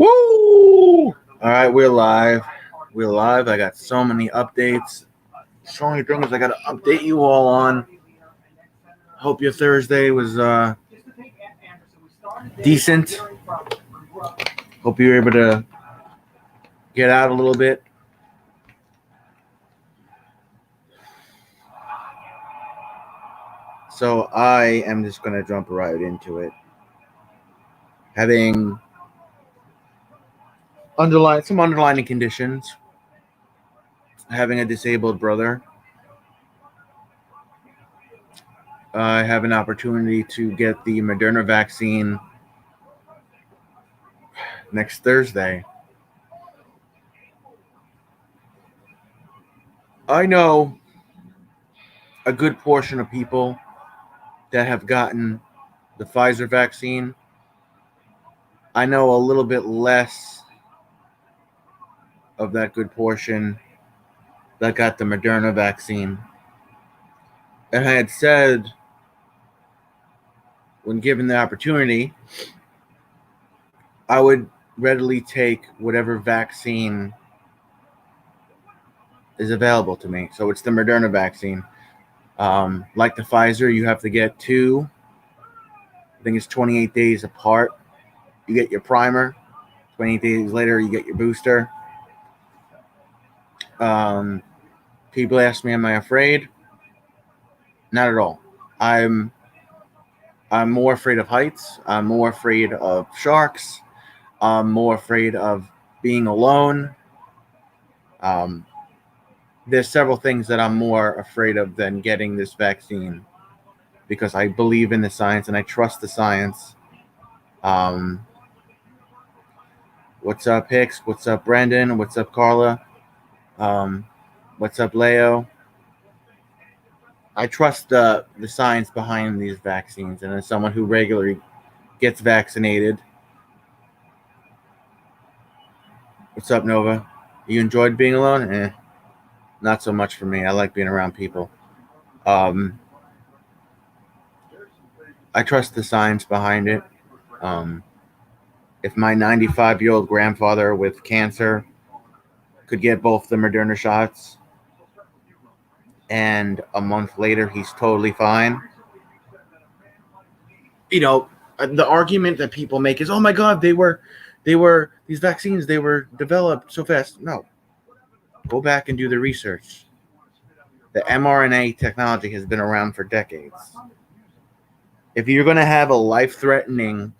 Woo! All right, we're live. We're live. I got so many updates. So many things I got to update you all on. Hope your Thursday was decent. Hope you were able to get out a little bit. So I am just going to jump right into it. Having some underlying conditions. Having a disabled brother. I have an opportunity to get the Moderna vaccine next Thursday. I know a good portion of people that have gotten the Pfizer vaccine. I know a little bit less of that good portion that got the Moderna vaccine. And I had said, when given the opportunity, I would readily take whatever vaccine is available to me. So it's the Moderna vaccine. Like the Pfizer, you have to get two. I think it's 28 days apart. You get your primer. 28 days later, you get your booster. People ask me, am I afraid? Not at all. I'm more afraid of heights. I'm more afraid of sharks. I'm more afraid of being alone. There's several things that I'm more afraid of than getting this vaccine because I believe in the science and I trust the science. What's up, Hicks? What's up, Brendan? What's up, Carla? What's up, Leo? I trust the science behind these vaccines, and as someone who regularly gets vaccinated. What's up, Nova? You enjoyed being alone? Not so much for me. I like being around people. I trust the science behind it. If my 95-year-old grandfather with cancer could get both the Moderna shots and a month later he's totally fine. You know, the argument that people make is, oh my God, these vaccines, they were developed so fast. No. Go back and do the research. The mRNA technology has been around for decades. If you're going to have a life-threatening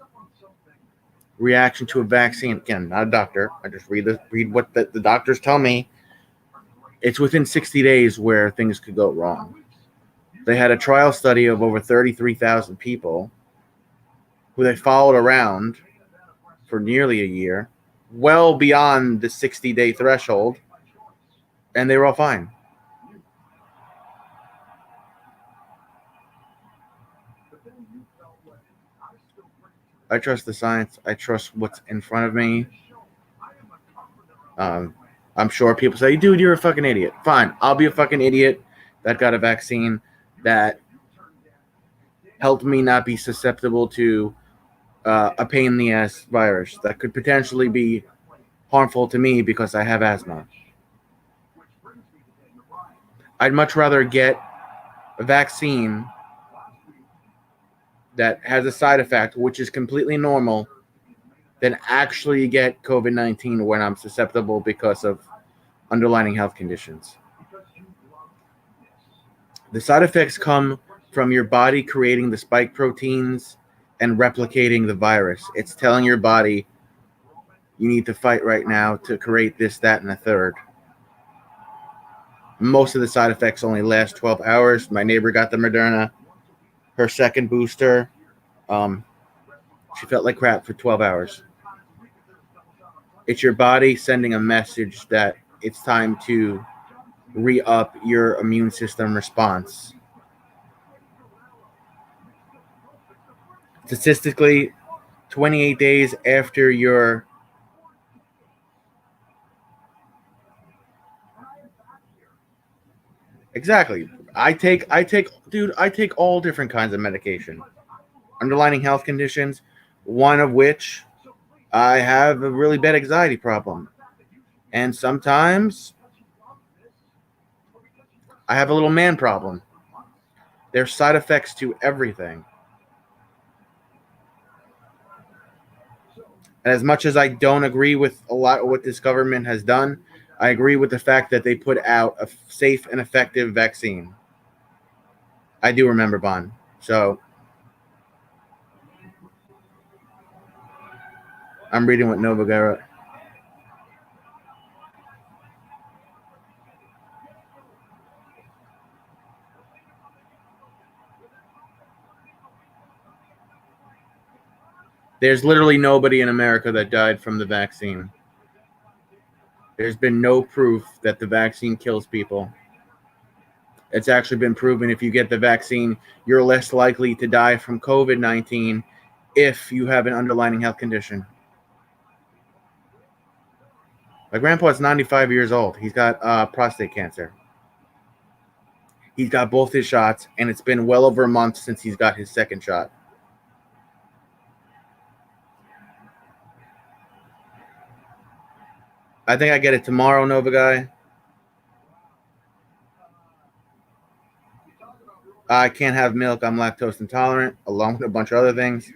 reaction to a vaccine, again, not a doctor, I just read what the doctors tell me, it's within 60 days where things could go wrong. They had a trial study of over 33,000 people who they followed around for nearly a year, well beyond the 60-day threshold, and they were all fine. I trust the science. I trust what's in front of me. I'm sure people say, dude, you're a fucking idiot. Fine, I'll be a fucking idiot that got a vaccine that helped me not be susceptible to a pain in the ass virus that could potentially be harmful to me because I have asthma. I'd much rather get a vaccine that has a side effect, which is completely normal, than actually get COVID-19 when I'm susceptible because of underlying health conditions. The side effects come from your body creating the spike proteins and replicating the virus. It's telling your body, you need to fight right now to create this, that, and a third. Most of the side effects only last 12 hours. My neighbor got the Moderna. Her second booster, she felt like crap for 12 hours. It's your body sending a message that it's time to re-up your immune system response. Statistically, 28 days after your Exactly. I take all different kinds of medication. Underlying health conditions, one of which I have a really bad anxiety problem. And sometimes I have a little man problem. There's side effects to everything. And as much as I don't agree with a lot of what this government has done, I agree with the fact that they put out a safe and effective vaccine. I do remember Bond. So I'm reading what Nova wrote. There's literally nobody in America that died from the vaccine. There's been no proof that the vaccine kills people. It's actually been proven if you get the vaccine, you're less likely to die from COVID-19 if you have an underlying health condition. My grandpa is 95 years old. He's got prostate cancer. He's got both his shots, and it's been well over a month since he's got his second shot. I think I get it tomorrow, Nova Guy. I can't have milk. I'm lactose intolerant, along with a bunch of other things.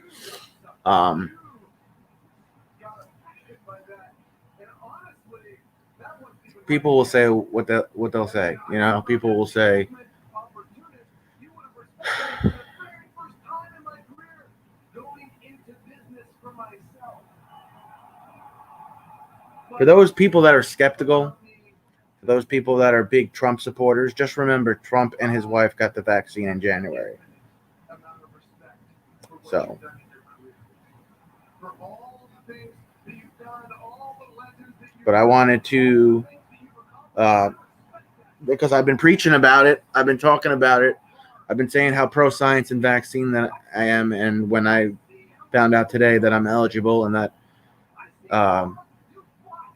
People will say what they'll say. You know, people will say, for those people that are skeptical, for those people that are big Trump supporters, just remember Trump and his wife got the vaccine in January. So, but I wanted to, because I've been preaching about it, I've been talking about it, I've been saying how pro-science and vaccine that I am, and when I found out today that I'm eligible and that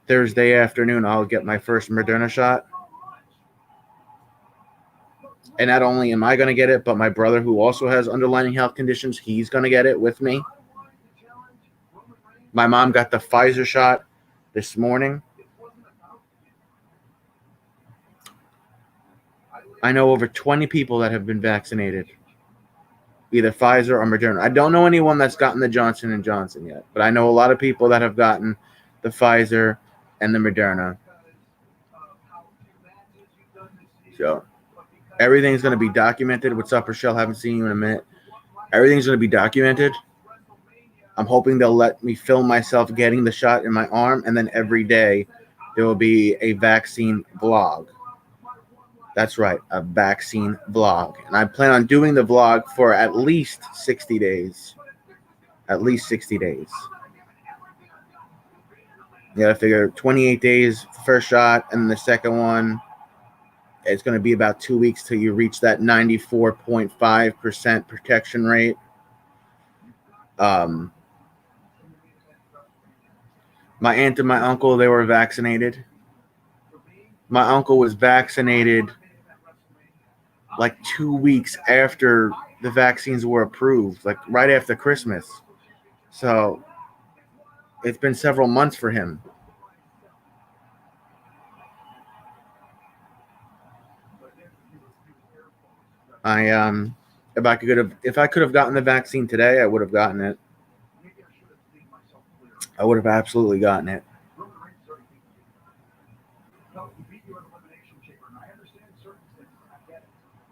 Thursday afternoon I'll get my first Moderna shot. And not only am I going to get it, but my brother, who also has underlying health conditions, he's going to get it with me. My mom got the Pfizer shot this morning. I know over 20 people that have been vaccinated, either Pfizer or Moderna. I don't know anyone that's gotten the Johnson & Johnson yet, but I know a lot of people that have gotten the Pfizer and the Moderna. So everything's going to be documented. What's up, Rochelle? Haven't seen you in a minute. Everything's going to be documented. I'm hoping they'll let me film myself getting the shot in my arm, and then every day there will be a vaccine vlog. That's right, a vaccine vlog. And I plan on doing the vlog for at least 60 days. At least 60 days. You gotta figure 28 days first shot, and the second one, it's going to be about 2 weeks till you reach that 94.5% protection rate. My aunt and my uncle, they were vaccinated. My uncle was vaccinated like 2 weeks after the vaccines were approved, like right after Christmas. So it's been several months for him. If I could have gotten the vaccine today, I would have gotten it. I would have absolutely gotten it.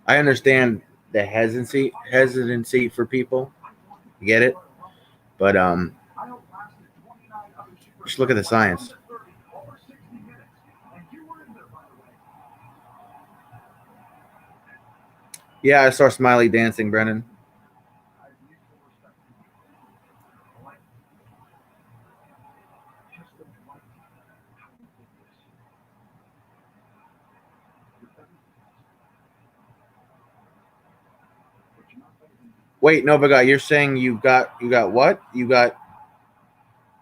I understand the hesitancy for people. You get it? But just look at the science. Yeah, I saw Smiley dancing, Brennan. Wait, Nova Guy, you're saying you got what? You got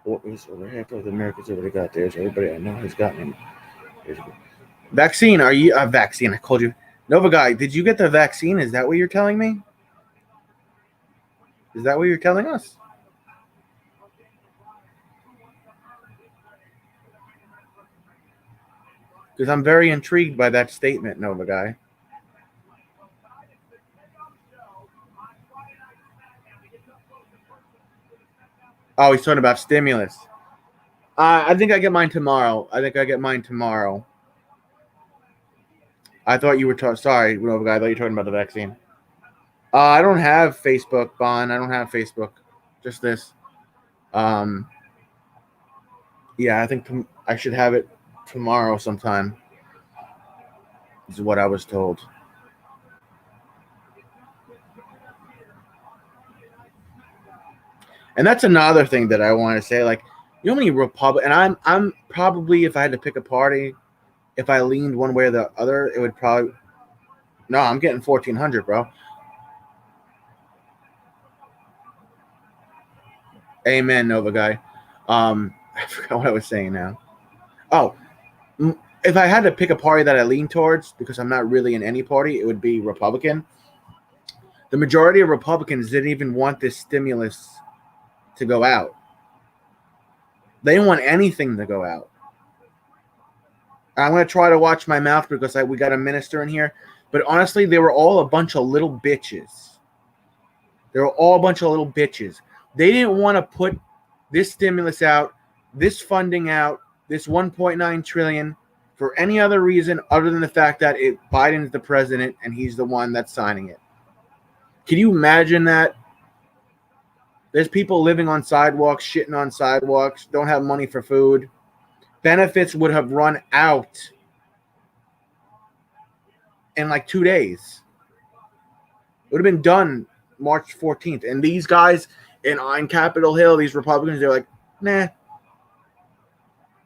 what was over half of the Americans already got theirs. Everybody I know has gotten it. Vaccine? Are you a vaccine? I called you Nova Guy. Did you get the vaccine? Is that what you're telling me? Is that what you're telling us? Because I'm very intrigued by that statement, Nova Guy. Oh, he's talking about stimulus. I think I get mine tomorrow. I thought you were sorry, Nova Guy. I thought you were talking about the vaccine. I don't have Facebook, Bon. I don't have Facebook. Just this. Yeah, I think I should have it tomorrow sometime. Is what I was told. And that's another thing that I want to say. Like, you know how many Republican, and I'm probably, if I had to pick a party, if I leaned one way or the other, it would probably. No, I'm getting 1,400, bro. Amen, Nova Guy. I forgot what I was saying now. Oh, if I had to pick a party that I lean towards, because I'm not really in any party, it would be Republican. The majority of Republicans didn't even want this stimulus to go out. They didn't want anything to go out. I'm going to try to watch my mouth because we got a minister in here. But honestly, they were all a bunch of little bitches. They were all a bunch of little bitches. They didn't want to put this stimulus out, this funding out, this 1.9 trillion for any other reason other than the fact that Biden's the president and he's the one that's signing it. Can you imagine that? There's people living on sidewalks, shitting on sidewalks, don't have money for food. Benefits would have run out in like 2 days. It would have been done March 14th. And these guys on Capitol Hill, these Republicans, they're like, nah.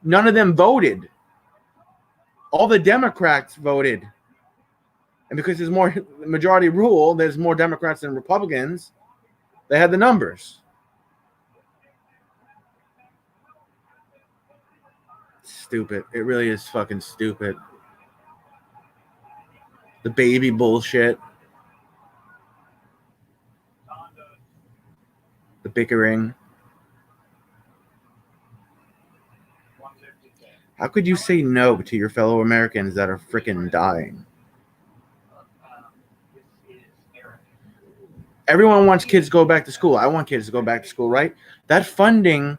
None of them voted. All the Democrats voted. And because there's more majority rule, there's more Democrats than Republicans, they had the numbers. Stupid. It really is fucking stupid. The baby bullshit. The bickering. How could you say no to your fellow Americans that are freaking dying? Everyone wants kids to go back to school. I want kids to go back to school, right? That funding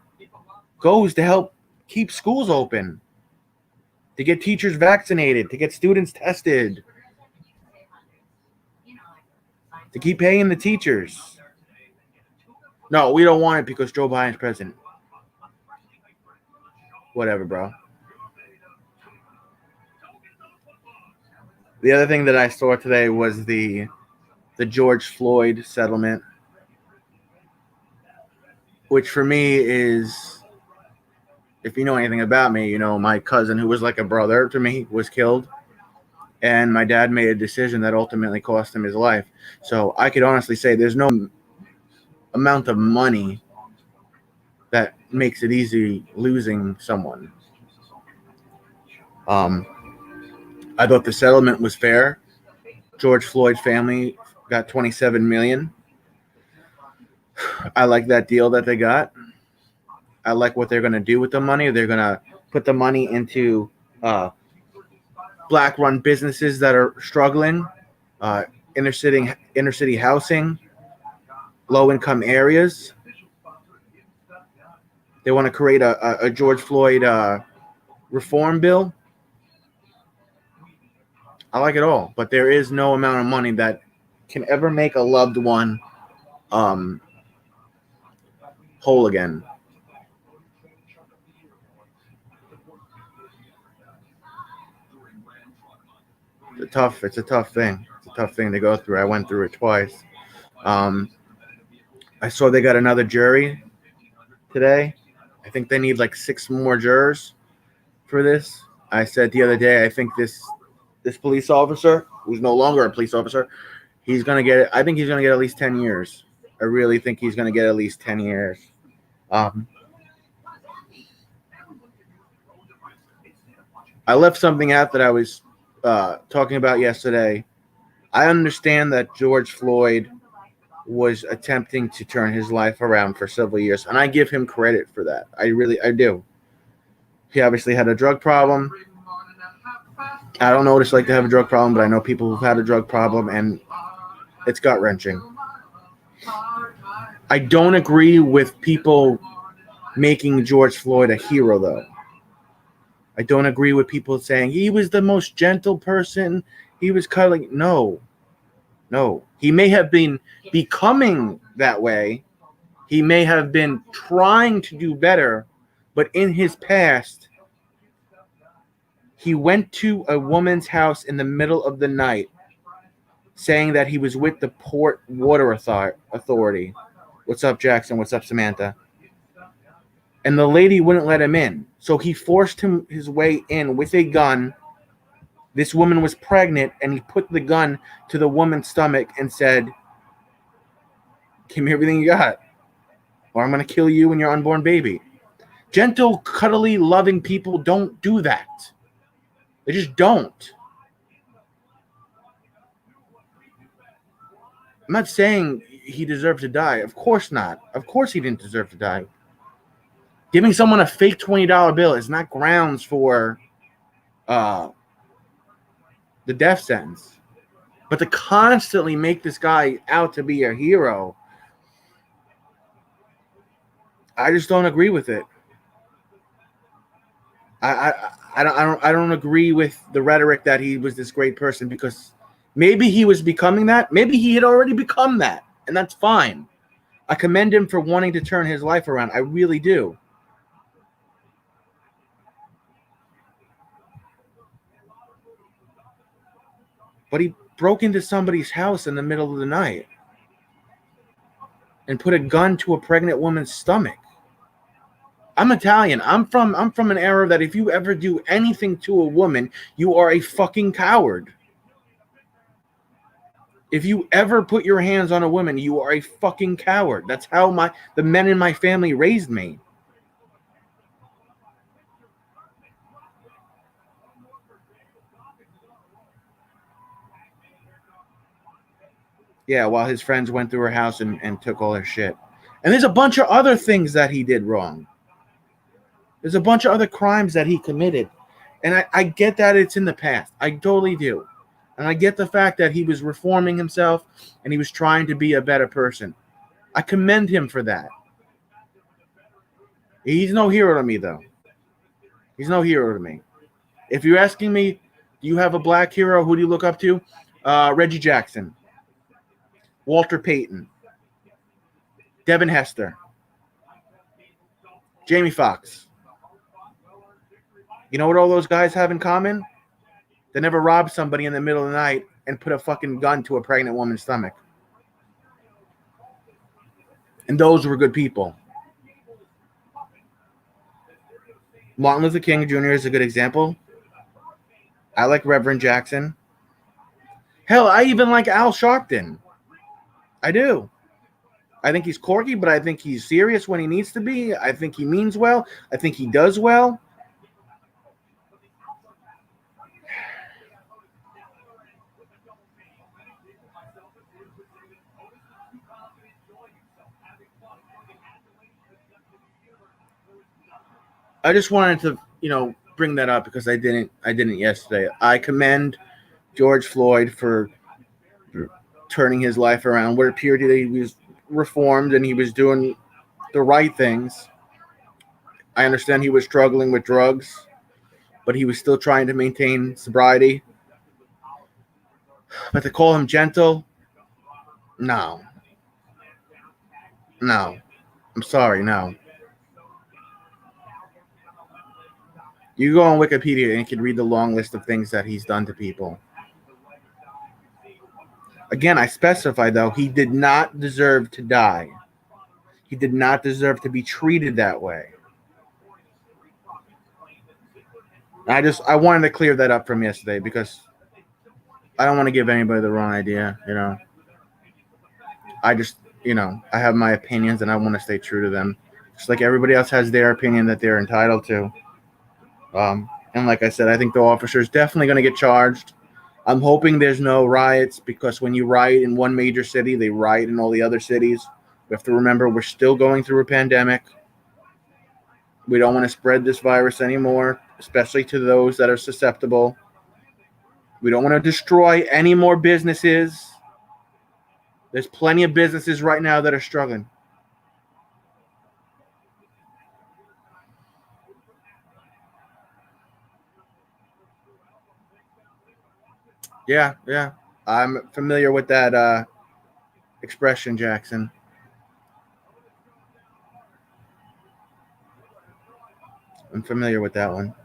goes to help keep schools open, to get teachers vaccinated, to get students tested, to keep paying the teachers. No, we don't want it because Joe Biden's president. Whatever, bro. The other thing that I saw today was the George Floyd settlement, which for me is, if you know anything about me, you know my cousin, who was like a brother to me, was killed. And my dad made a decision that ultimately cost him his life. So I could honestly say there's no amount of money that makes it easy losing someone. I thought the settlement was fair. George Floyd's family got $27 million. I like that deal that they got. I like what they're going to do with the money. They're going to put the money into black-run businesses that are struggling, inner city housing, low-income areas. They want to create a George Floyd reform bill. I like it all, but there is no amount of money that can ever make a loved one whole again. It's a tough thing. It's a tough thing to go through. I went through it twice. I saw they got another jury today. I think they need like 6 more jurors for this. I said the other day, I think this police officer, who's no longer a police officer, he's going to get, I think he's going to get at least 10 years. I really think he's going to get at least 10 years. I left something out that I was talking about yesterday. I understand that George Floyd was attempting to turn his life around for several years, and I give him credit for that. I do. He obviously had a drug problem. I don't know what it's like to have a drug problem, but I know people who've had a drug problem, and it's gut-wrenching. I don't agree with people making George Floyd a hero, though. I don't agree with people saying he was the most gentle person. He was cuddling. No. He may have been becoming that way. He may have been trying to do better, but in his past, he went to a woman's house in the middle of the night saying that he was with the Port Water Authority. What's up, Jackson? What's up, Samantha? And the lady wouldn't let him in. So he forced his way in with a gun. This woman was pregnant, and he put the gun to the woman's stomach and said, "Give me everything you got, or I'm going to kill you and your unborn baby." Gentle, cuddly, loving people don't do that. They just don't. I'm not saying he deserved to die. Of course not. Of course he didn't deserve to die. Giving someone a fake $20 bill is not grounds for the death sentence. But to constantly make this guy out to be a hero, I just don't agree with it. I don't agree with the rhetoric that he was this great person, because maybe he was becoming that. Maybe he had already become that, and that's fine. I commend him for wanting to turn his life around. I really do. But he broke into somebody's house in the middle of the night and put a gun to a pregnant woman's stomach. I'm Italian. I'm from an era that if you ever do anything to a woman, you are a fucking coward. If you ever put your hands on a woman, you are a fucking coward. That's how the men in my family raised me. Yeah, while his friends went through her house and took all her shit. And there's a bunch of other things that he did wrong. There's a bunch of other crimes that he committed. And I get that it's in the past. I totally do. And I get the fact that he was reforming himself and he was trying to be a better person. I commend him for that. He's no hero to me, though. He's no hero to me. If you're asking me, do you have a black hero? Who do you look up to? Reggie Jackson. Walter Payton, Devin Hester, Jamie Foxx. You know what all those guys have in common? They never robbed somebody in the middle of the night and put a fucking gun to a pregnant woman's stomach. And those were good people. Martin Luther King Jr. is a good example. I like Reverend Jackson. Hell, I even like Al Sharpton. I do. I think he's quirky, but I think he's serious when he needs to be. I think he means well. I think he does well. I just wanted to, bring that up because I didn't yesterday. I commend George Floyd for turning his life around. What appeared that he was reformed and he was doing the right things. I understand he was struggling with drugs, but he was still trying to maintain sobriety. But to call him gentle, no. I'm sorry, no. You go on Wikipedia and you can read the long list of things that he's done to people. Again, I specify, though, he did not deserve to die. He did not deserve to be treated that way. I wanted to clear that up from yesterday because I don't want to give anybody the wrong idea, I just, I have my opinions and I want to stay true to them. Just like everybody else has their opinion that they're entitled to. And like I said, I think the officer is definitely going to get charged. I'm hoping there's no riots, because when you riot in one major city, they riot in all the other cities. We have to remember we're still going through a pandemic. We don't want to spread this virus anymore, especially to those that are susceptible. We don't want to destroy any more businesses. There's plenty of businesses right now that are struggling. Yeah, yeah. I'm familiar with that expression, Jackson. I'm familiar with that one.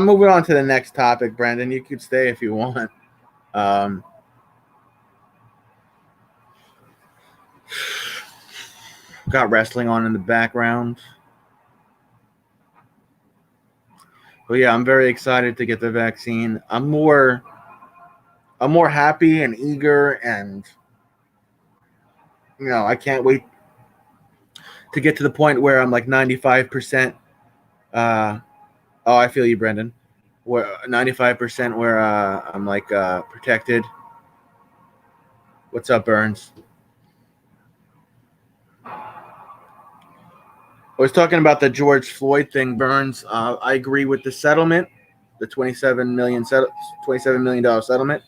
Moving on to the next topic, Brandon. You could stay if you want. Um, got wrestling on in the background. But yeah, I'm very excited to get the vaccine. I'm more happy and eager, and I can't wait to get to the point where I'm like 95%. Oh, I feel you, Brendan. Where 95% where I'm like protected. What's up, Burns? I was talking about the George Floyd thing, Burns. I agree with the settlement, the $27 million settlement.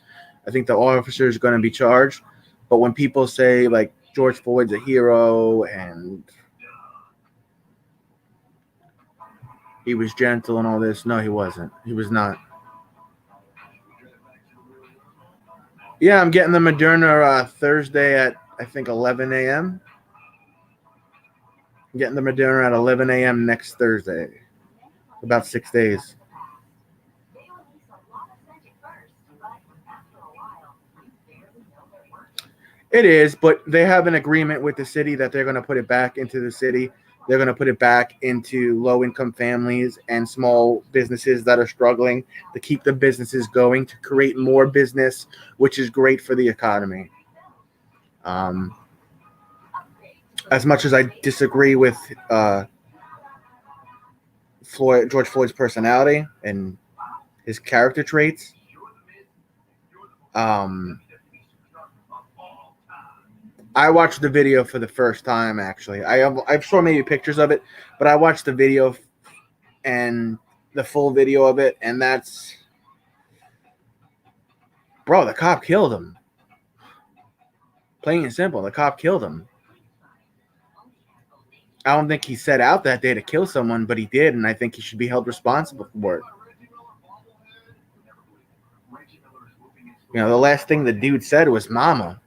I think the officer is going to be charged. But when people say like George Floyd's a hero and he was gentle and all this, no, he wasn't. He was not. Yeah, I'm getting the Moderna Thursday at I think 11 a.m. I'm getting the Moderna at 11 a.m. next Thursday. About 6 days. It is, but they have an agreement with the city that they're going to put it back into the city. They're going to put it back into low-income families and small businesses that are struggling to keep the businesses going, to create more business, which is great for the economy. As much as I disagree with George Floyd's personality and his character traits, I watched the video for the first time. Actually, I saw maybe pictures of it, but I watched the video and the full video of it, and that's, bro, the cop killed him. Plain and simple, the cop killed him. I don't think he set out that day to kill someone, but he did, and I think he should be held responsible for it. The last thing the dude said was "mama."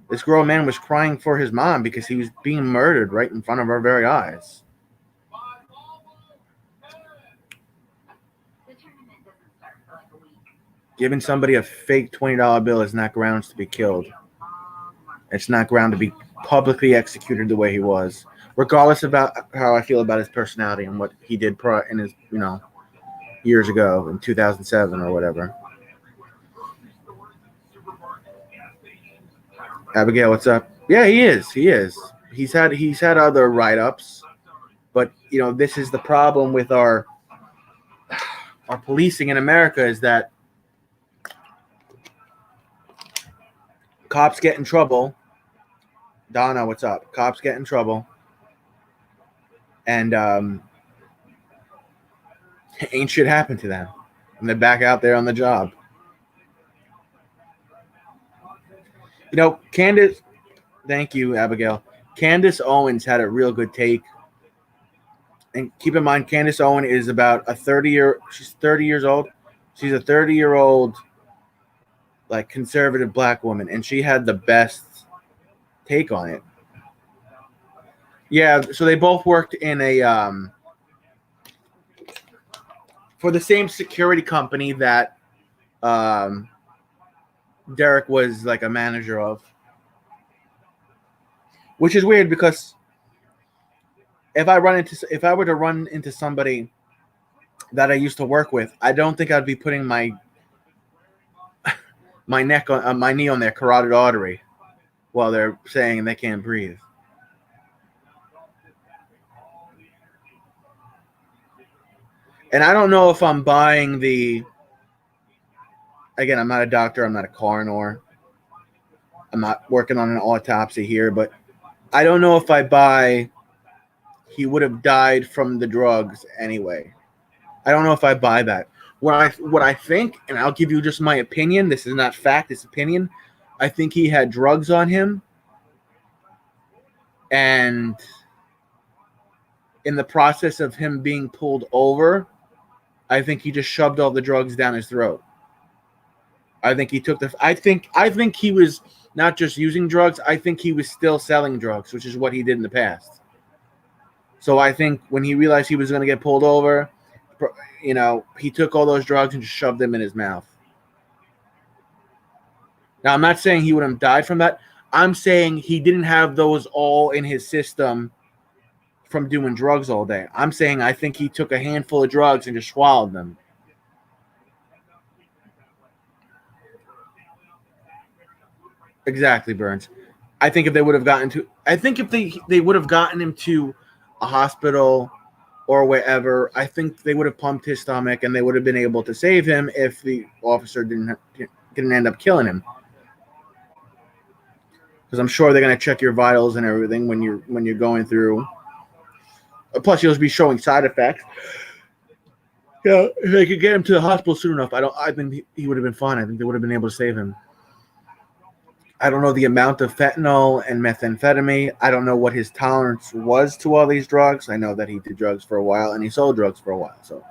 This grown man was crying for his mom because he was being murdered right in front of our very eyes. Giving somebody a fake $20 bill is not grounds to be killed. It's not ground to be publicly executed the way he was, regardless about how I feel about his personality and what he did in his, years ago in 2007 or whatever. Abigail, what's up? Yeah, he is. He's had other write-ups, but this is the problem with our policing in America, is that cops get in trouble. Donna, what's up? Cops get in trouble, and ain't shit happened to them, and they're back out there on the job. Candace, thank you, Abigail. Candace Owens had a real good take. And keep in mind, Candace Owens is about she's 30 years old. She's a 30-year-old, like, conservative black woman, and she had the best take on it. Yeah, so they both worked in for the same security company that Derek was like a manager of. Which is weird because if I were to run into somebody that I used to work with, I don't think I'd be putting my neck on my knee on their carotid artery while they're saying they can't breathe. And I don't know if I'm buying again, I'm not a doctor, I'm not a coroner, I'm not working on an autopsy here, but I don't know if I buy he would have died from the drugs anyway. I don't know if I buy that. What I think, and I'll give you just my opinion. This is not fact. It's opinion. I think he had drugs on him, and in the process of him being pulled over, I think he just shoved all the drugs down his throat. I think he took the. I think he was not just using drugs. I think he was still selling drugs, which is what he did in the past. So I think when he realized he was going to get pulled over, he took all those drugs and just shoved them in his mouth. Now, I'm not saying he would have died from that. I'm saying he didn't have those all in his system from doing drugs all day. I'm saying I think he took a handful of drugs and just swallowed them. Exactly, Burns. I think if they would have gotten to, I think if they would have gotten him to a hospital or wherever, I think they would have pumped his stomach and they would have been able to save him if the officer didn't end up killing him. Because I'm sure they're going to check your vitals and everything when you're going through. Plus, you'll be showing side effects. Yeah, if they could get him to the hospital soon enough, I think he would have been fine. I think they would have been able to save him. I don't know the amount of fentanyl and methamphetamine. I don't know what his tolerance was to all these drugs. I know that he did drugs for a while and he sold drugs for a while. So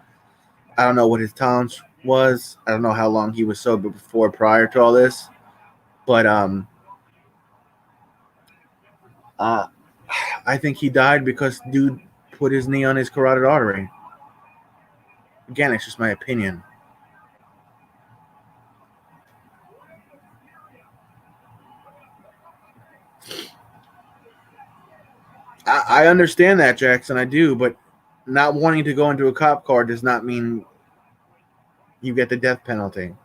I don't know what his tolerance was. I don't know how long he was sober before, prior to all this. But I think he died because dude put his knee on his carotid artery. Again, it's just my opinion. I understand that, Jackson. I do, but not wanting to go into a cop car does not mean you get the death penalty.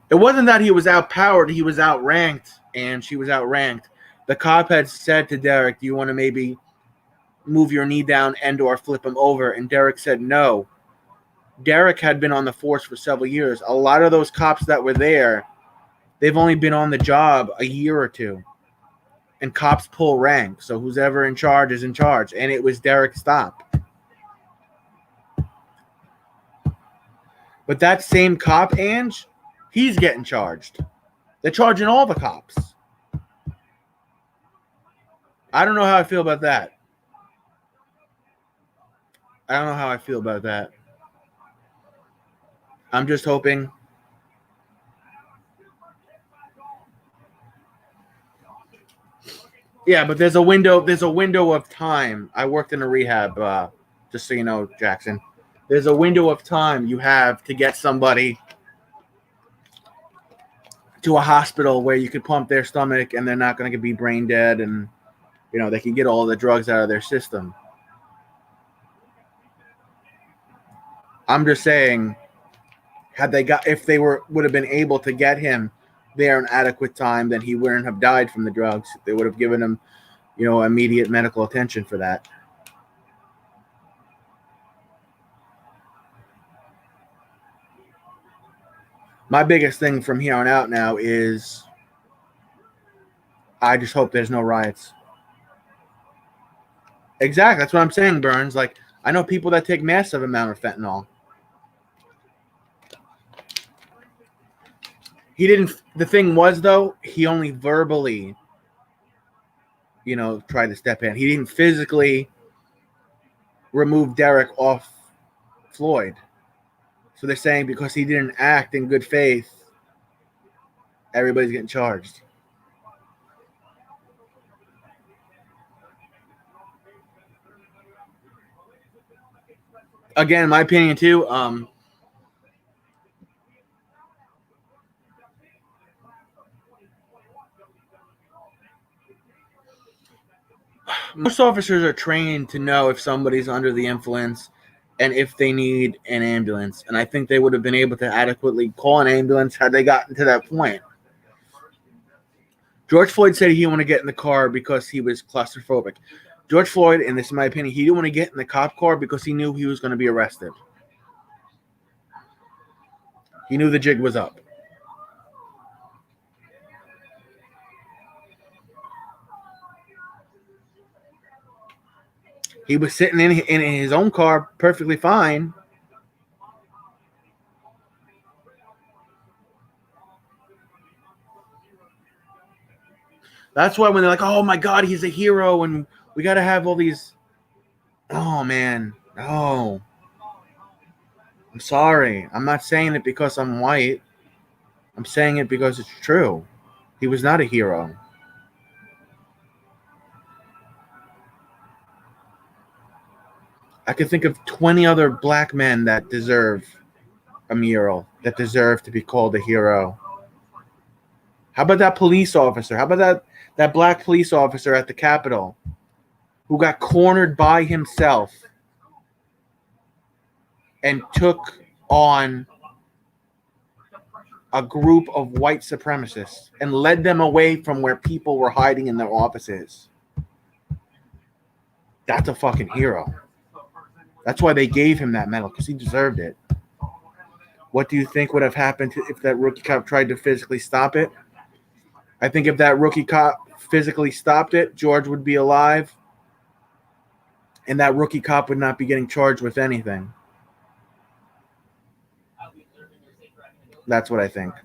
It wasn't that he was outpowered. He was outranked, and she was outranked. The cop had said to Derek, do you want to maybe move your knee down and or flip him over? And Derek said no. Derek had been on the force for several years. A lot of those cops that were there, they've only been on the job a year or two. And cops pull rank. So who's ever in charge is in charge. And it was Derek's stop. But that same cop, Ange, he's getting charged. They're charging all the cops. I don't know how I feel about that. I don't know how I feel about that. I'm just hoping. Yeah, but there's a window of time. I worked in a rehab, just so you know, Jackson. There's a window of time you have to get somebody to a hospital where you could pump their stomach and they're not going to be brain dead and, they can get all the drugs out of their system. I'm just saying, if they would have been able to get him there in adequate time, then he wouldn't have died from the drugs. They would have given him, immediate medical attention for that. My biggest thing from here on out now is I just hope there's no riots. Exactly. That's what I'm saying, Burns. Like, I know people that take massive amount of fentanyl. He didn't. The thing was, though, he only verbally, tried to step in. He didn't physically remove Derek off Floyd. So they're saying because he didn't act in good faith, everybody's getting charged. Again, my opinion too. Most officers are trained to know if somebody's under the influence and if they need an ambulance. And I think they would have been able to adequately call an ambulance had they gotten to that point. George Floyd said he didn't want to get in the car because he was claustrophobic. George Floyd, and this is my opinion, he didn't want to get in the cop car because he knew he was going to be arrested. He knew the jig was up. He was sitting in his own car perfectly fine. That's why when they're like, oh my God, he's a hero and we got to have all these. Oh, man. No. I'm sorry. I'm not saying it because I'm white. I'm saying it because it's true. He was not a hero. I could think of 20 other black men that deserve a mural, that deserve to be called a hero. How about that police officer? How about that black police officer at the Capitol who got cornered by himself and took on a group of white supremacists and led them away from where people were hiding in their offices? That's a fucking hero. That's why they gave him that medal, because he deserved it. What do you think would have happened if that rookie cop tried to physically stop it? I think if that rookie cop physically stopped it, George would be alive, and that rookie cop would not be getting charged with anything. That's what I think.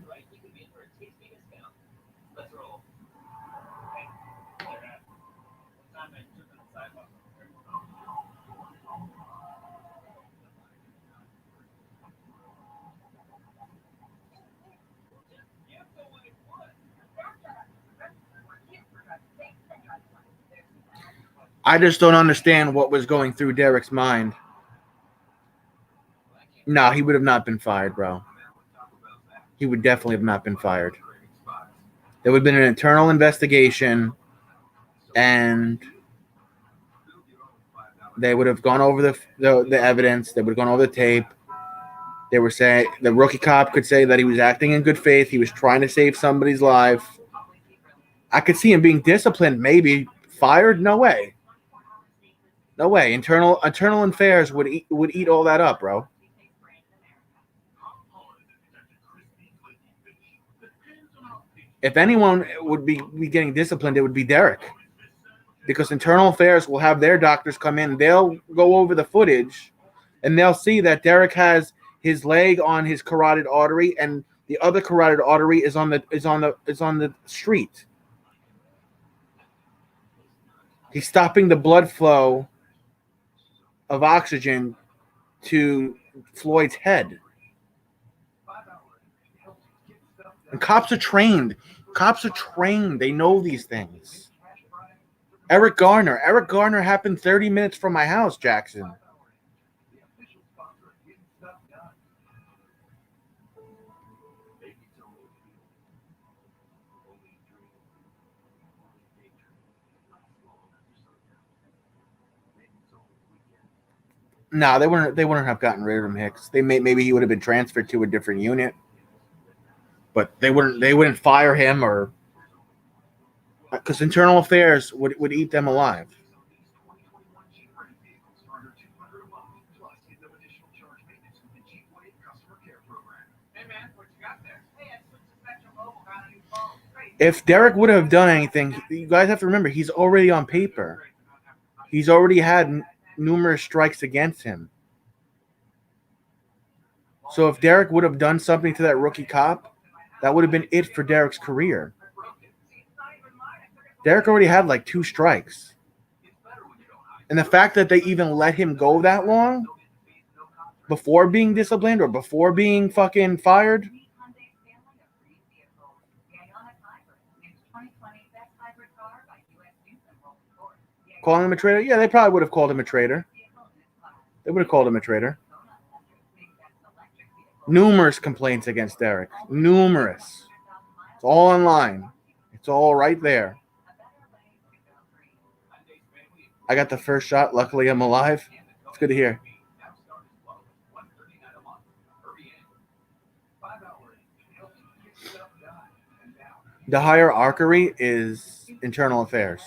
I just don't understand what was going through Derek's mind. No, he would have not been fired, bro. He would definitely have not been fired. There would have been an internal investigation, and they would have gone over the evidence. They would have gone over the tape. They were saying the rookie cop could say that he was acting in good faith. He was trying to save somebody's life. I could see him being disciplined, maybe fired. No way. No way. Internal affairs would eat all that up, bro. If anyone would be getting disciplined, it would be Derek. Because internal affairs will have their doctors come in. They'll go over the footage, and they'll see that Derek has his leg on his carotid artery, and the other carotid artery is on the street. He's stopping the blood flow of oxygen to Floyd's head. And cops are trained. They know these things. Eric Garner happened 30 minutes from my house, Jackson. No, they wouldn't have gotten rid of him, Hicks. Maybe he would have been transferred to a different unit. But they wouldn't fire him, or because internal affairs would eat them alive. If Derek would have done anything, you guys have to remember, he's already on paper. He's already had numerous strikes against him. So if Derek would have done something to that rookie cop, that would have been it for Derek's career. Derek already had like 2 strikes. And the fact that they even let him go that long before being disciplined or before being fucking fired. Calling him a traitor? Yeah, they probably would have called him a traitor. They would have called him a traitor. Numerous complaints against Derek. Numerous. It's all online. It's all right there. I got the first shot. Luckily, I'm alive. It's good to hear. The hierarchy is internal affairs.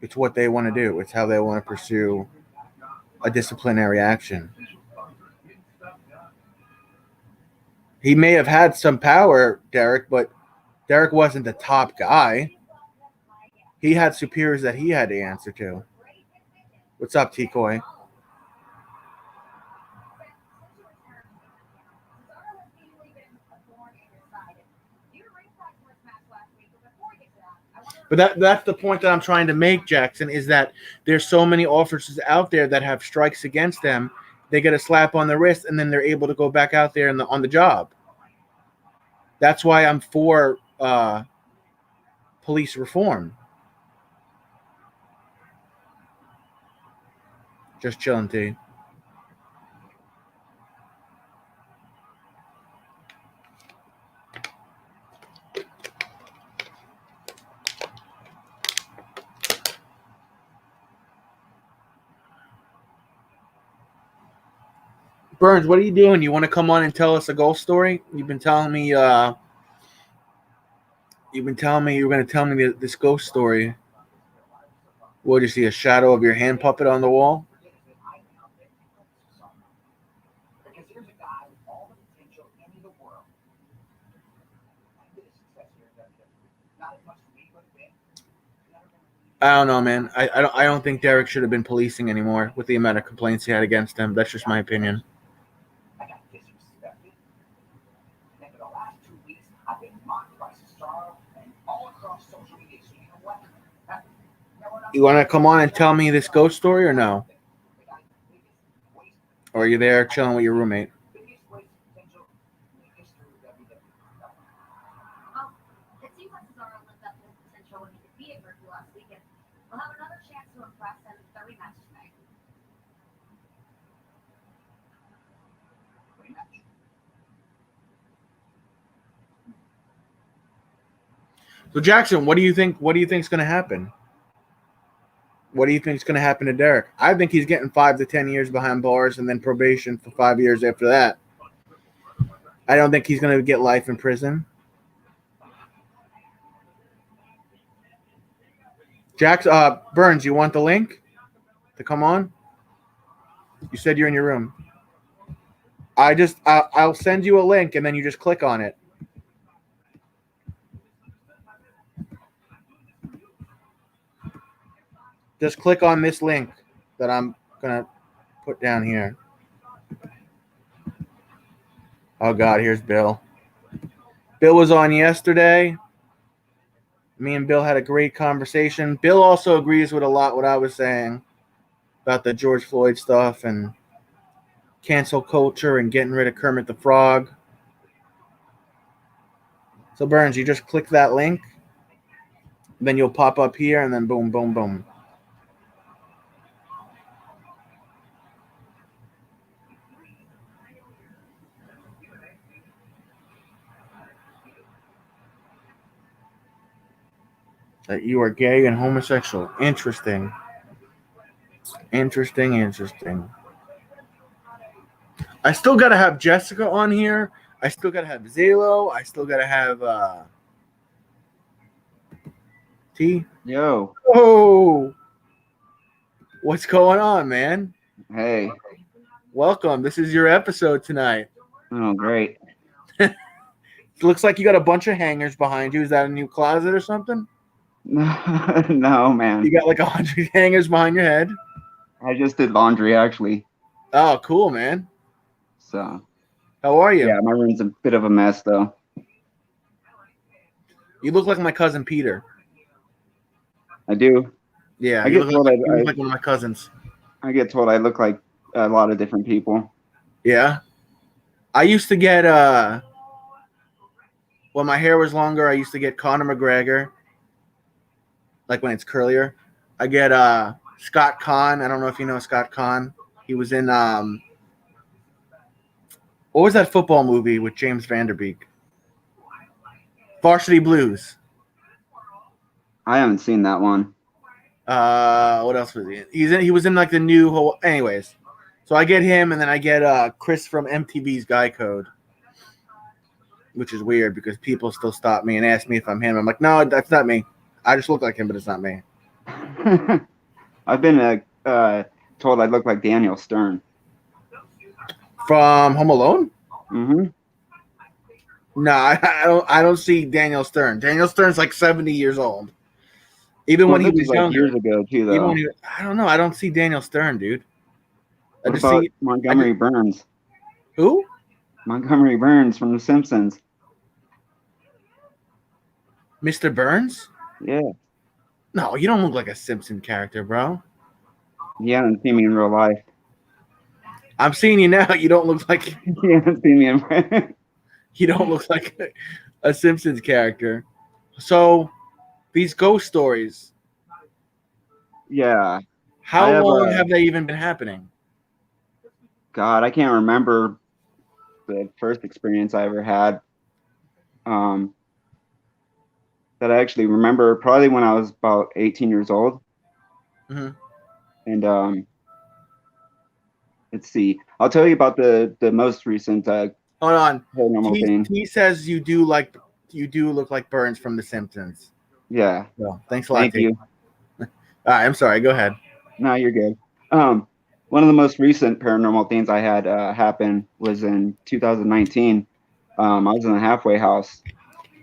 It's what they want to do. It's how they want to pursue a disciplinary action. He may have had some power, Derek, but Derek wasn't the top guy. He had superiors that he had to answer to. What's up, T-Coy? But that's the point that I'm trying to make, Jackson, is that there's so many officers out there that have strikes against them. They get a slap on the wrist, and then they're able to go back out there on the job. That's why I'm for police reform. Just chilling, T. Burns, what are you doing? You want to come on and tell us a ghost story? You've been telling me you were going to tell me this ghost story. What, do you see a shadow of your hand puppet on the wall? I don't know, man. I don't think Derek should have been policing anymore with the amount of complaints he had against him. That's just my opinion. You want to come on and tell me this ghost story or no? Or are you there chilling with your roommate? So Jackson, what do you think? What do you think is going to happen? What do you think is going to happen to Derek? I think he's getting 5 to 10 years behind bars and then probation for 5 years after that. I don't think he's going to get life in prison. Burns, you want the link to come on? You said you're in your room. I'll send you a link and then you just click on it. Just click on this link that I'm going to put down here. Oh, God, here's Bill. Bill was on yesterday. Me and Bill had a great conversation. Bill also agrees with a lot what I was saying about the George Floyd stuff and cancel culture and getting rid of Kermit the Frog. So, Burns, you just click that link. Then you'll pop up here and then boom, boom, boom. That you are gay and homosexual. Interesting. Interesting. I still got to have Jessica on here. I still got to have Zalo. I still got to have T. Yo. Oh. What's going on, man? Hey. Welcome. This is your episode tonight. Oh, great. It looks like you got a bunch of hangers behind you. Is that a new closet or something? No, man. You got like 100 hangers behind your head? I just did laundry, actually. Oh, cool, man. So. How are you? Yeah, my room's a bit of a mess, though. You look like my cousin Peter. I do. Yeah, you look like one of my cousins. I get told I look like a lot of different people. Yeah. I used to get, when my hair was longer, I used to get Conor McGregor. Like when it's curlier. I get Scott Conn. I don't know if you know Scott Conn. He was in what was that football movie with James Van Der Beek? Varsity Blues. I haven't seen that one. What else was he in? He was in like the new anyways. So I get him and then I get Chris from MTV's Guy Code. Which is weird because people still stop me and ask me if I'm him. I'm like, no, that's not me. I just look like him, but it's not me. I've been told I look like Daniel Stern. From Home Alone? Mm-hmm. No, I don't see Daniel Stern. Daniel Stern's like 70 years old. Even Well, when he this was was like younger. years ago too, Even though. when I don't know. I don't see Daniel Stern, dude. I What just about see I just Montgomery Burns? who? Montgomery Burns from The Simpsons. Mr. Burns? Yeah, No, you don't look like a Simpson character, bro. he hasn't seen me in real life. I'm seeing you now. You don't look like He hasn't seen me in. you don't look like a Simpsons character. So these ghost stories, Yeah, I how have long a have they even been happening? God. I can't remember the first experience I ever had. Um, that I actually remember probably when I was about 18 years old. hmm And let's see, I'll tell you about the most recent Hold on. paranormal thing. He says you do look like Burns from The Simpsons. Yeah, So thanks a lot, thank Tate. you. All right, I'm sorry. Go ahead. No, you're good. One of the most recent paranormal things I had happen was in 2019. I was in a halfway house,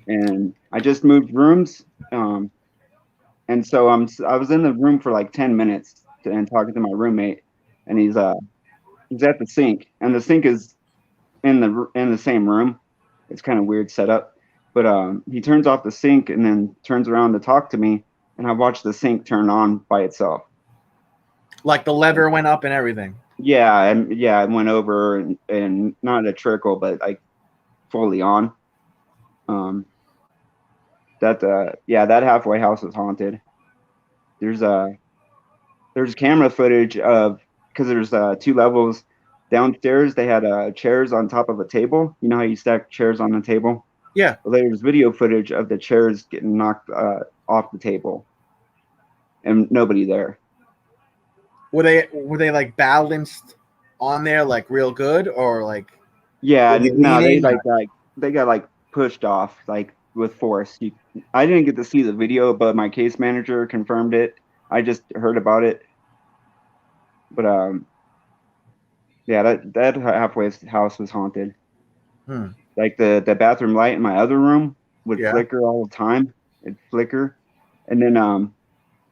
and I just moved rooms. And so I was in the room for like 10 minutes and talking to my roommate, and he's at the sink, and the sink is in the same room. It's kind of weird setup, but he turns off the sink and then turns around to talk to me, and I watched the sink turn on by itself. Like the lever went up and everything. Yeah, and yeah, it went over and not a trickle, but like fully on. Um, that halfway house is haunted. There's camera footage of because there's two levels downstairs. They had chairs on top of a table. You know how you stack chairs on the table? Yeah. Well, there's video footage of the chairs getting knocked off the table, and nobody there. Were they like balanced on there like real good or like Yeah, were they no, they leaning? they got like pushed off like with force. I didn't get to see the video, but my case manager confirmed it. I just heard about it, but yeah, that halfway house was haunted. Hmm. Like the bathroom light in my other room would Yeah. flicker all the time. It'd flicker, and then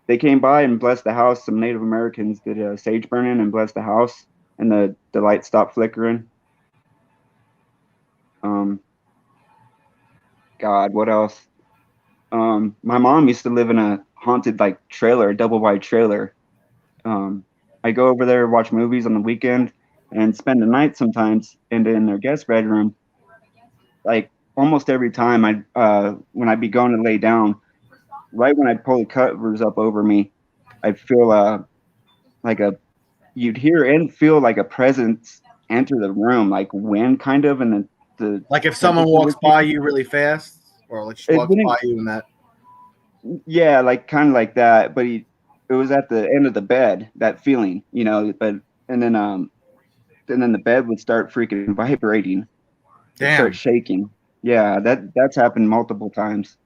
they came by and blessed the house. Some Native Americans did a sage burning and blessed the house, and the light stopped flickering. Um, God, what else? My mom used to live in a haunted like trailer, a double wide trailer. Um, I go over there, watch movies on the weekend, and spend the night sometimes. And in their guest bedroom, like almost every time I when I'd be going to lay down, right when I'd pull the covers up over me, I'd feel like a you'd hear and feel like a presence enter the room, like wind kind of, and the Like if someone temperature walks would by change. you really fast or like just It walks by wouldn't, you and that. yeah, like kind of like that, but it was at the end of the bed, that feeling, but and then the bed would start freaking vibrating. It'd start Damn. shaking. Yeah, that's happened multiple times.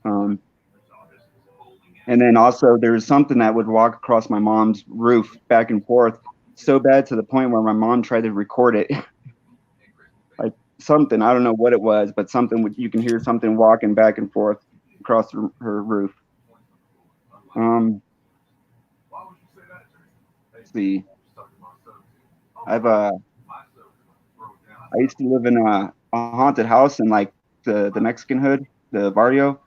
Um, and then also there was something that would walk across my mom's roof back and forth so bad to the point where my mom tried to record it. Like something, I don't know what it was, but something you can hear something walking back and forth across her roof. Let's see. I've I used to live in a haunted house in like the Mexican hood, the barrio,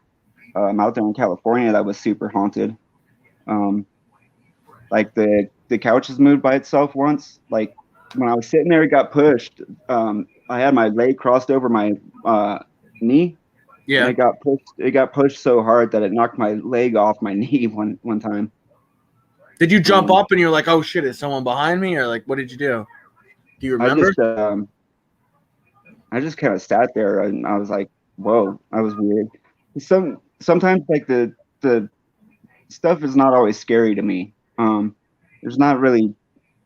out there in California. That was super haunted. Um, like the couches moved by itself once. Like when I was sitting there, it got pushed. I had my leg crossed over my knee, and Yeah. it got pushed. It got pushed so hard that it knocked my leg off my knee one time. Did you jump Um, up and you're like, oh shit, is someone behind me? Or like what did you do? Do you I remember? just I just kind of sat there and I was like, whoa, that was weird. Sometimes like the stuff is not always scary to me. There's not really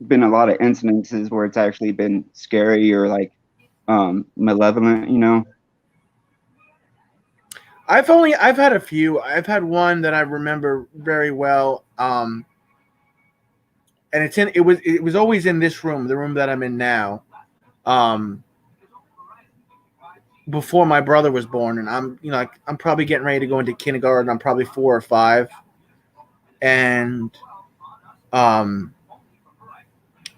been a lot of incidences where it's actually been scary or like malevolent. I've had a few. I've had one that I remember very well. And it was always in this room, the room that I'm in now. Um before my brother was born, and I'm probably getting ready to go into kindergarten. I'm probably 4 or 5, and um,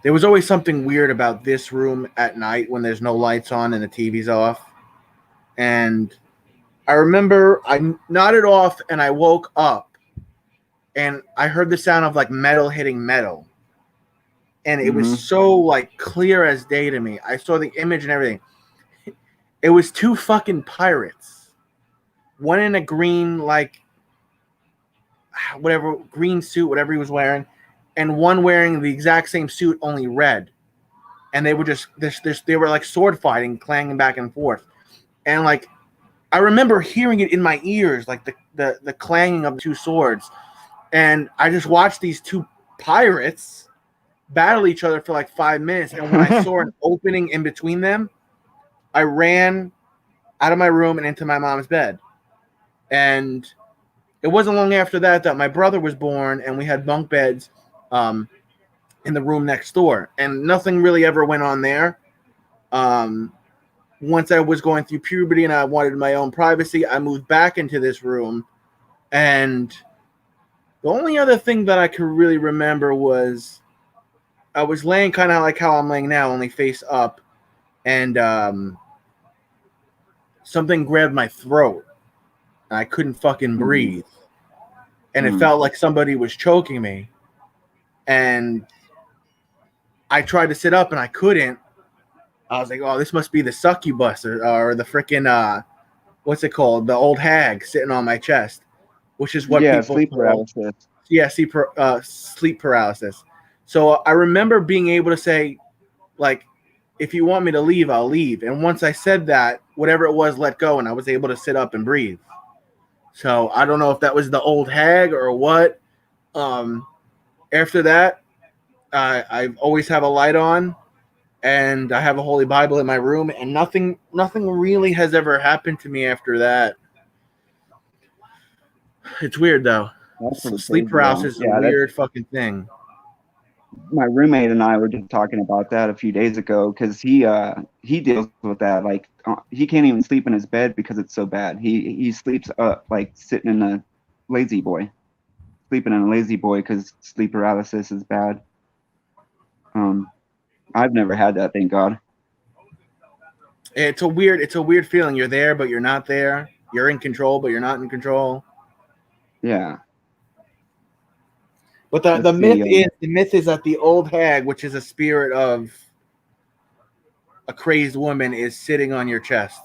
there was always something weird about this room at night when there's no lights on and the TV's off. And I remember I nodded off and I woke up and I heard the sound of like metal hitting metal. And it was so like clear as day to me. I saw the image and everything. It was 2 fucking pirates. One in a green, like, whatever, green suit, whatever he was wearing, and one wearing the exact same suit, only red. And they were just, they were like sword fighting, clanging back and forth. And like, I remember hearing it in my ears, like the clanging of the 2 swords. And I just watched these 2 pirates battle each other for like 5 minutes. And when I saw an opening in between them, I ran out of my room and into my mom's bed. And it wasn't long after that my brother was born, and we had bunk beds in the room next door. And nothing really ever went on there. Once I was going through puberty and I wanted my own privacy, I moved back into this room. And the only other thing that I could really remember was I was laying kind of like how I'm laying now, only face up. And something grabbed my throat. And I couldn't fucking breathe. And it felt like somebody was choking me. And I tried to sit up and I couldn't. I was like, oh, this must be the succubus or the freaking, what's it called? The old hag sitting on my chest, which is what people sleep paralysis. Yeah, sleep paralysis. So I remember being able to say, like, if you want me to leave, I'll leave. And once I said that, whatever it was let go, and I was able to sit up and breathe. So I don't know if that was the old hag or what. After that, I always have a light on, and I have a Holy Bible in my room, and nothing really has ever happened to me after that. It's weird though. Sleep paralysis is a weird fucking thing. My roommate and I were just talking about that a few days ago because he deals with that. Like he can't even sleep in his bed because it's so bad. He sleeps up like sitting in a lazy boy, sleeping in a lazy boy because sleep paralysis is bad. I've never had that, thank God. It's a weird feeling. You're there, but you're not there. You're in control, but you're not in control. Yeah. But the myth is that the old hag, which is a spirit of a crazed woman, is sitting on your chest.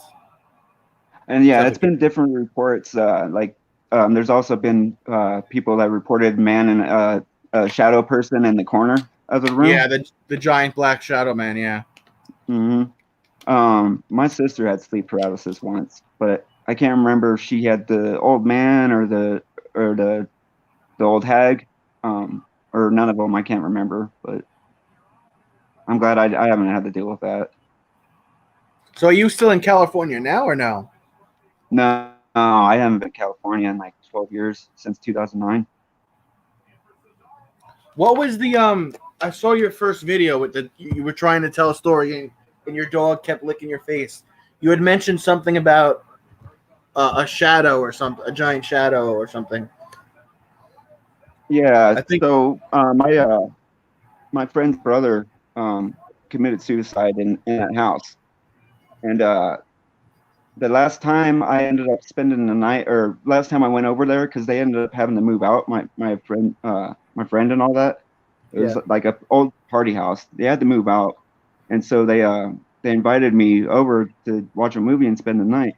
And yeah, it's been different reports. There's also been people that reported man and a shadow person in the corner of the room. Yeah, the giant black shadow man. Yeah. My sister had sleep paralysis once, but I can't remember if she had the old man or the old hag. Or none of them. I can't remember, but I'm glad I haven't had to deal with that. So are you still in California now or no? No, I haven't been in California in like 12 years, since 2009. What was the I saw your first video with you were trying to tell a story and your dog kept licking your face. You had mentioned something about a shadow or something, a giant shadow or something. Yeah, I think so. My friend's brother committed suicide in that house, and the last time I ended up spending the night, or last time I went over there, because they ended up having to move out. My friend and all that. It was like an old party house. They had to move out, and so they invited me over to watch a movie and spend the night.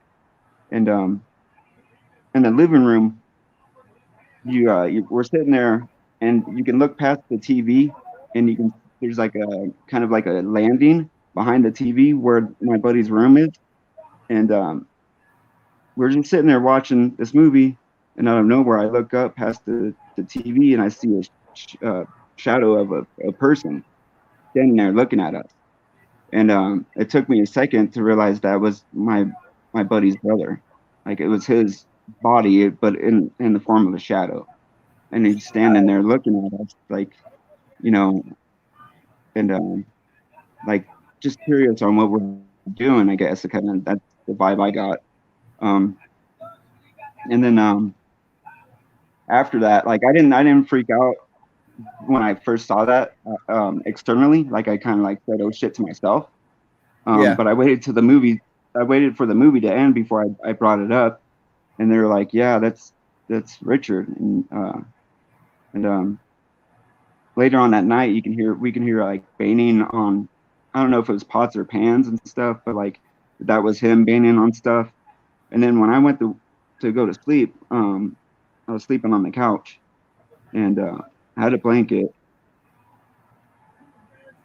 And in the living room, we're sitting there, and you can look past the TV, and there's like a kind of like a landing behind the TV where my buddy's room is, and we're just sitting there watching this movie, and out of nowhere I look up past the TV and I see a shadow of a person standing there looking at us, and it took me a second to realize that was my buddy's brother. Like it was his body, but in the form of a shadow, and he's standing there looking at us, like, and like just curious on what we're doing. I guess the vibe I got. And then after that, like I didn't freak out when I first saw that externally. Like I kind of like said, "Oh shit" to myself. Yeah. But I waited for the movie to end before I brought it up, and they were like, "Yeah, that's Richard." And later on that night, we can hear like banging on. I don't know if it was pots or pans and stuff, but like that was him banging on stuff. And then when I went to go to sleep, I was sleeping on the couch, and I had a blanket,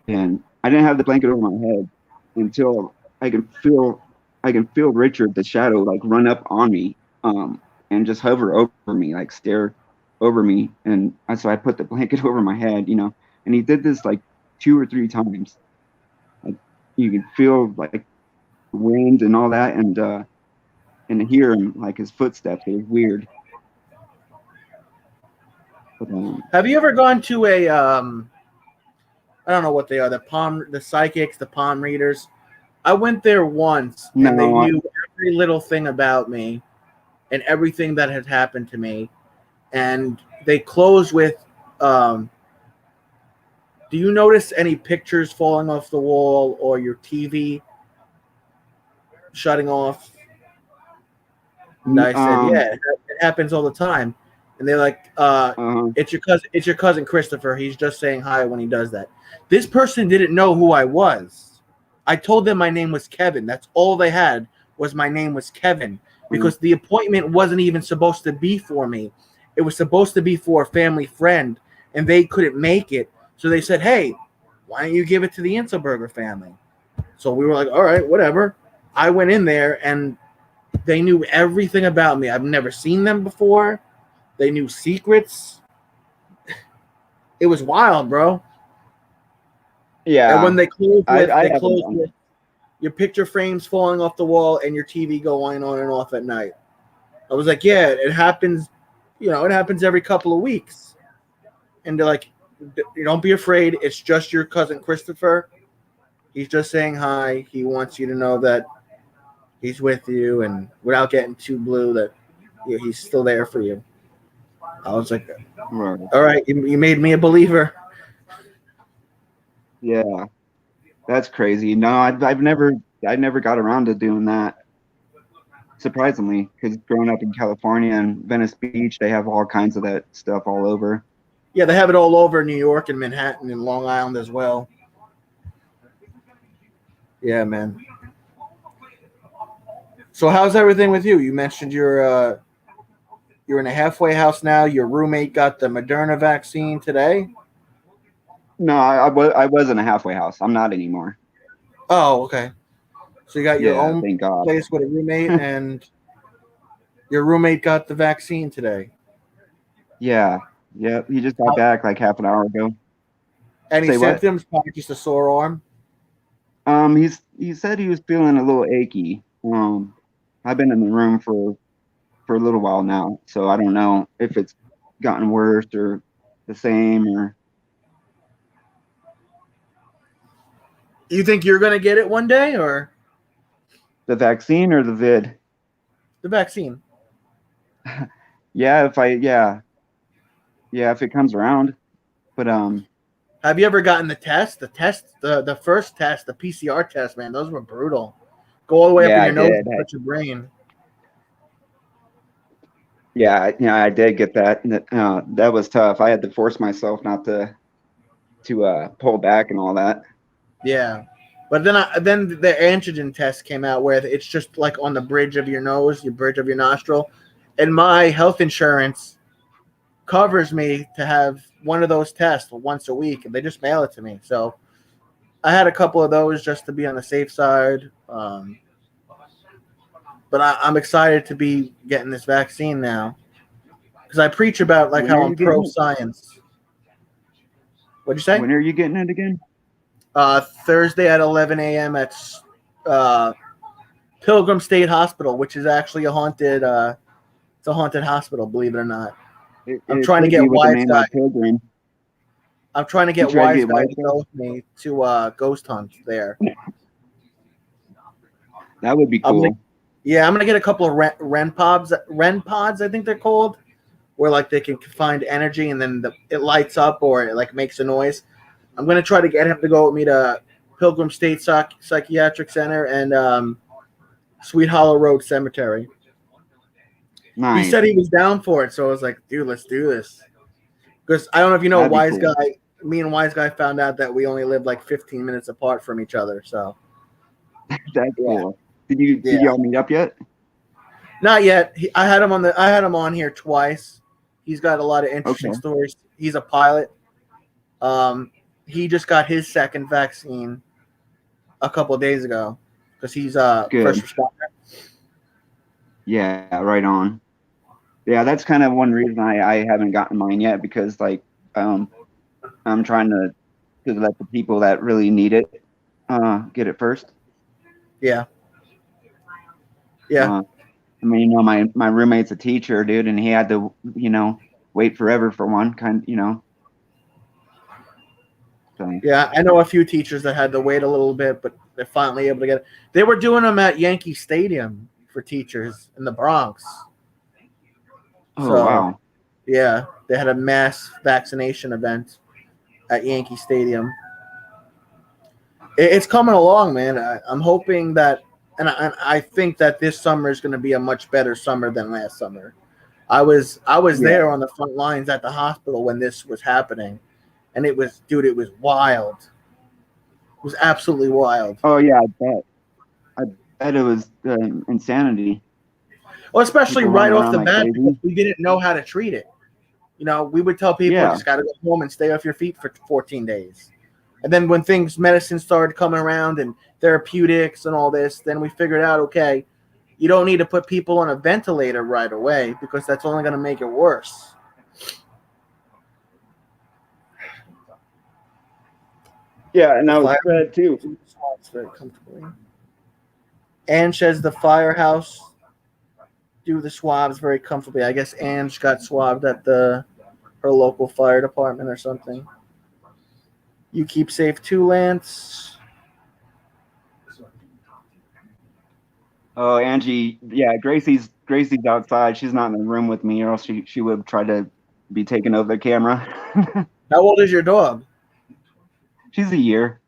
and I didn't have the blanket over my head until I can feel Richard the shadow like run up on me, and just hover over me, like stare over me, and so I put the blanket over my head, and he did this like 2 or 3 times. Like you could feel like wind and all that, and hear him like his footsteps. It was weird. But, Have you ever gone to a I don't know what they are, the psychics, the palm readers? I went there once and they no, knew every little thing about me and everything that had happened to me. And they close with do you notice any pictures falling off the wall or your TV shutting off? And I said, yeah, it happens all the time. And they're like, it's your cousin Christopher. He's just saying hi when he does that. This person didn't know who I was. I told them my name was Kevin. That's all they had was my name was Kevin because the appointment wasn't even supposed to be for me. It was supposed to be for a family friend, and they couldn't make it. So they said, hey, why don't you give it to the Inselberger family? So we were like, all right, whatever. I went in there, and they knew everything about me. I've never seen them before. They knew secrets. It was wild, bro. yeah. And when they closed I with your picture frames falling off the wall and your TV going on and off at night. I was like, yeah, it happens. It happens every couple of weeks. And they're like, don't be afraid. It's just your cousin Christopher. He's just saying hi. He wants you to know that he's with you, and without getting too blue, that he's still there for you. I was like, all right, you made me a believer. Yeah, that's crazy. No, I've never got around to doing that. Surprisingly, because growing up in California and Venice Beach, they have all kinds of that stuff all over. Yeah, they have it all over New York and Manhattan and Long Island as well. Yeah, man. So how's everything with you? You mentioned you're in a halfway house now. Your roommate got the Moderna vaccine today. No, I was in a halfway house. I'm not anymore. Oh, okay. So you got your own thank God. place with a roommate, and your roommate got the vaccine today. Yeah. He just got back like half an hour ago. Any symptoms? Probably just a sore arm. He said he was feeling a little achy. I've been in the room for a little while now, so I don't know if it's gotten worse or the same or. You think you're gonna get it one day, or the vaccine or the vid? The vaccine. Yeah, if it comes around. But have you ever gotten the test? The first test, the PCR test, man, those were brutal. Go all the way up in your nose and touch your brain. Yeah, I did get that. That was tough. I had to force myself not to pull back and all that. Yeah, but then the antigen test came out where it's just like on the bridge of your nose, your bridge of your nostril, and my health insurance covers me to have one of those tests once a week, and they just mail it to me. So I had a couple of those just to be on the safe side. But I'm excited to be getting this vaccine now because I preach about like how I'm pro science. What'd you say? When are you getting it again? Thursday at 11 a.m. at Pilgrim State Hospital, which is actually a haunted. It's a haunted hospital, believe it or not. I'm trying to get Wise Guy. I'm trying to get Wise Guy to go with me to ghost hunt there. That would be cool. Yeah, I'm gonna get a couple of Ren pods, I think they're called, where like they can find energy and then it lights up or it like makes a noise. I'm gonna try to get him to go with me to Pilgrim State Psychiatric Center and Sweet Hollow Road Cemetery. He Nice. said he was down for it, so I was like, dude, let's do this. Because I don't know if you know, That'd be Wise cool. Guy. Me and Wise Guy found out that we only live like 15 minutes apart from each other. So That's yeah, cool. Did yeah. y'all meet up yet? Not yet. I had him on here twice. He's got a lot of interesting Okay. stories. He's a pilot. He just got his second vaccine a couple of days ago because he's a Good. first responder. Yeah, right on. Yeah, that's kind of one reason I haven't gotten mine yet, because like I'm trying to let the people that really need it get it first. Yeah. Yeah. I mean, my roommate's a teacher, dude, and he had to, wait forever for one kind. So Yeah, I know a few teachers that had to wait a little bit, but they're finally able to get it. They were doing them at Yankee Stadium for teachers in the Bronx. oh So, wow. yeah, they had a mass vaccination event at Yankee Stadium. It's coming along, man. I'm hoping that, and I think that this summer is going to be a much better summer than last summer. I was Yeah. there on the front lines at the hospital when this was happening, and it was wild. It was absolutely wild. Oh yeah, I bet it was insanity. Well, especially People right running off around the like bat because crazy. we didn't know how to treat it. You know, we would tell people Yeah. just got to go home and stay off your feet for 14 days. And then when medicine started coming around and therapeutics and all this, then we figured out, okay, you don't need to put people on a ventilator right away because that's only going to make it worse. Yeah, and The I was fire fed too. very comfortably. Ange says the firehouse do the swabs very comfortably. I guess Ange got swabbed at her local fire department or something. You keep safe too, Lance. Oh, Angie, yeah, Gracie's outside. She's not in the room with me, or else she would try to be taking over the camera. How old is your dog? She's a year.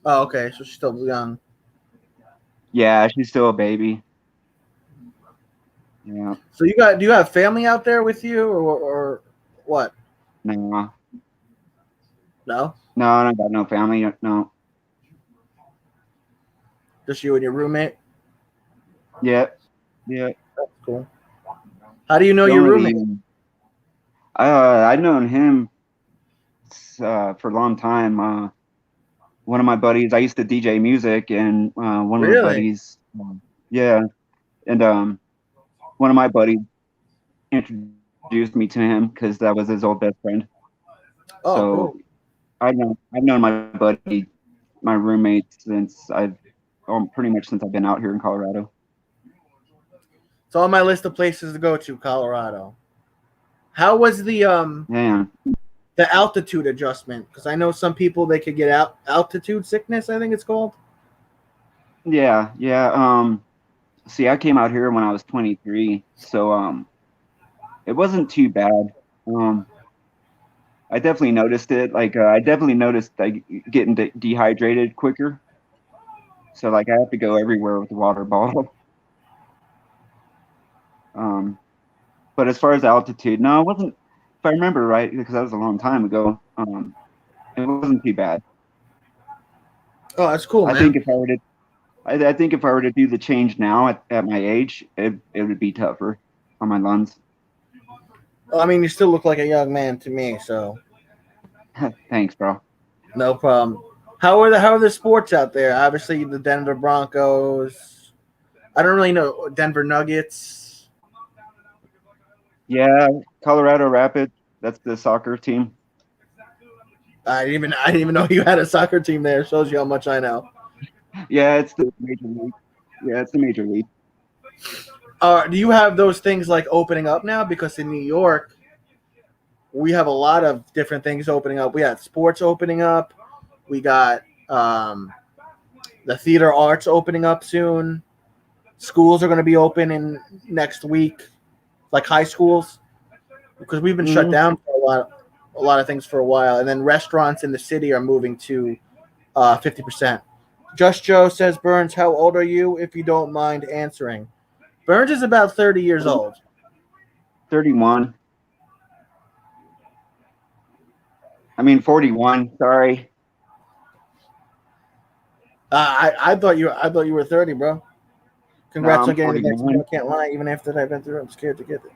Oh, okay, so she's still young. Yeah, she's still a baby. Yeah. So do you have family out there with you or what? No. No? No, I don't got no family. No. Just you and your roommate? Yeah. Yeah. That's cool. How do you know your roommate? I've known him for a long time. One of my buddies, I used to DJ music, and one of my buddies, yeah, and one of my buddies introduced me to him because that was his old best friend. Oh, So cool. I've known my buddy, my roommate, pretty much since I've been out here in Colorado. It's on my list of places to go to, Colorado. How was the altitude adjustment? Because I know some people they could get altitude sickness, I think it's called. Yeah. See, I came out here when I was 23, so it wasn't too bad. I definitely noticed it. I definitely noticed getting dehydrated quicker. So I have to go everywhere with a water bottle. But as far as altitude, no, it wasn't. If I remember right, because that was a long time ago, it wasn't too bad. Oh, that's cool, man. I think if I were to do the change now at my age, it would be tougher on my lungs. Well, I mean, you still look like a young man to me, so. Thanks, bro. No problem. How are the sports out there? Obviously, the Denver Broncos. I don't really know Denver Nuggets. Yeah, Colorado Rapids. That's the soccer team. I didn't even know you had a soccer team there. Shows you how much I know. Yeah, it's the major league. Yeah, it's the major league. Do you have those things like opening up now? Because in New York, we have a lot of different things opening up. We got sports opening up. We got the theater arts opening up soon. schools are going to be open in next week, like high schools, because we've been shut down for a lot of things for a while, and then restaurants in the city are moving to 50%. Just Joe says, Burns, how old are you, if you don't mind answering? Burns is about 30 years old. 31. I mean 41. Sorry. I thought you were 30, bro. Congrats No, on getting the 41. vaccine. I can't lie. Even after I've been through, I'm scared to get it.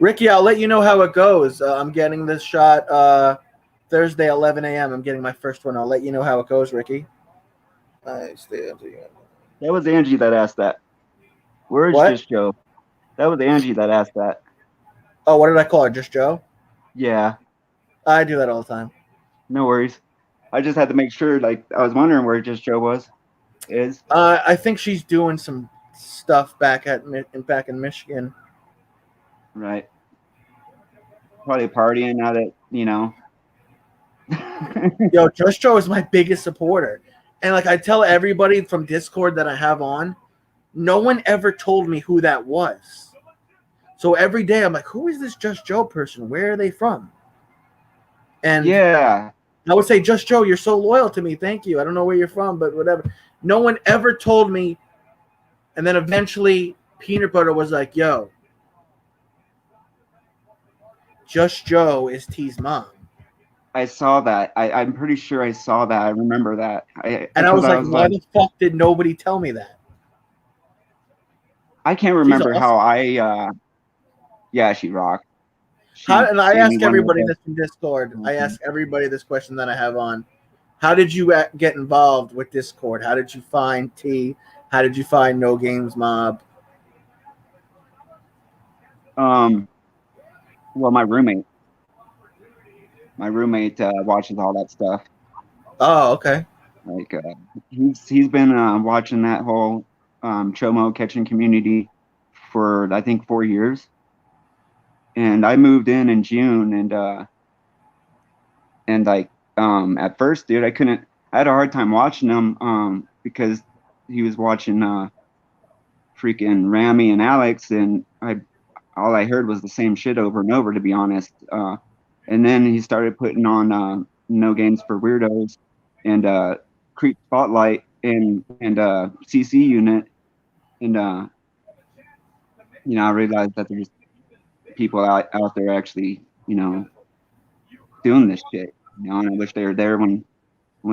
Ricky, I'll let you know how it goes. I'm getting this shot Thursday, 11 a.m. I'm getting my first one. I'll let you know how it goes, Ricky. That was Angie that asked that. Where's What? Just Joe? That was Angie that asked that. Oh, what did I call her? Just Joe? Yeah. I do that all the time. No worries. I just had to make sure. Like, I was wondering where Just Joe is. I think she's doing some stuff back in Michigan. Right. Probably partying now that, you know. Yo, Just Joe is my biggest supporter. And like I tell everybody from Discord that I have on, no one ever told me who that was. So every day I'm like, who is this Just Joe person? Where are they from? And yeah. I would say, Just Joe, you're so loyal to me. Thank you. I don't know where you're from, but whatever. No one ever told me. And then eventually Peanut Butter was like, yo, Just Joe is T's mom. I saw that. I'm pretty sure I saw that. I remember that. And I was like, why the fuck did nobody tell me that? I can't remember how I yeah, she rocked. And I ask everybody this in Discord. I ask everybody this question that I have on. How did you get involved with Discord? How did you find T? How did you find No Games Mob? Well, my roommate watches all that stuff. Oh, okay. Like he's been watching that whole Chomo catching community for I think 4 years. And I moved in June, and like at first, dude, I had a hard time watching him because he was watching freaking Rami and Alex, and all I heard was the same shit over and over, to be honest. And then he started putting on No Games for Weirdos and Creep Spotlight and CC Unit, and you know, I realized that there's people out there actually, you know, doing this shit. You know, and I wish they were there when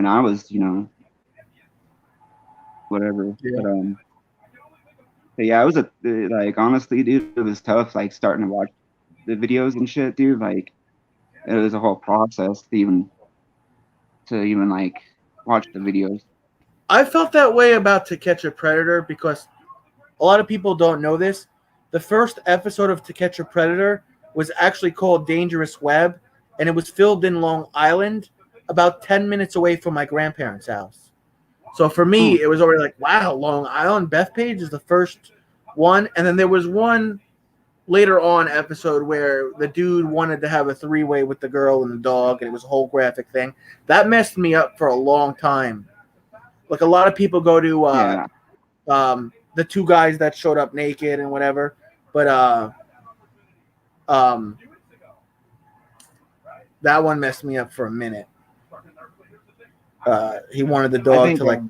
I was, you know, whatever. Yeah. But yeah, it was like honestly, dude, it was tough. Like starting to watch the videos and shit, dude. Like it was a whole process to even like watch the videos. I felt that way about To Catch a Predator because a lot of people don't know this. The first episode of To Catch a Predator was actually called Dangerous Web, and it was filmed in Long Island, about 10 minutes away from my grandparents' house. So for me, it was already like, wow, Long Island, Bethpage is the first one. And then there was one later on episode where the dude wanted to have a three-way with the girl and the dog, and it was a whole graphic thing. That messed me up for a long time. Like a lot of people go to the two guys that showed up naked and whatever, but that one messed me up for a minute. He wanted the dog to like.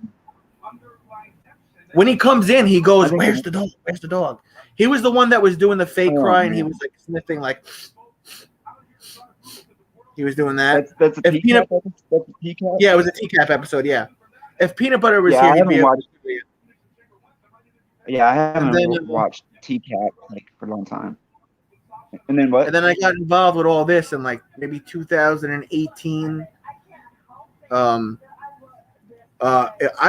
When he comes in, he goes, "Where's the dog? Where's the dog?" He was the one that was doing the fake cry, and he was like sniffing, like he was doing that. That's a TCAP. Yeah, it was a TCAP episode. Yeah, if Peanut Butter was here, I he'd be. I haven't watched TCAP like for a long time. And then what? And then I got involved with all this in like maybe 2018. I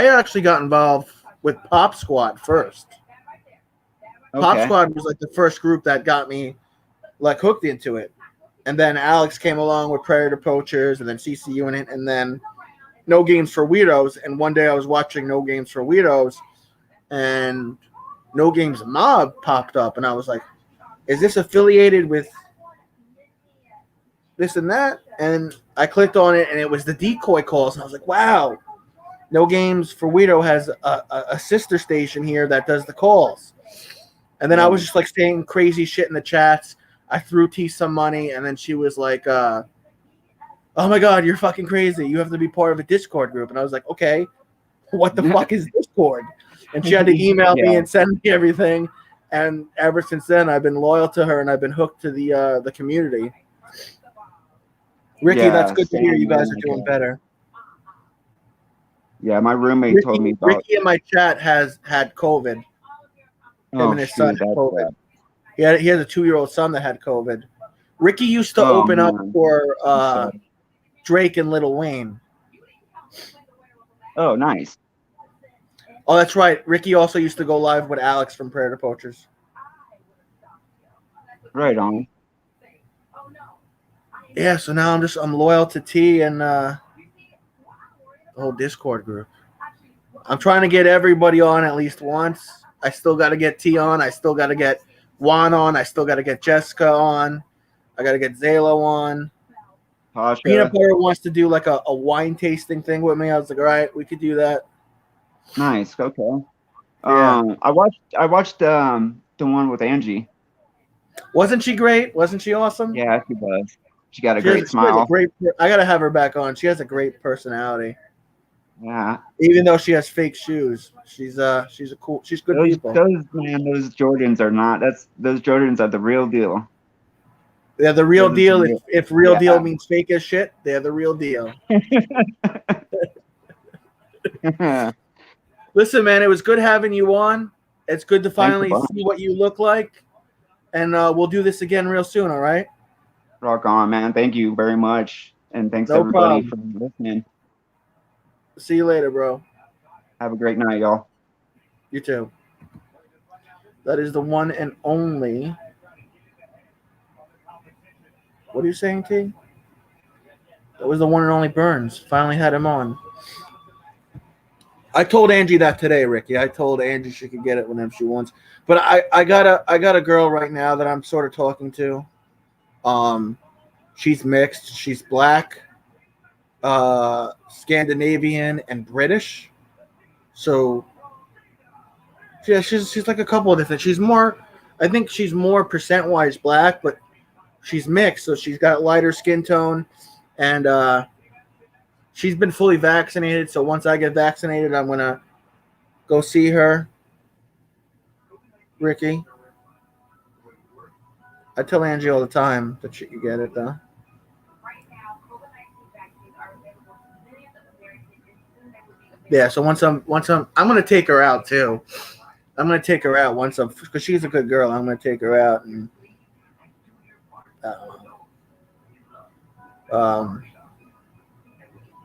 actually got involved with Pop Squad first. Okay. Pop Squad was like the first group that got me like hooked into it. And then Alex came along with Predator Poachers and then CC Unit and then No Games for Weirdos. And one day I was watching No Games for Weirdos and No Games Mob popped up. And I was like, is this affiliated with this and that? And I clicked on it and it was the decoy calls. And I was like, wow, No Games for Weirdo has a sister station here that does the calls. And then I was just like saying crazy shit in the chats. I threw T some money, and then she was like, "Oh my god, you're fucking crazy! You have to be part of a Discord group." And I was like, "Okay, what the fuck is Discord?" And she had to email me and send me everything. And ever since then, I've been loyal to her, and I've been hooked to the community. Ricky, that's good to hear. You guys are doing better. Yeah, my roommate told me about. Ricky in my chat has had COVID. Him and his son had COVID. He has a 2-year-old son that had COVID. Ricky used to open up for Drake and Lil Wayne. Oh, nice. Oh, that's right. Ricky also used to go live with Alex from Predator Poachers. Right on. Yeah, so now I'm loyal to T and the whole Discord group. I'm trying to get everybody on at least once. I still got to get T on. I still got to get Juan on. I still got to get Jessica on. I got to get Zalo on. Tasha. Peanut Butter wants to do like a wine tasting thing with me. I was like, all right, we could do that. Nice. Okay. Yeah. I watched the one with Angie. Wasn't she great? Wasn't she awesome? Yeah, she was. She got a great smile. I gotta have her back on. She has a great personality. Yeah. Even though she has fake shoes, she's good people. Those Jordans are not. Those Jordans are the real deal. They're the real deal. If real deal means fake as shit, they're the real deal. Listen, man, it was good having you on. It's good to finally see what you look like. And we'll do this again real soon, all right? Rock on, man. Thank you very much. And thanks everybody for listening. See you later, bro. Have a great night, y'all. You too. That is the one and only. What are you saying, T? That was the one and only Burns. Finally had him on. I told Angie that today, Ricky. I told Angie she could get it whenever she wants. But I got a girl right now that I'm sort of talking to. She's mixed. She's black, Scandinavian, and British. So yeah, she's like a couple of different. I think she's more percent-wise black, but she's mixed. So she's got lighter skin tone, and she's been fully vaccinated. So once I get vaccinated, I'm gonna go see her. Ricky, I tell Angie all the time that she could get it though. Yeah, so once I'm gonna take her out too. I'm gonna take her out because she's a good girl. I'm gonna take her out and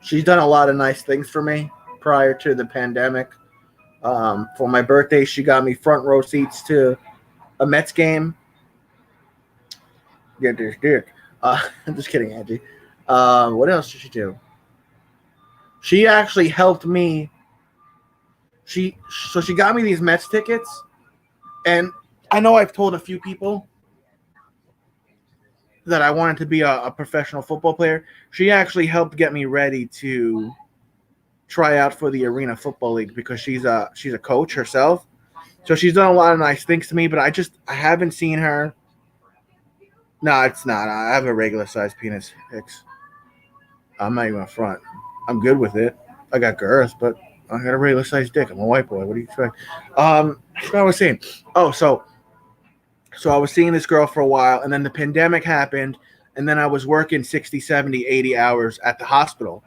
she's done a lot of nice things for me prior to the pandemic. For my birthday, she got me front row seats to a Mets game. Yeah, dick. I'm just kidding, Angie. What else did she do? She actually helped me. She got me these Mets tickets, and I know I've told a few people that I wanted to be a professional football player. She actually helped get me ready to try out for the Arena Football League because she's a coach herself. So she's done a lot of nice things to me, but I haven't seen her. No, it's not. I have a regular sized penis, Hicks. I'm not even a front. I'm good with it. I got girth, but I got a regular sized dick. I'm a white boy. What do you expect? What I was saying. Oh, so I was seeing this girl for a while, and then the pandemic happened, and then I was working 60, 70, 80 hours at the hospital.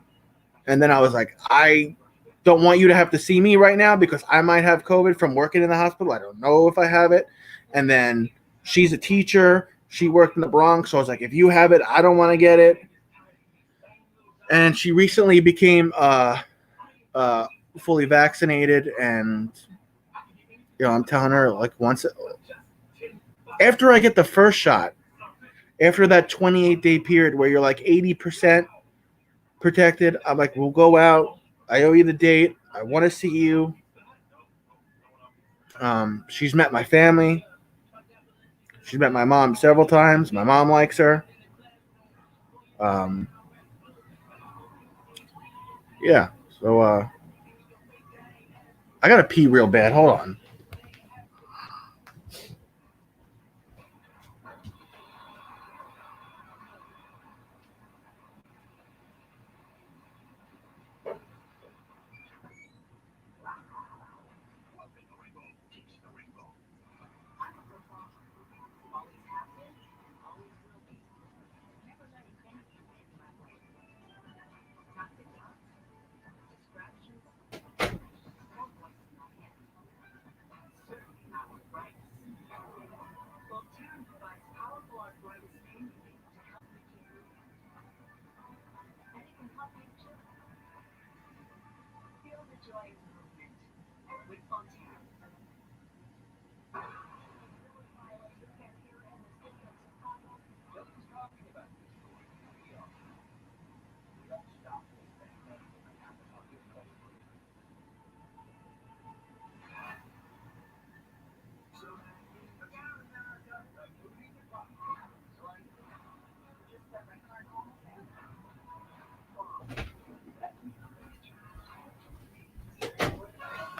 And then I was like, I don't want you to have to see me right now because I might have COVID from working in the hospital. I don't know if I have it. And then she's a teacher. She worked in the Bronx. So I was like, if you have it, I don't want to get it. And she recently became fully vaccinated. And, I'm telling her like after I get the first shot, after that 28-day period where you're like 80% protected, I'm like, we'll go out. I owe you the date. I want to see you. She's met my family. She's met my mom several times. My mom likes her. Yeah. So I gotta pee real bad. Hold on.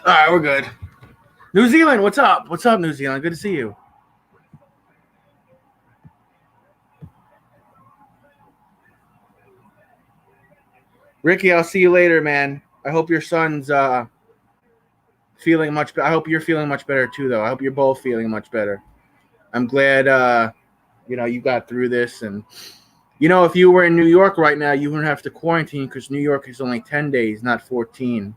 All right, we're good. New Zealand, what's up? What's up, New Zealand? Good to see you. Ricky, I'll see you later, man. I hope your son's feeling much better. I hope you're feeling much better too, though. I hope you're both feeling much better. I'm glad you got through this. And if you were in New York right now, you wouldn't have to quarantine because New York is only 10 days, not 14.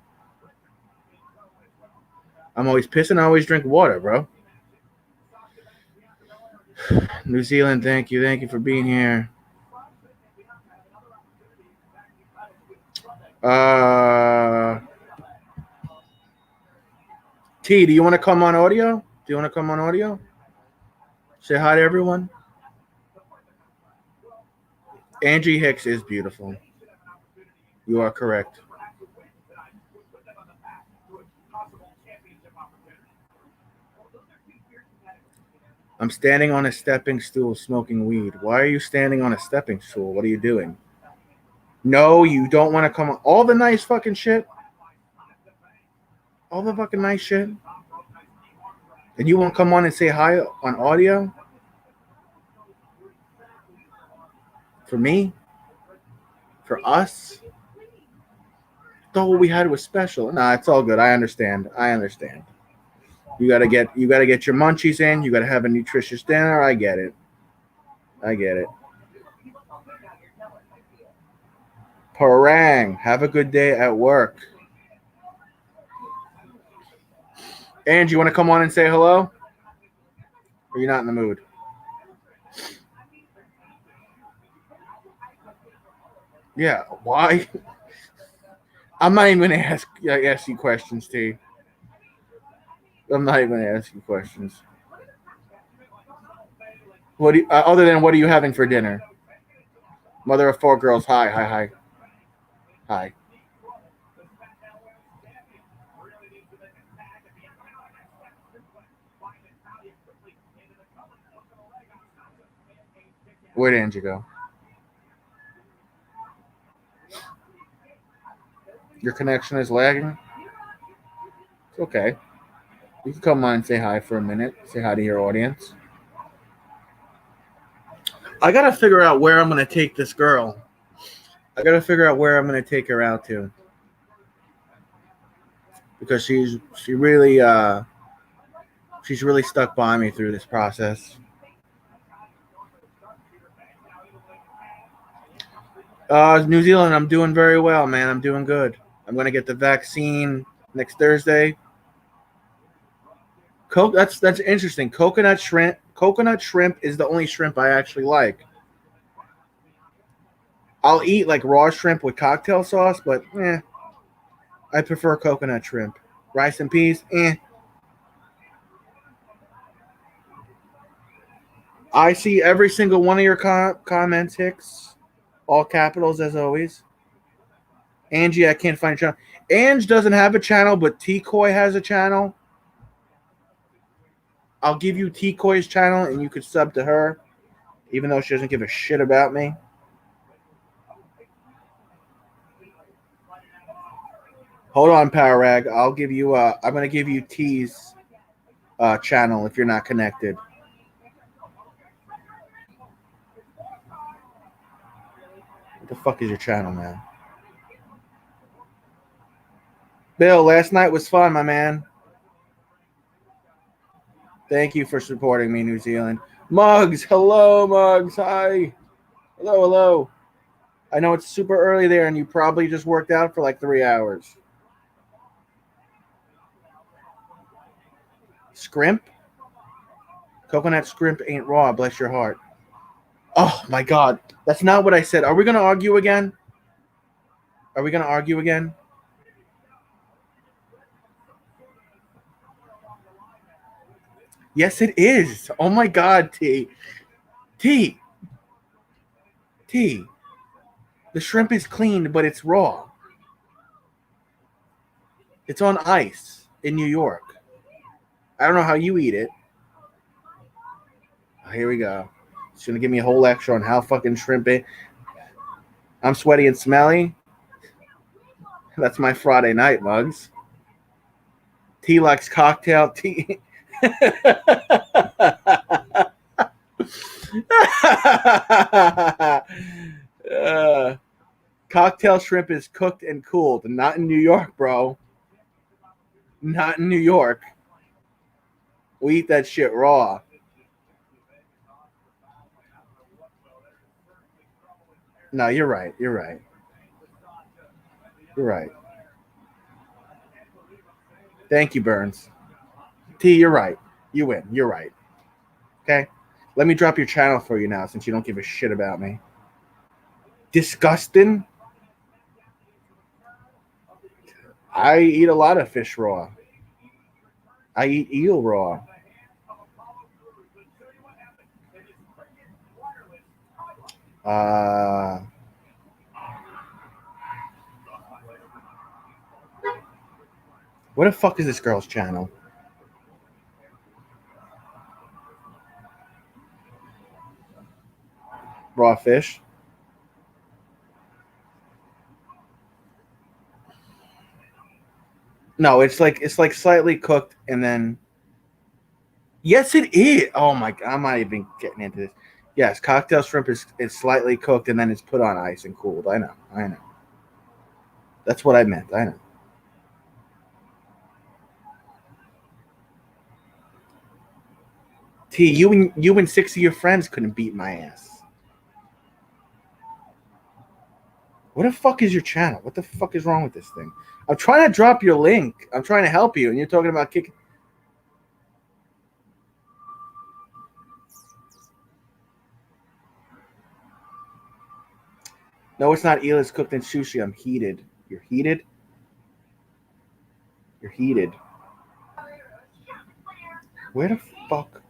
I'm always pissing. I always drink water, bro. New Zealand, thank you. Thank you for being here. T, do you want to come on audio? Do you want to come on audio? Say hi to everyone. Angie Hicks is beautiful. You are correct. I'm standing on a stepping stool smoking weed. Why are you standing on a stepping stool? What are you doing? No, you don't want to come on. All the nice fucking shit. All the fucking nice shit. And you won't come on and say hi on audio? For me? For us? Thought what we had was special. Nah, it's all good. I understand. You gotta get your munchies in. You gotta have a nutritious dinner. I get it. Parang, have a good day at work. Angie, you want to come on and say hello? Or you're not in the mood? Yeah, why? I'm not even going to ask you questions, T. I'm not even going to ask you questions. What other than what are you having for dinner? Mother of 4 girls. Hi. Where'd Angie go? Your connection is lagging? It's okay. You can come on and say hi for a minute. Say hi to your audience. I got to figure out where I'm going to take this girl. I got to figure out where I'm going to take her out to. Because she's really stuck by me through this process. New Zealand, I'm doing very well, man. I'm doing good. I'm going to get the vaccine next Thursday. That's interesting. Coconut shrimp is the only shrimp I actually like. I'll eat like raw shrimp with cocktail sauce, but I prefer coconut shrimp. Rice and peas, I see every single one of your comments, Hicks. All capitals as always. Angie, I can't find a channel. Ange doesn't have a channel, but T-Coy has a channel. I'll give you T-Coy's channel, and you could sub to her, even though she doesn't give a shit about me. Hold on, Power Rag. I'll give you. I'm gonna give you T's channel if you're not connected. What the fuck is your channel, man? Bill, last night was fun, my man. Thank you for supporting me, New Zealand. Muggs, hello, Muggs. Hi. Hello, hello. I know it's super early there, and you probably just worked out for like 3 hours. Scrimp? Coconut scrimp ain't raw, bless your heart. Oh, my God. That's not what I said. Are we going to argue again? Are we going to argue again? Yes, it is. Oh, my God, T. T. T. The shrimp is cleaned, but it's raw. It's on ice in New York. I don't know how you eat it. Oh, here we go. It's going to give me a whole lecture on how fucking shrimp it. I'm sweaty and smelly. That's my Friday night, Mugs. T likes cocktail. T. Cocktail shrimp is cooked and cooled. Not in New York, bro. Not in New York. We eat that shit raw. No, you're right. You're right. You're right. Thank you, Burns. T, you're right. You win. You're right. Okay? Let me drop your channel for you now since you don't give a shit about me. Disgusting? I eat a lot of fish raw. I eat eel raw. What the fuck is this girl's channel? Raw fish. No, it's like slightly cooked and then. Yes, it is. Oh my god, I'm not even getting into this. Yes, cocktail shrimp is slightly cooked and then it's put on ice and cooled. I know. That's what I meant. I know. T, you and 6 of your friends couldn't beat my ass. What the fuck is your channel? What the fuck is wrong with this thing? I'm trying to drop your link. I'm trying to help you, and you're talking about kicking. No, it's not eel. It's cooked in sushi. I'm heated. You're heated? You're heated. Where the fuck?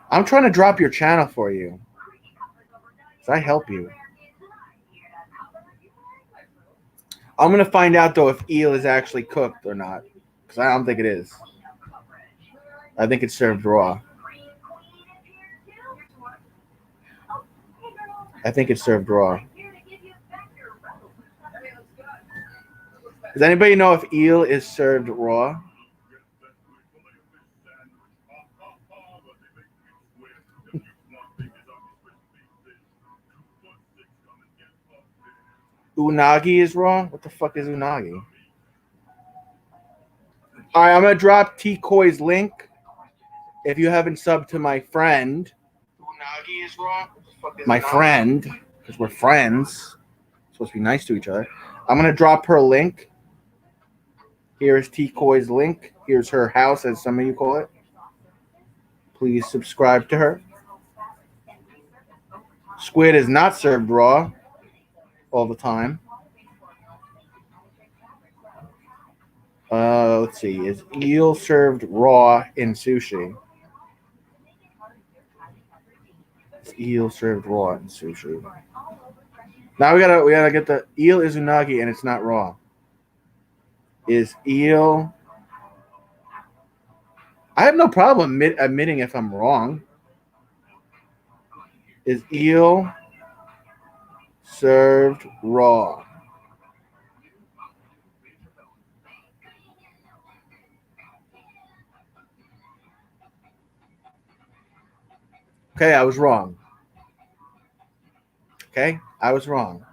I'm trying to drop your channel for you. So I help you. I'm going to find out, though, if eel is actually cooked or not. Because I don't think it is. I think it's served raw. I think it's served raw. Does anybody know if eel is served raw? Unagi is raw? What the fuck is unagi? All right, I'm going to drop T-Koi's link. If you haven't subbed to my friend. Unagi is raw? My friend, because we're friends. We're supposed to be nice to each other. I'm going to drop her link. Here's T-Koi's link. Here's her house, as some of you call it. Please subscribe to her. Squid is not served raw all the time. Let's see. Is eel served raw in sushi? Is eel served raw in sushi? Now we gotta get the eel is unagi and it's not raw. Is eel? I have no problem admitting if I'm wrong. Is eel served raw? Okay, I was wrong. Okay, I was wrong.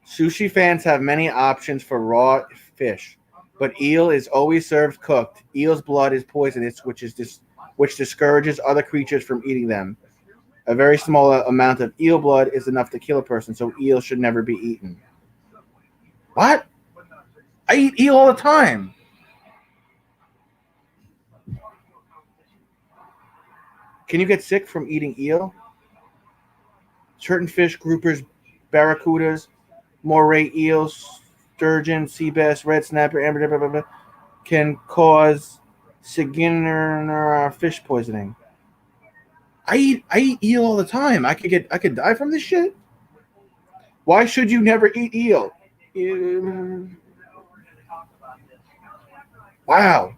Sushi fans have many options for raw fish, but eel is always served cooked. Eel's blood is poisonous, which discourages other creatures from eating them. A very small amount of eel blood is enough to kill a person, so eel should never be eaten. What? I eat eel all the time. Can you get sick from eating eel? Certain fish groupers, barracudas, moray eels, sturgeon, sea bass, red snapper, amber, blah, blah, blah, can cause Sigilliner fish poisoning. I eat eel all the time. I could die from this shit. Why should you never eat eel? Wow.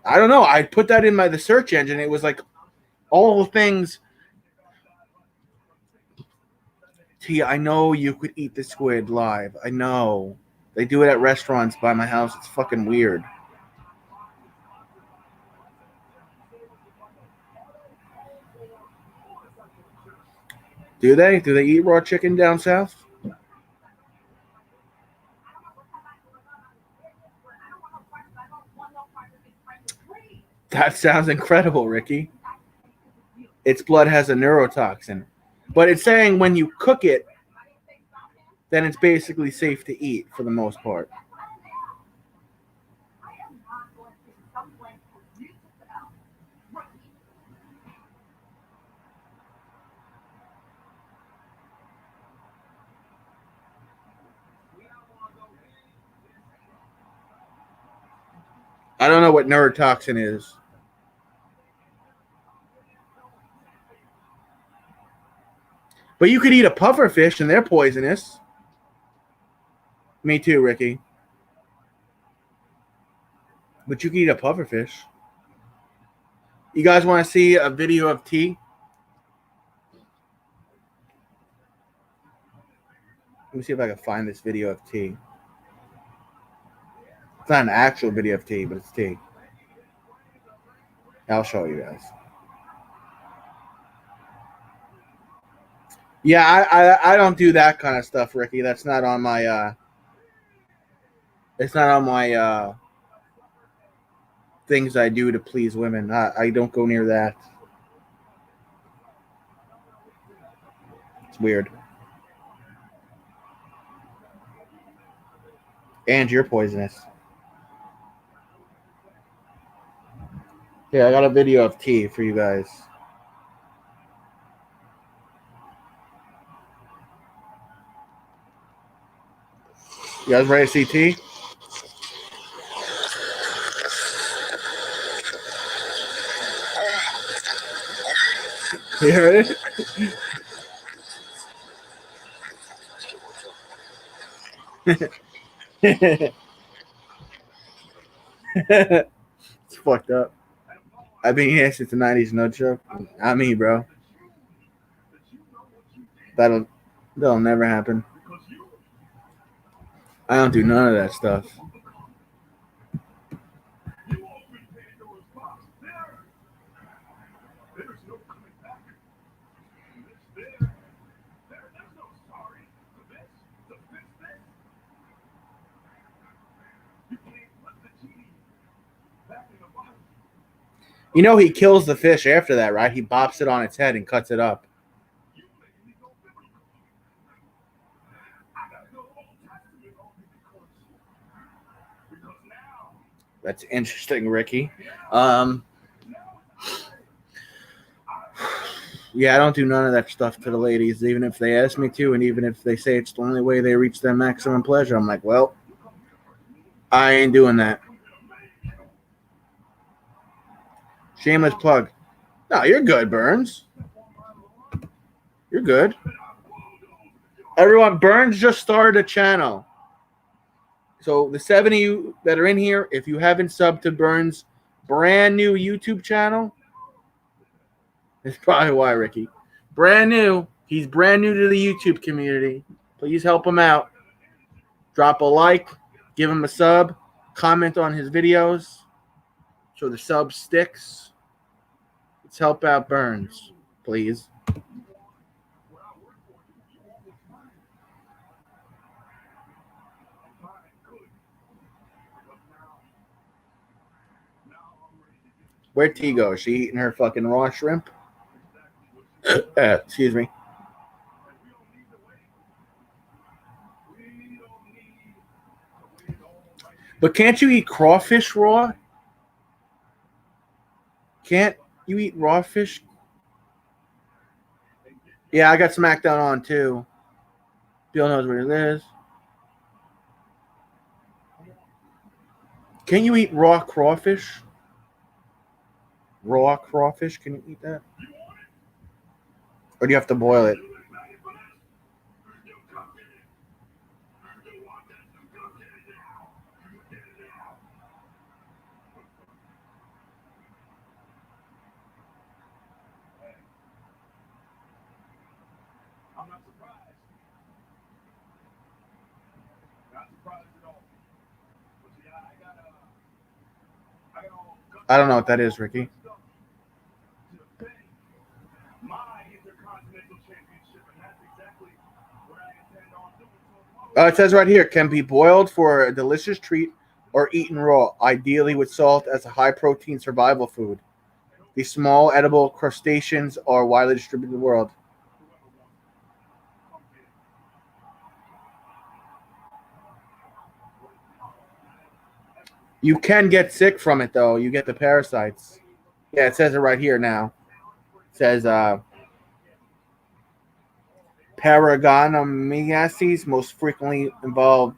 I don't know. I put that in the search engine. It was like all the things. Tia, I know you could eat the squid live. I know. They do it at restaurants by my house. It's fucking weird. Do they? Do they eat raw chicken down south? That sounds incredible, Ricky. Its blood has a neurotoxin. But it's saying when you cook it, then it's basically safe to eat for the most part. I don't know what neurotoxin is. But you could eat a puffer fish and they're poisonous. Me too, Ricky. But you can eat a puffer fish. You guys want to see a video of tea? Let me see if I can find this video of tea. It's not an actual video of tea, but it's tea. I'll show you guys. Yeah, I don't do that kind of stuff, Ricky. That's not on my it's not on my things I do to please women. I don't go near that. It's weird. And you're poisonous. Yeah, I got a video of tea for you guys. You guys ready to see tea? You heard it? It's fucked up. I've been here since the 90s, no joke. Not me, bro. That'll never happen. I don't do none of that stuff. You know he kills the fish after that, right? He bops it on its head and cuts it up. That's interesting, Ricky. Yeah, I don't do none of that stuff to the ladies, even if they ask me to, and even if they say it's the only way they reach their maximum pleasure. I'm like, well, I ain't doing that. Shameless plug. No, you're good, Burns. You're good. Everyone, Burns just started a channel. So the 70 that are in here, if you haven't subbed to Burns' brand new YouTube channel, that's probably why, Ricky. Brand new. He's brand new to the YouTube community. Please help him out. Drop a like. Give him a sub. Comment on his videos so the sub sticks. Let's help out Burns, please. Where'd T go? Is she eating her fucking raw shrimp? Excuse me. But can't you eat crawfish raw? Can't you eat raw fish? Yeah, I got SmackDown on too. Bill knows where it is. Can you eat raw crawfish? Raw crawfish? Can you eat that? Or do you have to boil it? I don't know what that is, Ricky. It says right here, can be boiled for a delicious treat or eaten raw, ideally with salt as a high-protein survival food. These small edible crustaceans are widely distributed in the world. You can get sick from it, though. You get the parasites. Yeah, it says it right here now. It says Paragonomiasis most frequently involve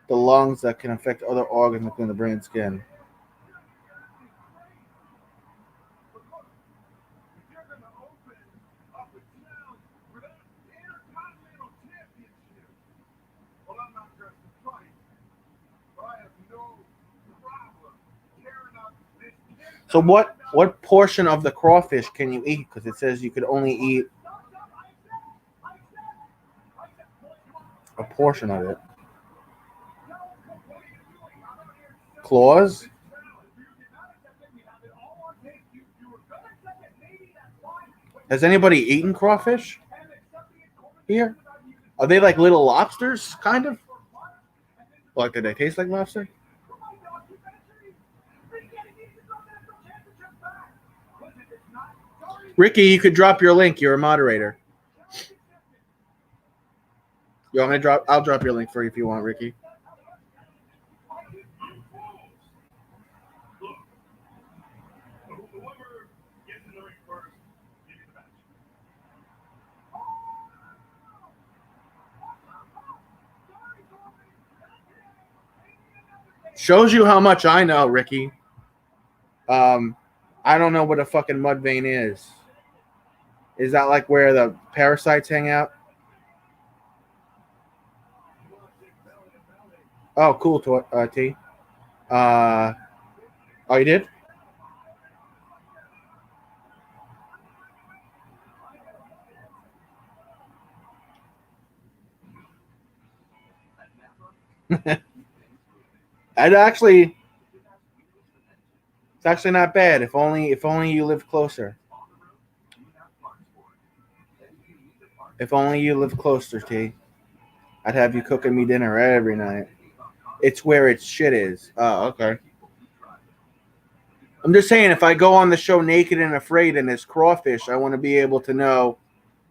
the lungs that can affect other organs, including the brain and skin. So what portion of the crawfish can you eat? Because it says you could only eat a portion of it. Claws? Has anybody eaten crawfish here? Are they like little lobsters, kind of? Like, do they taste like lobster? Ricky, you could drop your link. You're a moderator. You want me to drop? I'll drop your link for you if you want, Ricky. Shows you how much I know, Ricky. I don't know what a fucking mud vein is. Is that like where the parasites hang out? Oh, cool, T. Oh, you did? It's actually not bad. If only you lived closer. If only you lived closer, T. I'd have you cooking me dinner every night. It's where its shit is. Oh, okay. I'm just saying, if I go on the show naked and afraid and there's crawfish, I want to be able to know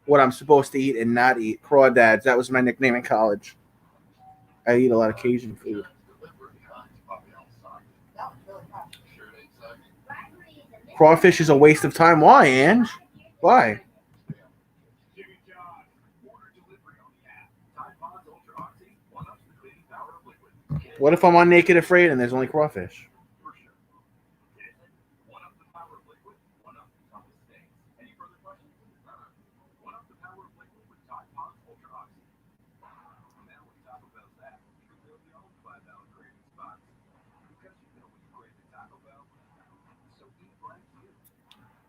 what I'm supposed to eat and not eat. Crawdads. That was my nickname in college. I eat a lot of Cajun food. Crawfish is a waste of time. Why, Ange? Why? What if I'm on Naked Afraid and there's only crawfish?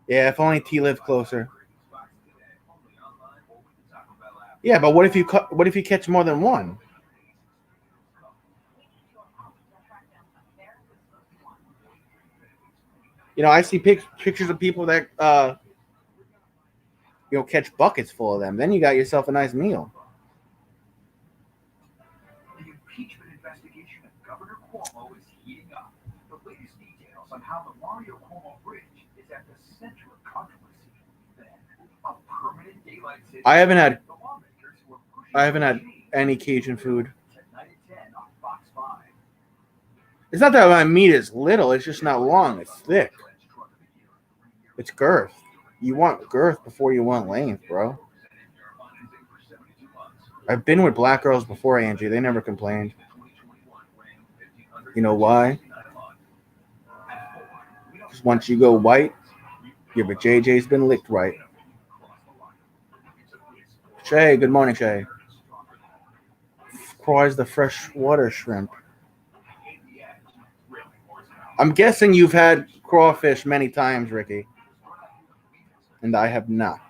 Yeah, if only T lived closer. Yeah, but what if you catch more than one? You know, I see pictures of people that catch buckets full of them. Then you got yourself a nice meal. The impeachment investigation of Governor Cuomo is heating up. The latest details on how the Mario Cuomo Bridge is at the center of controversy. Then, a permanent daylight savings. I haven't had The lawmakers who are pushing I haven't had change any Cajun food. tonight at 10 on Fox 5. It's not that my meat is little. It's just not long. It's thick. It's girth. You want girth before you want length, bro. I've been with black girls before, Angie. They never complained. You know why? Because once you go white, your JJ's been licked right. Shay, good morning, Shay. Fries the freshwater shrimp. I'm guessing you've had crawfish many times, Ricky. And I have not.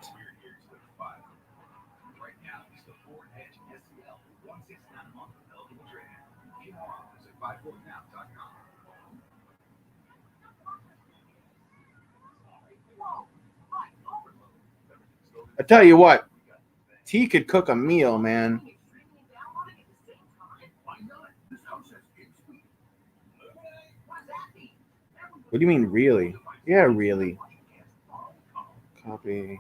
I tell you what, T could cook a meal, man. What do you mean, really? Yeah, really. Copy.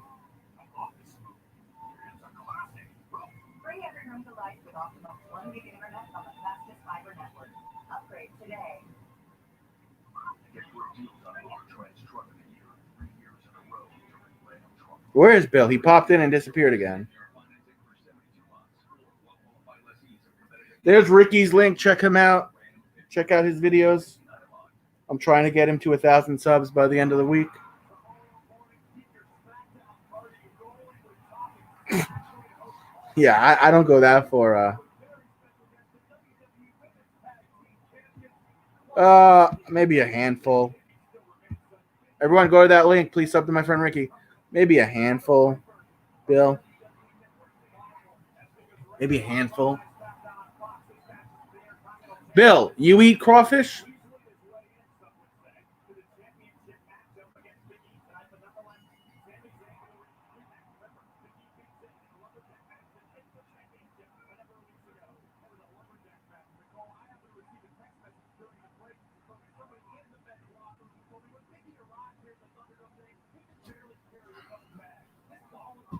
Bring every room to life with Optimum 1 gig internet on the fastest fiber network. Upgrade today. Where is Bill? He popped in and disappeared again. There's Ricky's link. Check him out. Check out his videos. I'm trying to get him to 1,000 subs by the end of the week. Yeah, I don't go that far. Maybe a handful. Everyone go to that link. Please sub to my friend Ricky. Maybe a handful, Bill. Maybe a handful. Bill, you eat crawfish?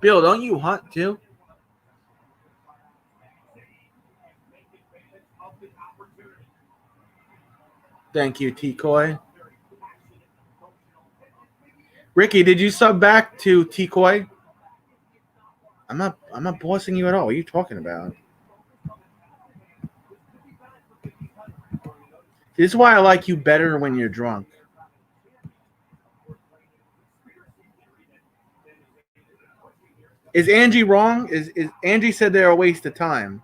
Bill, don't you hunt too? Thank you, T-Coy. Ricky, did you sub back to T-Coy? I'm not bossing you at all. What are you talking about? This is why I like you better when you're drunk. Is Angie wrong? Is Angie said they're a waste of time?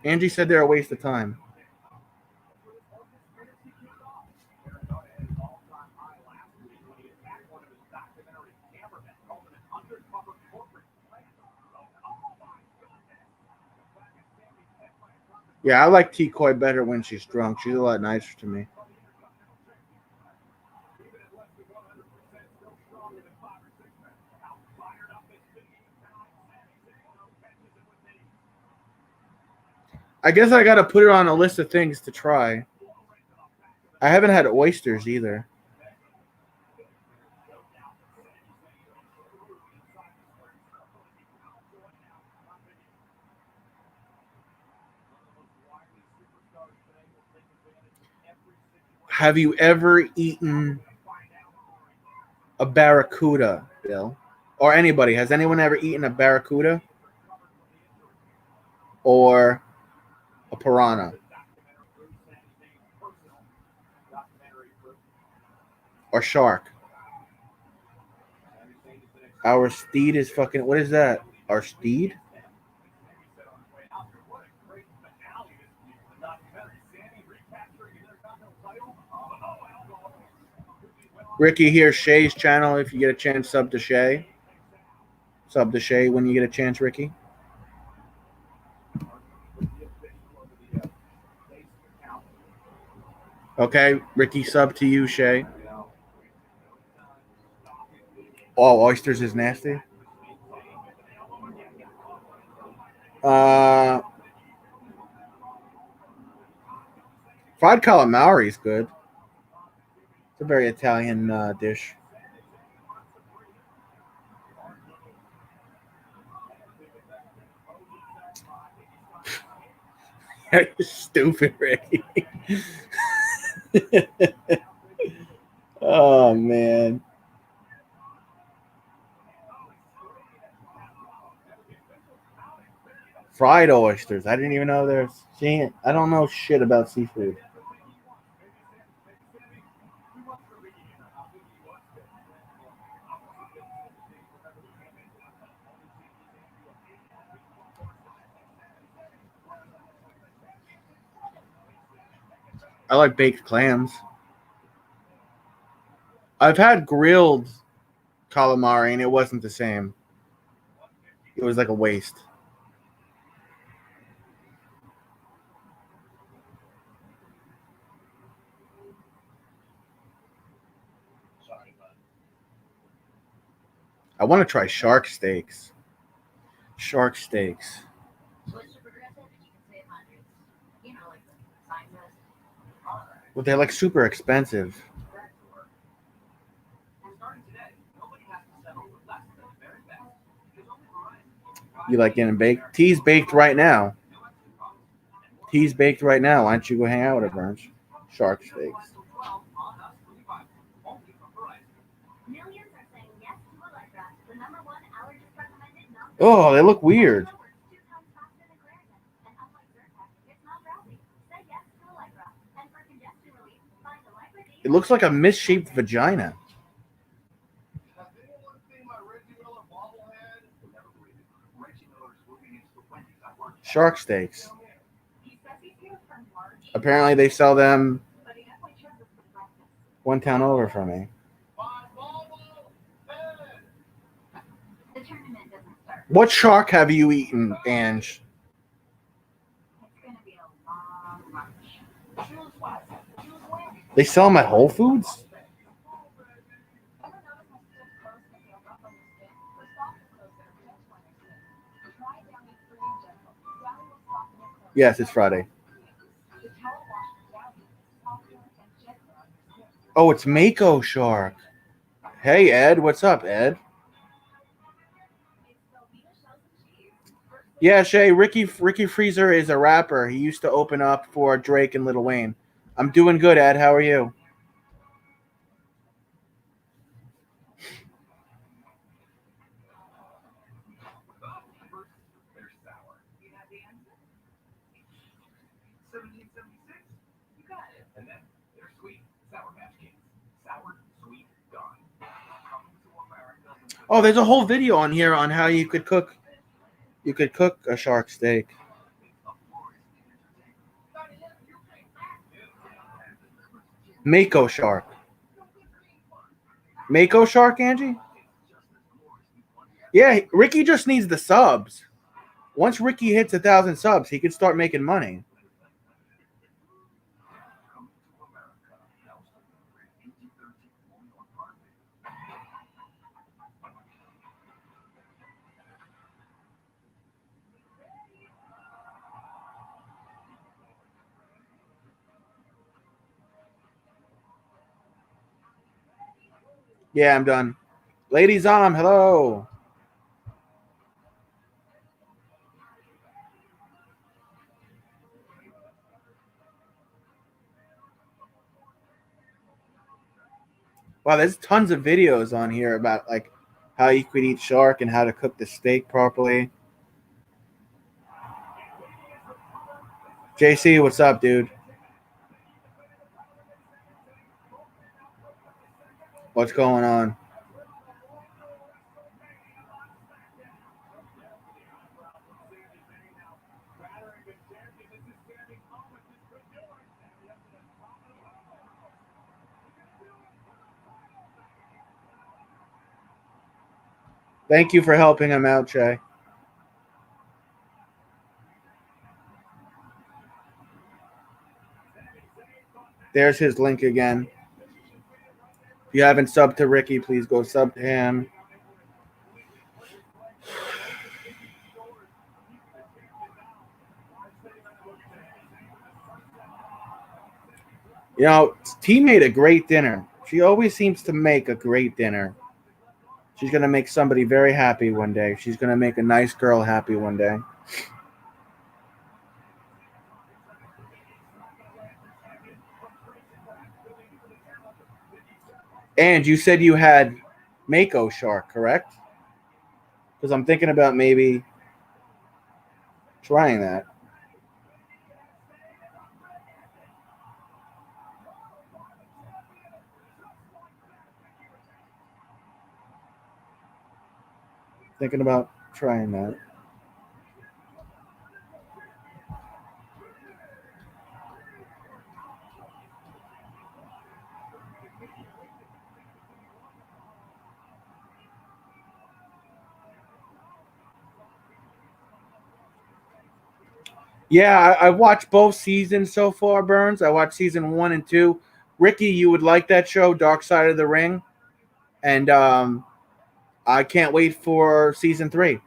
Angie said they're a waste of time. Yeah, I like T-Coy better when she's drunk. She's a lot nicer to me. I guess I got to put her on a list of things to try. I haven't had oysters either. Have you ever eaten a barracuda, Bill? Or anybody? Has anyone ever eaten a barracuda? Or a piranha? Or shark? Our steed is fucking... What is that? Our steed? Ricky here, Shay's channel. If you get a chance, sub to Shay. Sub to Shay when you get a chance, Ricky. Okay, Ricky, sub to you, Shay. All oysters is nasty. Fried calamari is good. It's a very Italian dish. Stupid, Ricky. Oh man. Fried oysters. I didn't even know there's. I don't know shit about seafood. I like baked clams. I've had grilled calamari and it wasn't the same. It was like a waste. I want to try shark steaks. Shark steaks. Well, they're like super expensive. You like getting baked? Tea's baked right now. Tea's baked right now. Why don't you go hang out with her, Burns? Shark steaks. Oh, they look weird. It looks like a misshaped vagina. Shark steaks. Apparently they sell them one town over from me. What shark have you eaten, Ange? They sell them at Whole Foods? Yes, it's Friday. Oh, it's Mako Shark. Hey, Ed. What's up, Ed? Yeah, Shay, Ricky Freezer is a rapper. He used to open up for Drake and Lil Wayne. I'm doing good, Ed. How are you? Oh, there's a whole video on here on how you could cook. You could cook a shark steak. Mako Shark. Mako Shark, Angie? Yeah, Ricky just needs the subs. Once Ricky hits 1,000 subs, he could start making money. Yeah, I'm done. Ladies on, hello. Wow, there's tons of videos on here about like how you could eat shark and how to cook the steak properly. JC, what's up, dude? What's going on? Thank you for helping him out, Shay. There's his link again. If you haven't subbed to Ricky, please go sub to him. You know, T made a great dinner. She always seems to make a great dinner. She's going to make somebody very happy one day. She's going to make a nice girl happy one day. And you said you had Mako Shark, correct? Because I'm thinking about maybe trying that. Thinking about trying that. Yeah, I watched both seasons so far, Burns. I watched season 1 and 2. Ricky, you would like that show, Dark Side of the Ring. And I can't wait for season 3.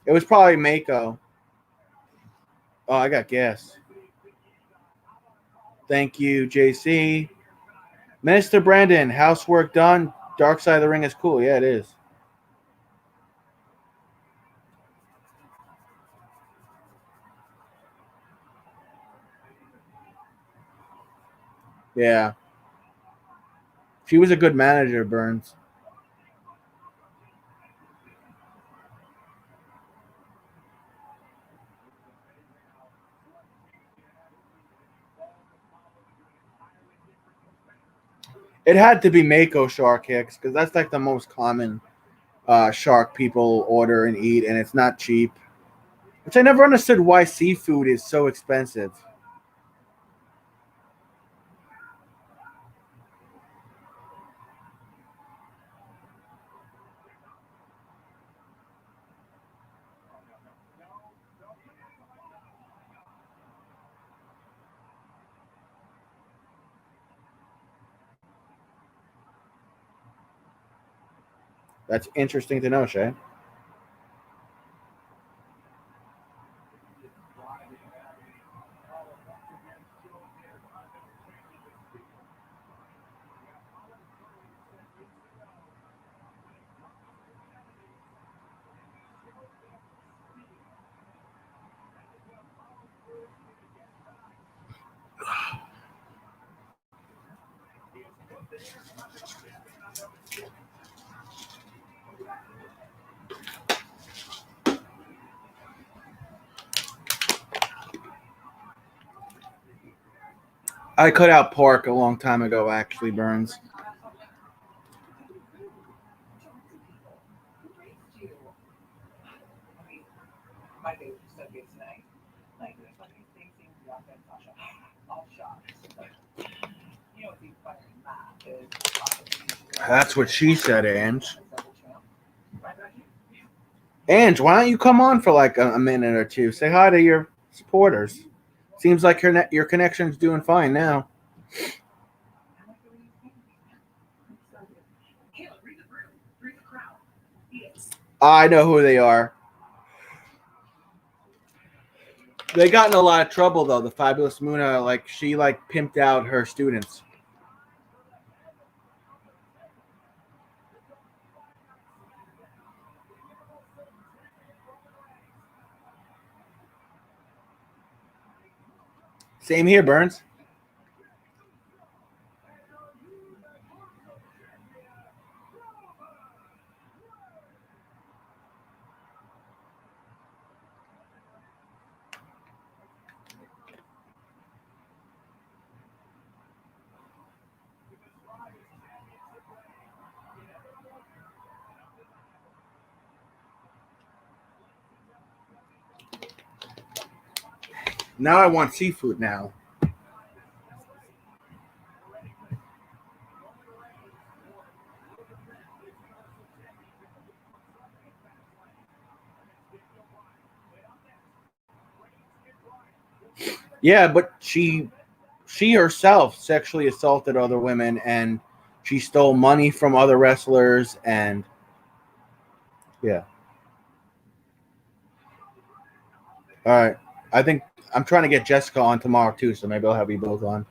It was probably Mako. Oh, I got gas. Thank you, JC. Minister Brandon, housework done. Dark Side of the Ring is cool. Yeah, it is. Yeah. She was a good manager, Burns. It had to be Mako Shark Hicks because that's like the most common shark people order and eat, and it's not cheap. Which I never understood why seafood is so expensive. That's interesting to know, Shay. I cut out pork a long time ago, actually, Burns. My baby so good tonight. Like, there's so many things in the offense, Sasha. All shots. You know what's even funnier than that is That's what she said, Ange. Ange, why don't you come on for like a minute or two? Say hi to your supporters. Seems like your connection's doing fine now. I know who they are. They got in a lot of trouble though. The Fabulous Muna, like she like pimped out her students. Same here, Burns. Now I want seafood now. Yeah, but she herself sexually assaulted other women, and she stole money from other wrestlers, and yeah. All right. I think I'm trying to get Jessica on tomorrow too, so maybe I'll have you both on.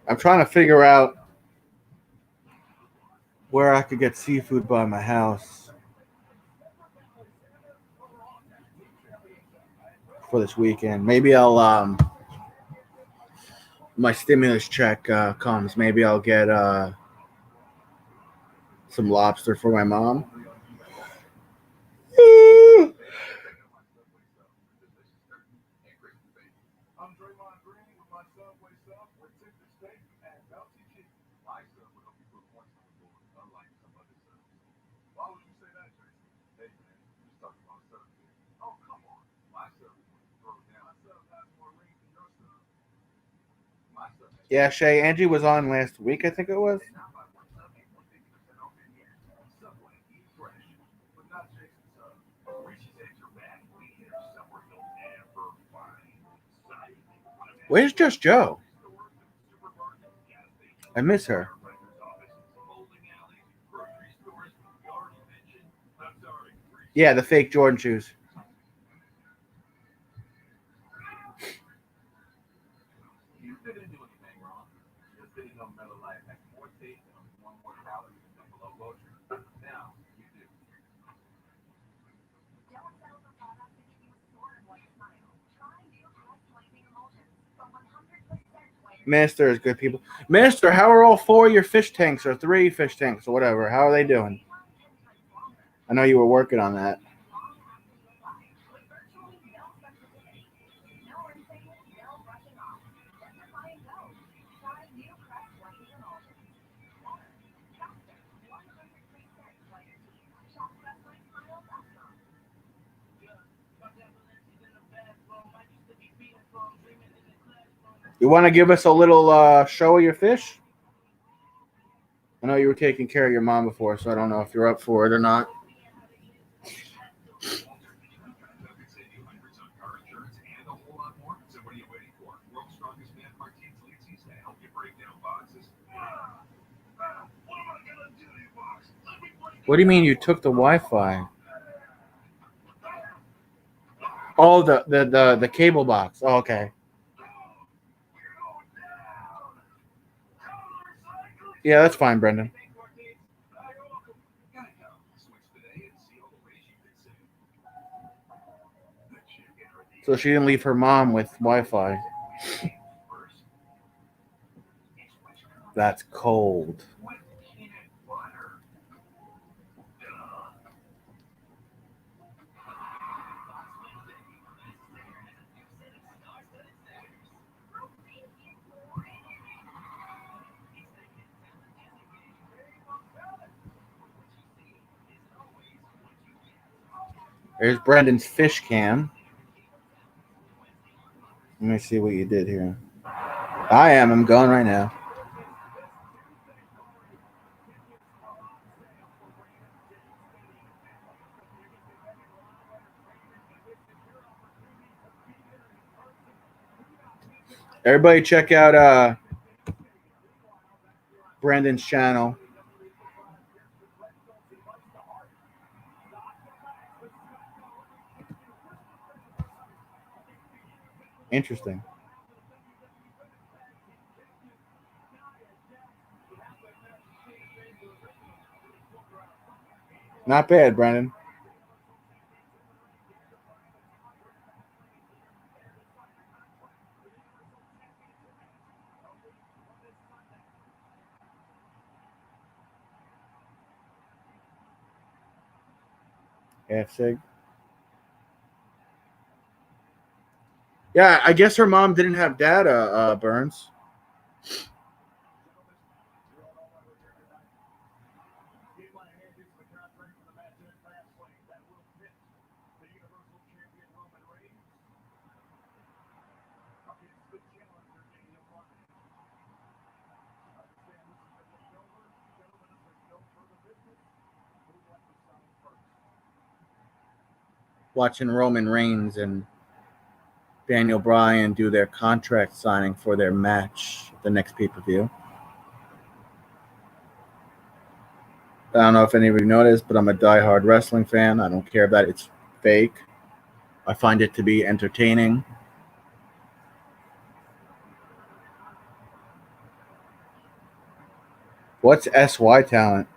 I'm trying to figure out where I could get seafood by my house for this weekend. Maybe I'll my stimulus check comes. Maybe I'll get some lobster for my mom. I'm Draymond Green with my Subway sub with tender steak and melty cheese. My sub will help you put points on the board, unlike some other subs. Why would you say that, Jason? Hey man, you just talking about subs here. Oh come on, my sub is when you throw it down. My sub has more rings than your sub. My sub has Yeah, Shay, Angie was on last week, I think it was. and not buy one sub, get 150% off in here. Subway, eat fresh, but not Jason's sub. Reaches at your back, we hit somewhere you'll never find. Where's Just Joe? I miss her. Yeah, the fake Jordan shoes. You didn't do anything wrong. Just didn't know Miller Lite had more taste and one more calories than Buffalo Vulture. Now you do. Don't settle for products that give you a sort of white smile. Try new Crest Whitening Emulsions from 100% white. Minister is good people. Minister, how are all 4 of your fish tanks or 3 fish tanks or whatever? How are they doing? I know you were working on that. You want to give us a little show of your fish? I know you were taking care of your mom before, so I don't know if you're up for it or not. What do you mean you took the Wi-Fi? Oh, the cable box. Oh, okay. Yeah, that's fine, Brendan. So she didn't leave her mom with Wi-Fi. That's cold. There's Brendan's fish cam. Let me see what you did here. I am. I'm going right now. Everybody check out Brendan's channel. Interesting. Not bad, Brendan. Half sig. Yeah, I guess her mom didn't have data, Burns. Watching Roman Reigns and Daniel Bryan do their contract signing for their match at the next pay-per-view. I don't know if anybody noticed, but I'm a diehard wrestling fan. I don't care that it's fake. I find it to be entertaining. What's SY talent?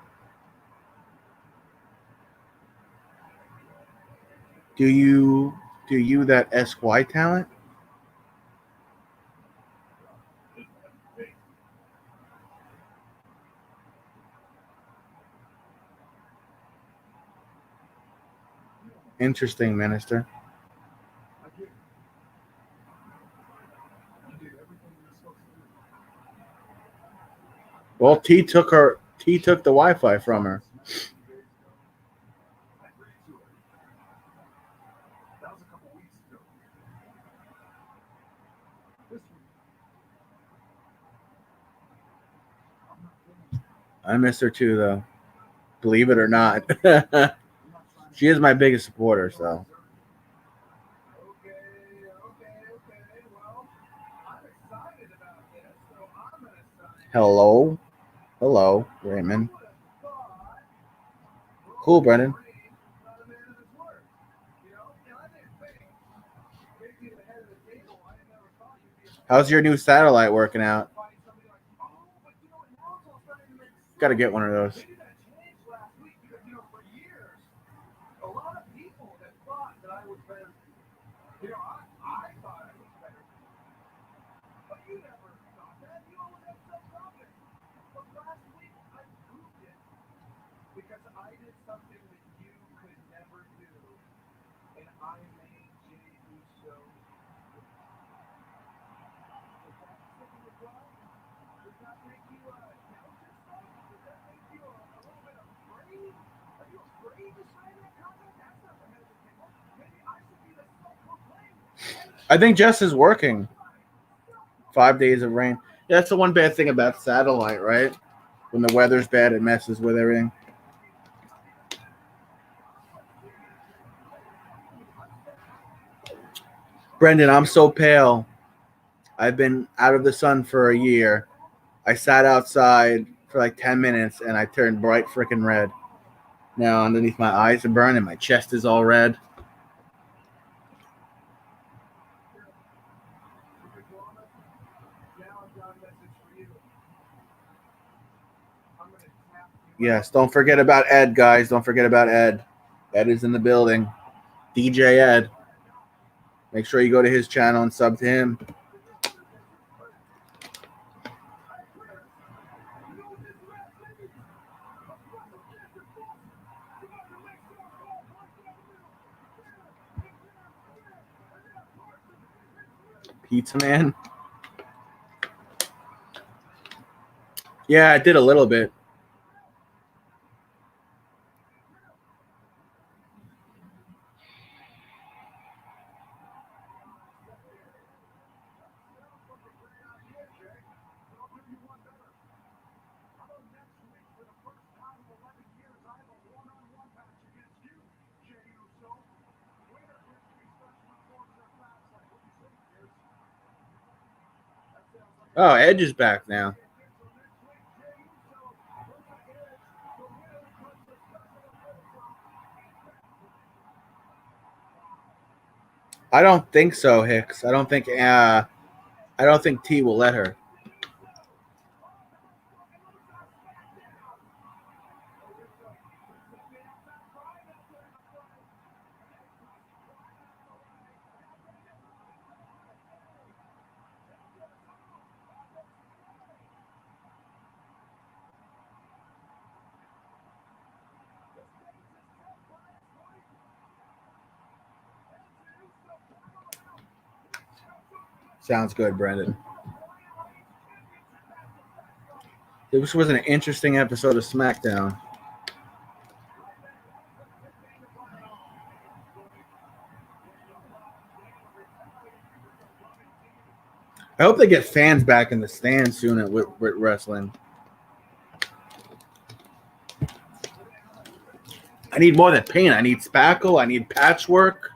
Do you that SY talent? Interesting, Minister. Well, T took the Wi-Fi from her. I miss her too, though. Believe it or not. She is my biggest supporter, so. Hello, Raymond. Cool, Brendan. How's your new satellite working out? Got to get one of those. I think Jess is working. 5 days of rain. Yeah, that's the one bad thing about satellite, right? When the weather's bad, it messes with everything. Brendan, I'm so pale. I've been out of the sun for a year. I sat outside for like 10 minutes and I turned bright freaking red. Now underneath my eyes are burning. My chest is all red. Yes, don't forget about Ed, guys. Don't forget about Ed. Ed is in the building. DJ Ed. Make sure you go to his channel and sub to him. Pizza Man. Yeah, I did a little bit. Oh, Edge is back now. I don't think so, Hicks. I don't think T will let her. Sounds good, Brendan. This was an interesting episode of SmackDown. I hope they get fans back in the stands soon at with wrestling. I need more than paint. I need spackle. I need patchwork.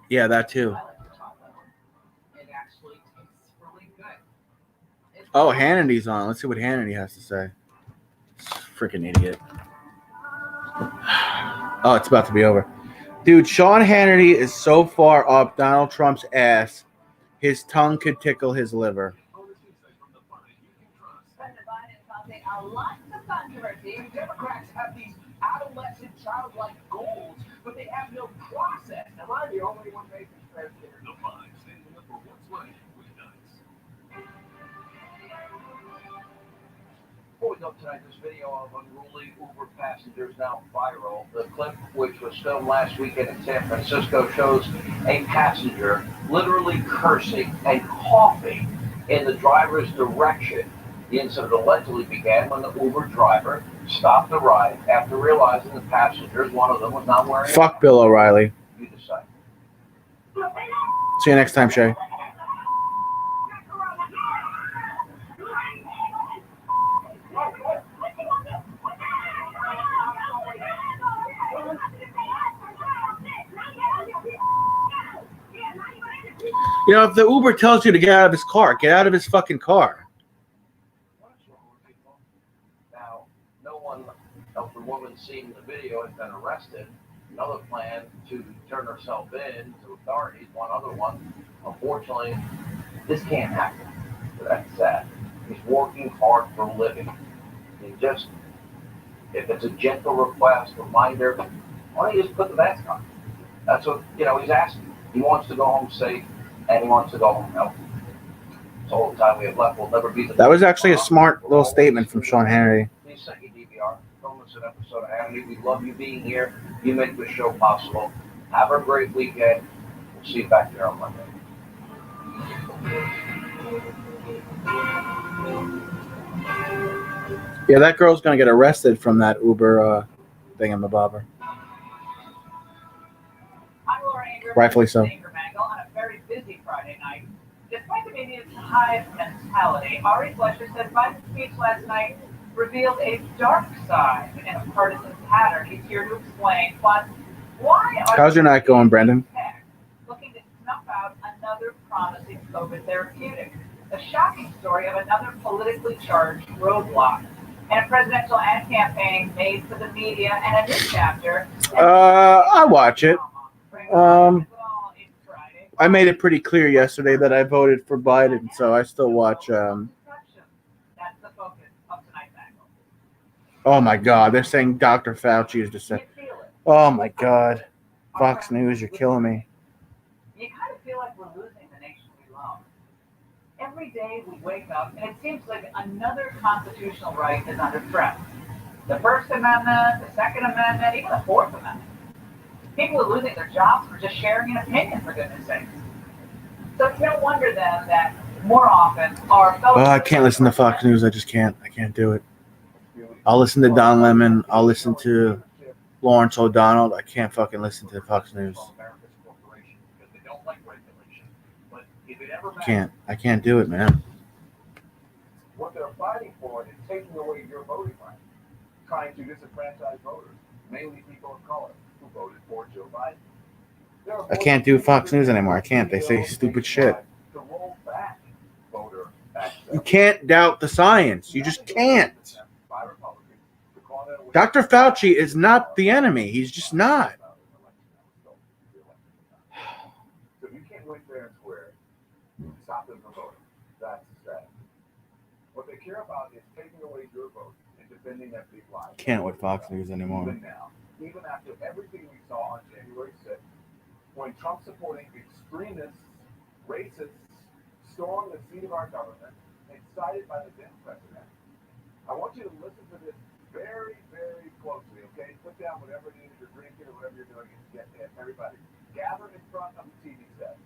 Yeah, that too. I like the chocolate. It actually tastes really good. It's Oh, Hannity's on. Let's see what Hannity has to say. Freaking idiot. Oh, it's about to be over. Dude, Sean Hannity is so far up Donald Trump's ass, his tongue could tickle his liver. President Biden is causing a lot of controversy. Democrats have these adolescent, childlike goals, but they have no process. Am I the only one making sense here? The five standing up for what's right with dice. Pulling up tonight, this video of unruly Uber passengers now viral. The clip, which was filmed last weekend in San Francisco, shows a passenger literally cursing and coughing in the driver's direction. The incident allegedly began when the Uber driver stopped the ride after realizing the passengers, one of them, was not wearing. Fuck Bill O'Reilly. You decide. See you next time, Shay. You know, if the Uber tells you to get out of his car, get out of his fucking car. Now, no one of the woman seen the video has been arrested. Another plan to turn herself in to authorities, one other one. Unfortunately, this can't happen. So that's sad. He's working hard for a living. He just, if it's a gentle request, reminder, why don't you just put the mask on? That's what, he's asking. He wants to go home safe, and he wants to go home healthy. It's all the time we have left. We'll never be the. That was actually a smart little statement from Sean Hannity. Please send you DVR. Don't miss an episode of Hannity. We love you being here. You make this show possible. Have a great weekend. We'll see you back here on Monday. Yeah, that girl's gonna get arrested from that Uber thingamabobber. I'm Laura Ingram. Rightfully so. Ingram Angle on a very busy Friday night. Despite the media's hive mentality, Ari Fleischer said Biden's speech last night revealed a dark side in a partisan pattern. He's here to explain. Plus, why are How's your night going, Brendan? looking to snuff out another promising COVID therapeutic? A shocking story of another politically charged roadblock. And a presidential ad campaign made for the media and a new chapter. I watch it. I made it pretty clear yesterday that I voted for Biden, so I still watch. That's the focus of tonight's angle. Oh my God, they're saying Dr. Fauci is just. Oh my God, Fox News, you're killing me. You kind of feel like we're losing the nation we love. Every day we wake up and it seems like another constitutional right is under threat. The First Amendment, the Second Amendment, even the Fourth Amendment. People are losing their jobs for just sharing an opinion, for goodness sakes. So it's no wonder then that more often our fellow... I can't listen to Fox News. I just can't. I can't do it. I'll listen to Don Lemon. I'll listen to Lawrence O'Donnell. I can't fucking listen to Fox News. I can't do it, man. What they're fighting for is taking away your voting rights, trying to disenfranchise voters, mainly people of color who voted for Joe Biden. I can't do Fox News anymore. I can't. They say stupid shit. To roll back voter access. You can't doubt the science. You just can't. By Republicans to call that away. Dr. Fauci is not the enemy. He's just not. So you can't wait fair and square. Stop them from voting. That's sad. What they care about is taking away your vote and defending their big lives. Can't with Fox News anymore. Even now, even after everything we saw on January 6th, when Trump supporting extremists, racists, stormed the seat of our government, incited by the then president, I want you to listen to this very, very closely, okay? Put down whatever it is you're drinking or whatever you're doing and get there. Everybody, gather in front of the TV set.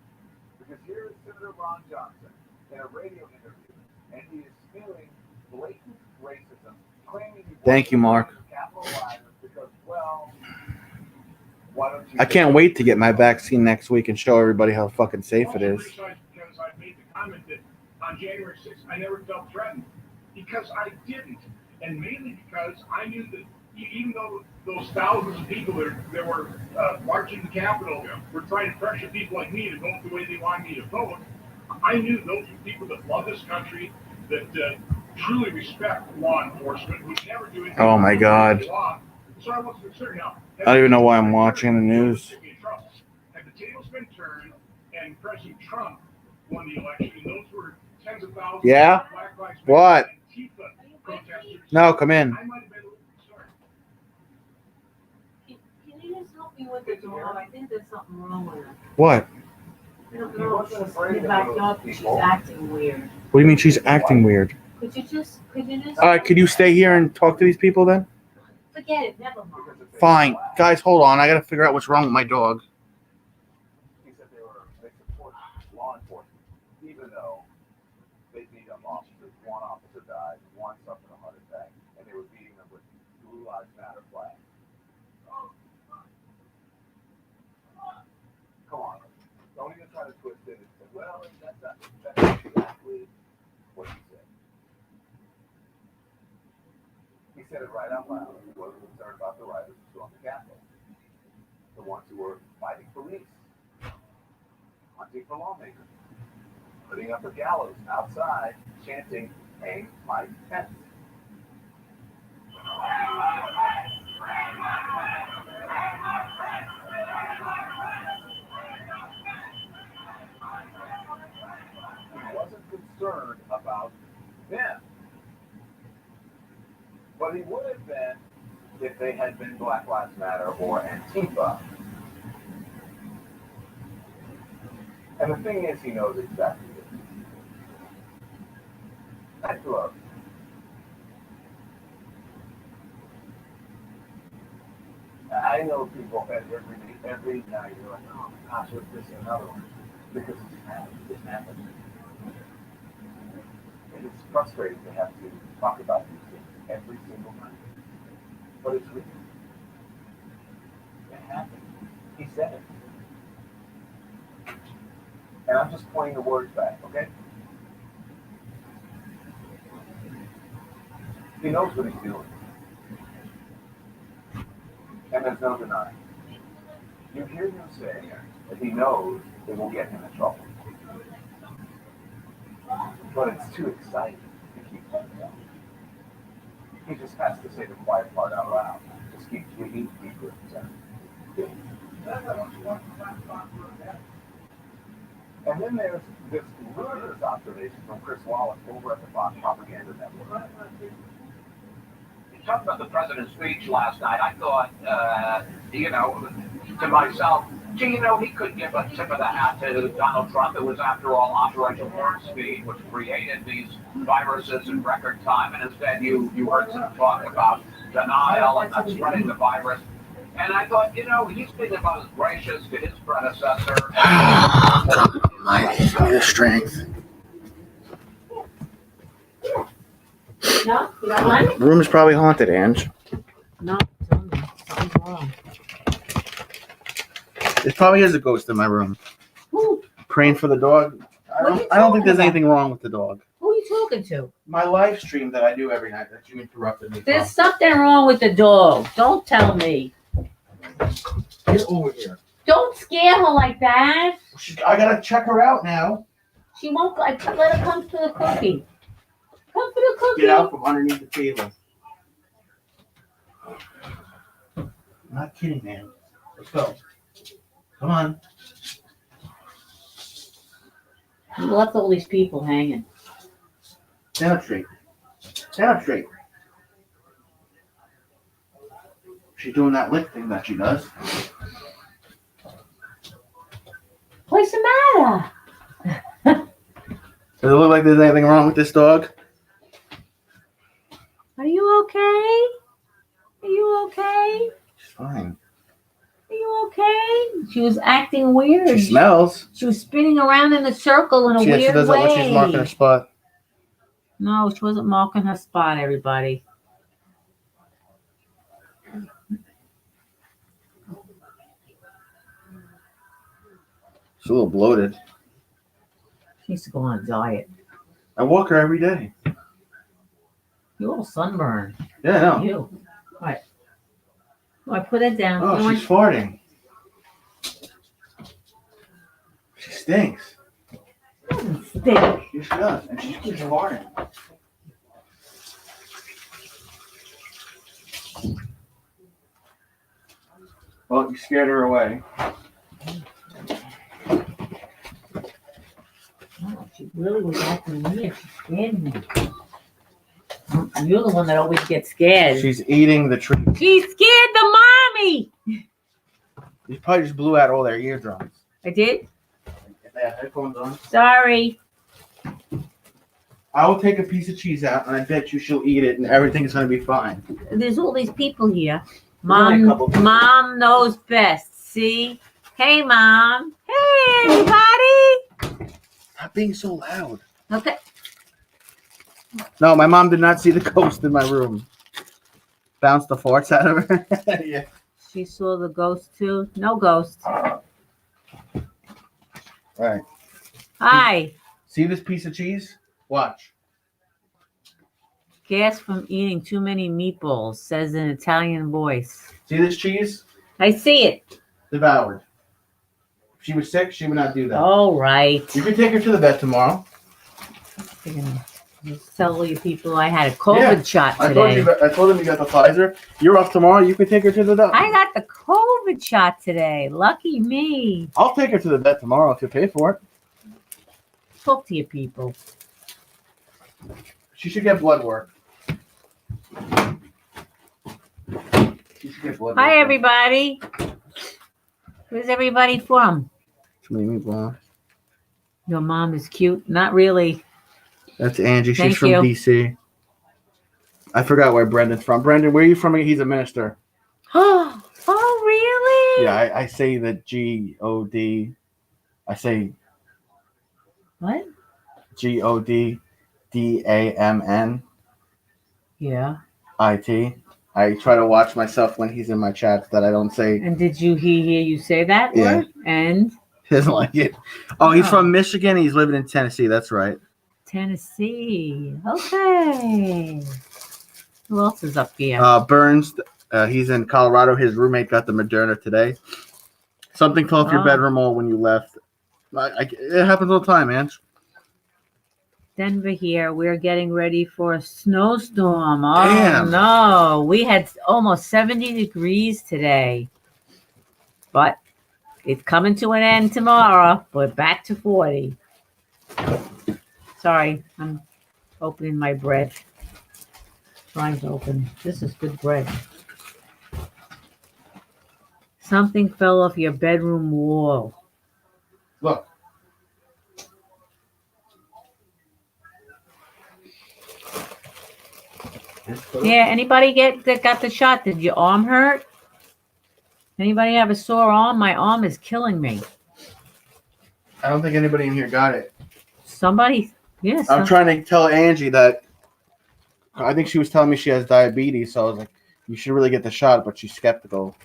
Because here is Senator Ron Johnson in a radio interview, and he is spewing blatant racism, claiming he Thank you, Mark. Capitol rioters because, well, why don't you? I can't wait to get my vaccine next week and show everybody how fucking safe it is. Because I made the comment that on January 6th, I never felt threatened. Because I didn't. And mainly because I knew that even though those thousands of people that were marching the Capitol were trying to pressure people like me to vote the way they wanted me to vote, I knew those were people that love this country, that truly respect law enforcement, would never do anything. Oh my God. So I wasn't concerned. Now, I don't even know why I'm watching the news. Had the tables been turned and President Trump won the election, and those were tens of thousands Yeah? of Black Lives Matter What? and Antifa protesters, No, come in. I might have been a little concerned. Can you just help me with the dog? I think there's something wrong with her. What? I don't He know. wasn't She's afraid in the of those backyard, but she's people. acting weird. What do you mean she's acting weird? Could you just? All right, could you stay here and talk to these people then? Forget it. Never mind. Because if they Fine. were black, Guys, hold on. I gotta figure out what's wrong with my dog. he said they support law enforcement, even though they beat up officers. One officer died, one suffered a heart attack, and they were beating them with Blue Lives Matter flags. Come on, don't even try to twist it and say, well, that's not exactly what he said. He said it right out loud. He wasn't concerned about the rioters who stormed the Capitol, the ones who were fighting police, hunting for lawmakers, putting up a gallows outside, chanting, "Hang Mike Pence." He wasn't concerned about them, but he would have been if they had been Black Lives Matter or Antifa. And the thing is, he knows exactly what it is. That's love. I know people every night you're like, oh my gosh, what's this another one? Because it's happened. And it's frustrating to have to talk about these things every single night. But it's real. It happened. He said it. And I'm just pointing the words back, okay? He knows what he's doing. And there's no denying. You hear him say that he knows it will get him in trouble. But it's too exciting to keep that down. He just has to say the quiet part out loud. Just keep digging deeper inside. And then there's this ludicrous observation from Chris Wallace over at the Fox Propaganda Network. Talking about the president's speech last night, I thought, to myself, gee, he could give a tip of the hat to Donald Trump. It was, after all, Operation Warp Speed, which created these viruses in record time, and instead you heard some talk about denial and not spreading the virus. And I thought, he's been about as gracious to his predecessor. Mighty, give me the strength. No, you got one? The room is probably haunted, Ange. No, tell me. Something's wrong. There probably is a ghost in my room. Who? Praying for the dog. What are you I don't think there's talking anything wrong with the dog. Who are you talking to? My live stream that I do every night that you interrupted me There's something wrong with the dog. Don't tell me. Get over here. Don't scare her like that. I gotta check her out now. She won't. Let her come for the cookie. Come for the cookie. Get out from underneath the table. I'm not kidding, man. Let's go. Come on. You left all these people hanging. Stand up straight. Stand up straight. She's doing that lick thing that she does. What's the matter? Does it look like there's anything wrong with this dog? Are you okay? Are you okay? She's fine. Are you okay? She was acting weird. She smells. She was spinning around in a circle in a She weird does way. that when she's marking her spot. No, she wasn't marking her spot, everybody. She's a little bloated. She needs to go on a diet. I walk her every day. You're all sunburned. Yeah, I know. You. What? Oh, I put it down. Oh, You she's farting. She stinks. want to stink. Yes, she does. And she keeps farting. Well, you scared her away. Oh, she really was acting weird. She scared me. You're the one that always gets scared. She's eating the tree. She scared the mommy. You probably just blew out all their eardrums. I did? If they have headphones on. Sorry. I will take a piece of cheese out, and I bet you she'll eat it, and everything's going to be fine. There's all these people here. only a couple people. Mom knows best. See? Hey, Mom. Hey, everybody. Stop being so loud. Okay. No, my mom did not see the ghost in my room. Bounced the farts out of her. Yeah. She saw the ghost too. No ghost. All right. Hi. See this piece of cheese? Watch. Gas from eating too many meatballs, says an Italian voice. See this cheese? I see it. Devoured. If she was sick, she would not do that. All right. You can take her to the vet tomorrow. You're gonna tell you people I had a COVID shot I today. told them you got the Pfizer. You're off tomorrow. You can take her to the vet. I got the COVID shot today. Lucky me. I'll take her to the vet tomorrow if you pay for it. Talk to your people. She should get blood work. She should get blood work. Hi, everybody. Where's everybody from? Too many meatballs. Your mom is cute. Not really. That's Angie. She's Thank from you. DC. I forgot where Brendan's from. Brendan, where are you from? He's a minister. Oh, really? Yeah, I say the G-O-D. I say What? G-O-D-D-A-M-N-I-T. Yeah. I try to watch myself when he's in my chats that I don't say. And did you hear you say that Yeah. word? And He doesn't like it. Oh, he's Oh. from Michigan. He's living in Tennessee. That's right. Tennessee. Okay. Who else is up here? Burns, he's in Colorado. His roommate got the Moderna today. Something fell off your Oh. bedroom wall when you left. It happens all the time, man. Denver here. We're getting ready for a snowstorm. Oh, Damn. no. We had almost 70 degrees today. But it's coming to an end tomorrow. We're back to 40. Sorry, I'm opening my bread. Trying to open. This is good bread. Something fell off your bedroom wall. Look. Yeah, anybody that got the shot? Did your arm hurt? Anybody have a sore arm? My arm is killing me. I don't think anybody in here got it. Somebody, yes. I'm trying to tell Angie that I think she was telling me she has diabetes, so I was like, you should really get the shot, but she's skeptical.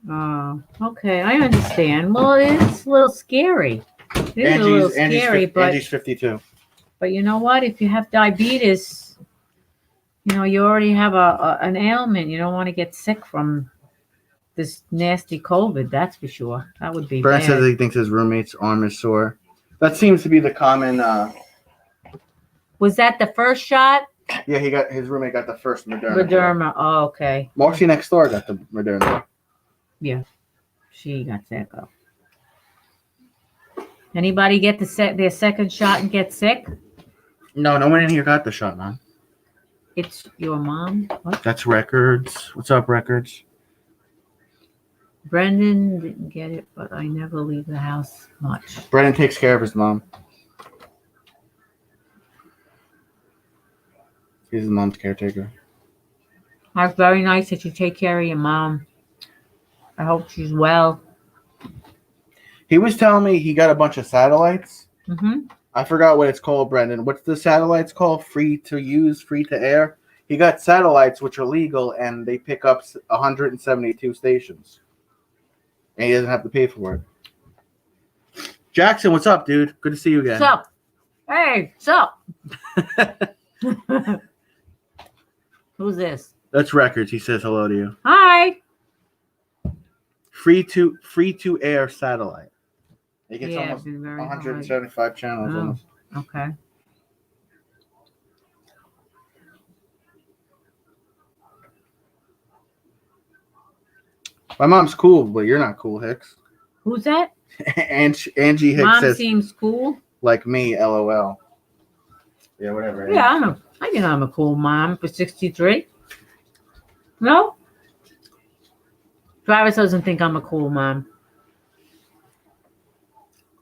Oh, okay, I understand. Well, it is a little scary. It is a little scary, Angie's 52. but you know what? If you have diabetes, you know, you already have an ailment. You don't want to get sick from this nasty COVID, that's for sure. That would be Brent bad. says he thinks his roommate's arm is sore. That seems to be the common. Was that the first shot? Yeah, his roommate got the first Moderna. Moderna. Oh, okay. Marcy next door got the Moderna. She got sick. Oh. Anybody get their second shot and get sick? No one in here got the shot, man. It's your mom. What? That's Records. What's up, Records? Brendan didn't get it, but I never leave the house much. Brendan takes care of his mom. He's his mom's caretaker. That's very nice that you take care of your mom. I hope she's well. He was telling me he got a bunch of satellites. Mm-hmm. I forgot what it's called, Brendan. What's the satellites called? Free to use, free to air? He got satellites which are legal, and they pick up 172 stations. And he doesn't have to pay for it. Jackson, what's up, dude? Good to see you again. So, hey, so. Who's this? That's Records. He says hello to you. Hi. Free to air satellite. It gets Yeah, almost been very 175 channels. Oh. Almost. Okay. My mom's cool, but you're not cool, Hicks. Who's that? Angie Hicks Mom says, seems cool. like me, LOL. Yeah, whatever. Yeah, I think I'm a cool mom for 63. No? Travis doesn't think I'm a cool mom.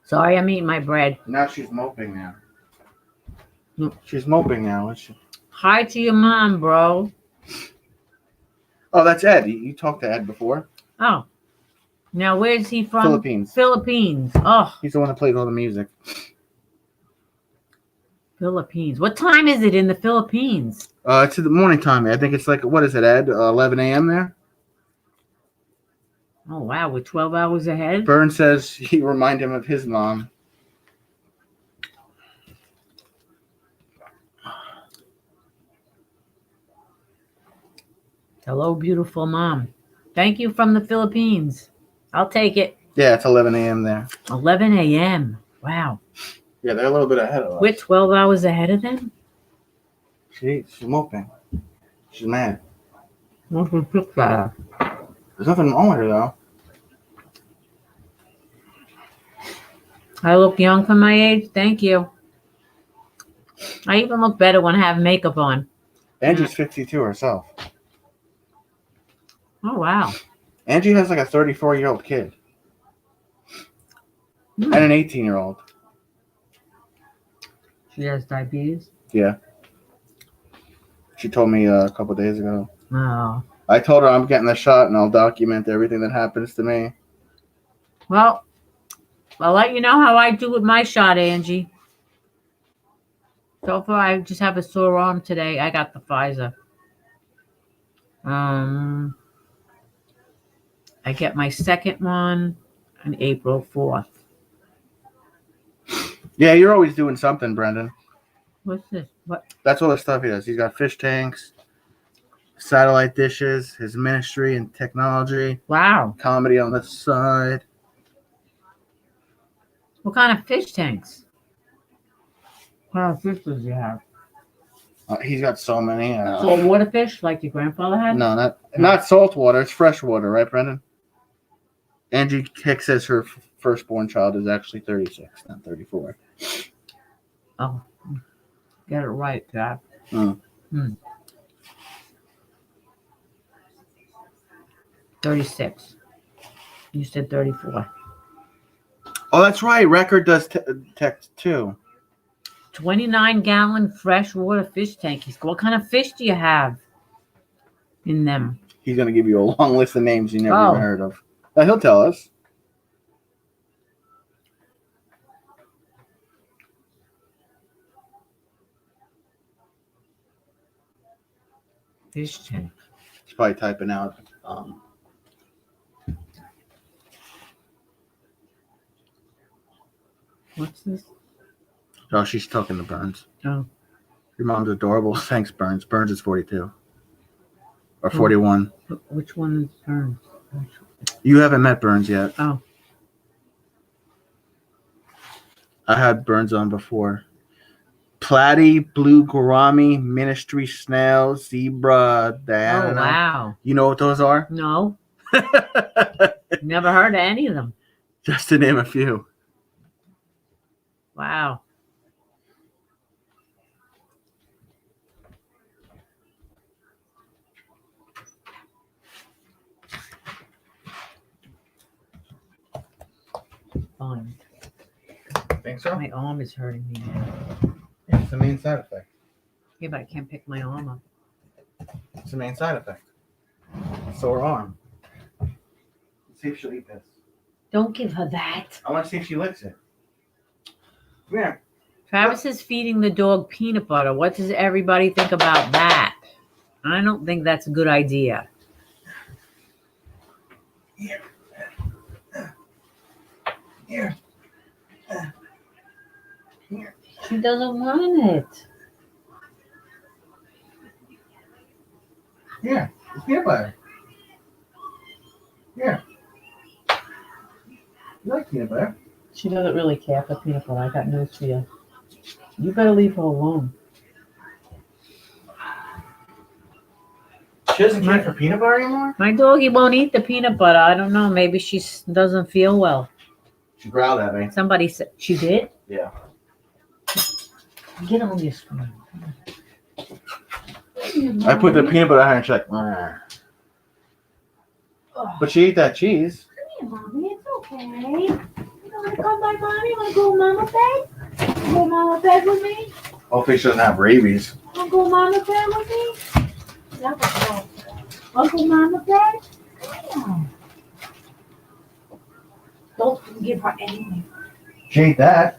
Sorry, I'm eating my bread. Now she's moping now. Nope. She's moping now. Isn't she? Hi to your mom, bro. Oh, that's Ed. You talked to Ed before. Oh. Now, where's he from? Philippines. Philippines. Oh, He's the one that played all the music. Philippines. What time is it in the Philippines? It's in the morning time. I think it's like, what is it, Ed? 11 a.m. there? Oh, wow. We're 12 hours ahead? Byrne says he remind him of his mom. Hello, beautiful mom. Thank you from the Philippines. I'll take it. Yeah, it's 11 a.m. there. 11 a.m. Wow. Yeah, they're a little bit ahead of us. We're 12 hours ahead of them? She's moping. She's mad. What's the picture? There's nothing wrong with her, though. I look young for my age. Thank you. I even look better when I have makeup on. Angie's 52 herself. Oh, wow. Angie has like a 34-year-old kid and an 18-year-old. She has diabetes? Yeah. She told me a couple days ago. Oh. I told her I'm getting the shot and I'll document everything that happens to me. Well, I'll let you know how I do with my shot, Angie. So far, I just have a sore arm today. I got the Pfizer. I get my second one on April 4th. Yeah, you're always doing something, Brendan. What's this? What? That's all the stuff he does. He's got fish tanks, satellite dishes, his ministry and technology, Wow. comedy on the side. What kind of fish tanks? What kind of fish does he have? He's got so many. Saltwater fish like your grandfather had? No, not salt water. It's fresh water, right, Brendan? Angie Hicks says her firstborn child is actually 36, not 34. Oh. Get it right, Jack. 36. You said 34. Oh, that's right. Record does text too. 29-gallon freshwater fish tankies. What kind of fish do you have in them? He's going to give you a long list of names you never Oh. even heard of. He'll tell us. Fish tank. He's probably typing out. What's this? Oh, she's talking to Burns. Oh. Your mom's adorable. Thanks, Burns. Burns is 42. Or 41. Which one is Burns? You haven't met Burns yet. Oh. I had Burns on before. Platy, blue gourami, ministry snail, zebra, Diana. Oh, wow. You know what those are? No. Never heard of any of them. Just to name a few. Wow. fine. Think so? My arm is hurting me. It's the main side effect. Yeah, but I can't pick my arm up. It's the main side effect. Sore arm. Let's see if she'll eat this. Don't give her that. I want to see if she licks it. Come here. Travis is feeding the dog peanut butter. What does everybody think about that? I don't think that's a good idea. Here. Here. Here. She doesn't want it. Here. It's peanut butter. Here. You like peanut butter? She doesn't really care for peanut butter. I got news for you. You better leave her alone. She doesn't care for peanut butter anymore? My doggy won't eat the peanut butter. I don't know. Maybe she doesn't feel well. She growled at me. Somebody said she did. Yeah. Get on your screen. I put the peanut butter on her and she's like, "Arr." But she ate that cheese. Come here, mommy. It's okay. You want to come by mommy? You want to go mama bed? Go mama bed with me? Hopefully she doesn't have rabies. Want to go mama bed with me? Want to go mama bed? Yeah. Don't give her anything. She ate that.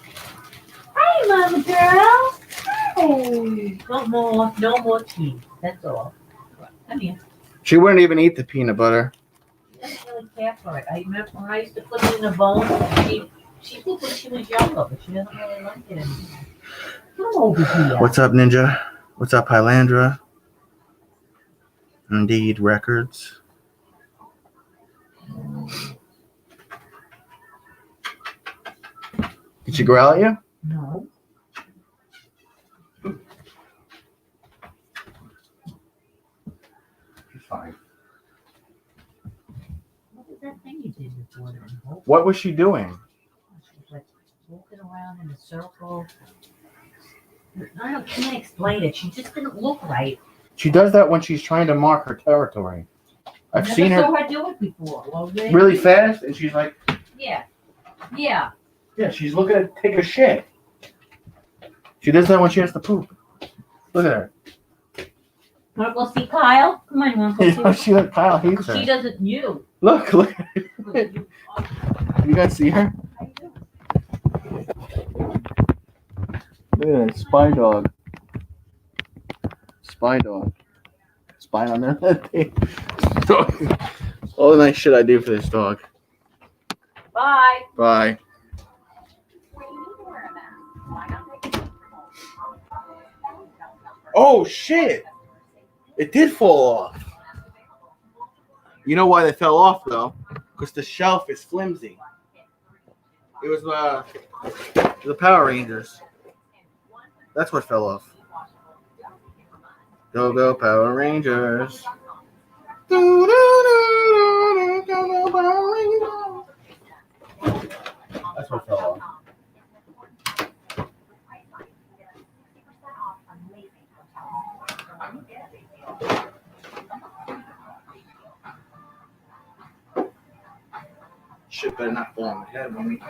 Hey, mama girl. Hey. No more tea. That's all. Come here. She wouldn't even eat the peanut butter. She doesn't really care for it. I remember when I used to put it in a bowl. She did when she was younger, but she doesn't really like it anymore. Come over here. What's up, Ninja? What's up, Hylandra? Indeed Records. Did she growl at you? No. She's fine. What was that thing you did before? What was she doing? She was like walking around in a circle. I can't explain it. She just didn't look right. She does that when she's trying to mark her territory. I've Never seen her saw her do it before. Well, really fast, and she's like, Yeah. Yeah. yeah, she's looking to take a shit. She does that when she has to poop. Look at her. Want to go see Kyle? Come on, you want to go see Kyle hates She her. doesn't you. Look. You guys see her? Look at that spy dog. Spy dog. Spy on that thing. All the nice shit I do for this dog. Bye. Bye. Oh shit! It did fall off. You know why they fell off though? Because the shelf is flimsy. It was the Power Rangers. That's what fell off. Go go Power Rangers. Go go Power Rangers. That's what fell off. Shit better not fall on my head when we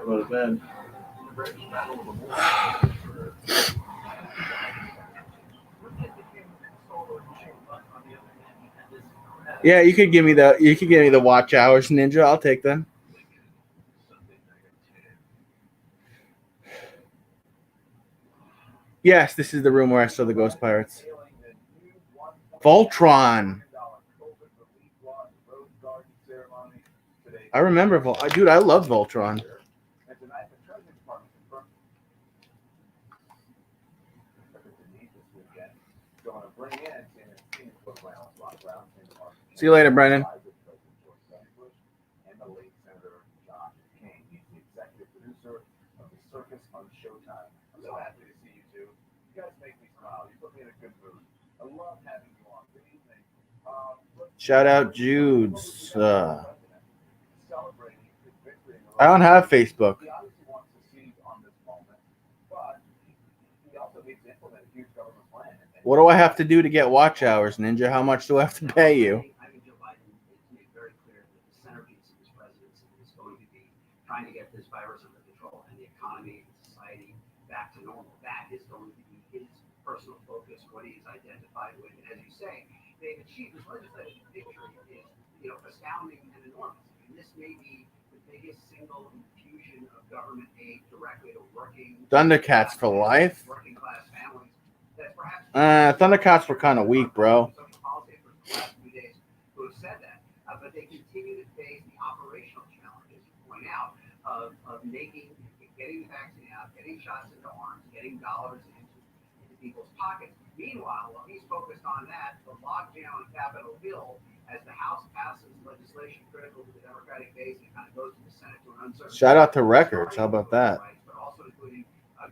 go to bed. Yeah, you could give me the watch hours, Ninja. I'll take them. Yes, this is the room where I saw the Ghost Pirates. Voltron. I remember dude, I love Voltron. See you later, Brendan. Shout out Jude's. I don't have Facebook. What do I have to do to get watch hours, Ninja? How much do I have to pay you? I think Joe Biden made very clear that the centerpiece of his presidency is going to be trying to get going to be his personal focus, what he's identified with. And as you say, they've achieved this legislative victory is, astounding and enormous. I mean, this may be the biggest single infusion of government aid directly to working Thundercats for life. working class families. That's perhaps Thundercats were kind of weak, bro. some policymakers the last few days who have said that, but they continue to face the operational challenges, you point out, of getting the vaccine out, getting shots into arms, getting dollars into people's pockets. Meanwhile, while he's focused on that, the logjam on Capitol Hill, as the House passes legislation critical to the Democratic base and kind of goes to the Senate to an uncertain. Shout out to Records. How about that? But also including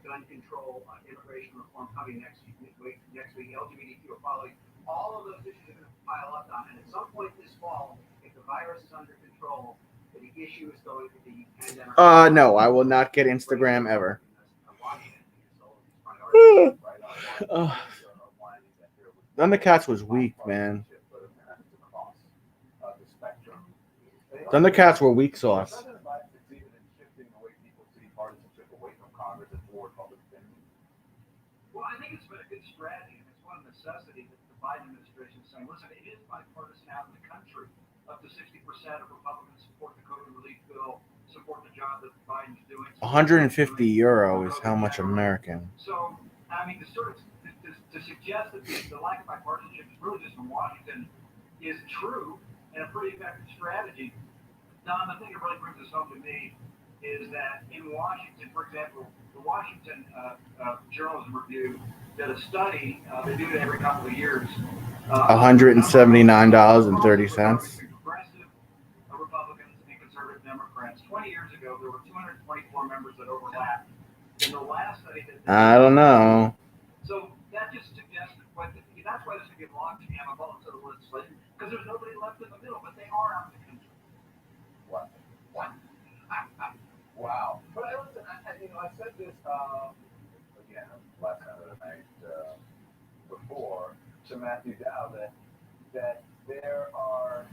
gun control, immigration reform coming next week, LGBTQ equality. All of those issues are going to pile up on. And at some point this fall, if the virus is under control, the issue is going to be pandemic. No, I will not get Instagram ever. Thundercats was weak, man. Thundercats were weak sauce. Well, I think it's been a good strategy, and it's one necessity that the Biden administration is saying, listen, it is bipartisan out in the country. Up to 60% of Republicans support the COVID relief bill, support the job that Biden's doing. €150 is how much American. So, I mean, to suggest that the lack of bipartisanship is really just in Washington is true and a pretty effective strategy. Don, the thing that really brings this home to me is that in Washington, for example, the Washington Journalism Review did a study. They do it every couple of years. $179.30. Progressive Republicans and conservative Democrats. 20 years ago, there were 224 members that overlapped. In the last study, I don't know. So that just suggests that that's why this would be a logjam of all sort of legislation, because there's nobody left in the middle, but they are out in the country. What? Wow. But listen, I said this again last night before to Matthew Dow that there are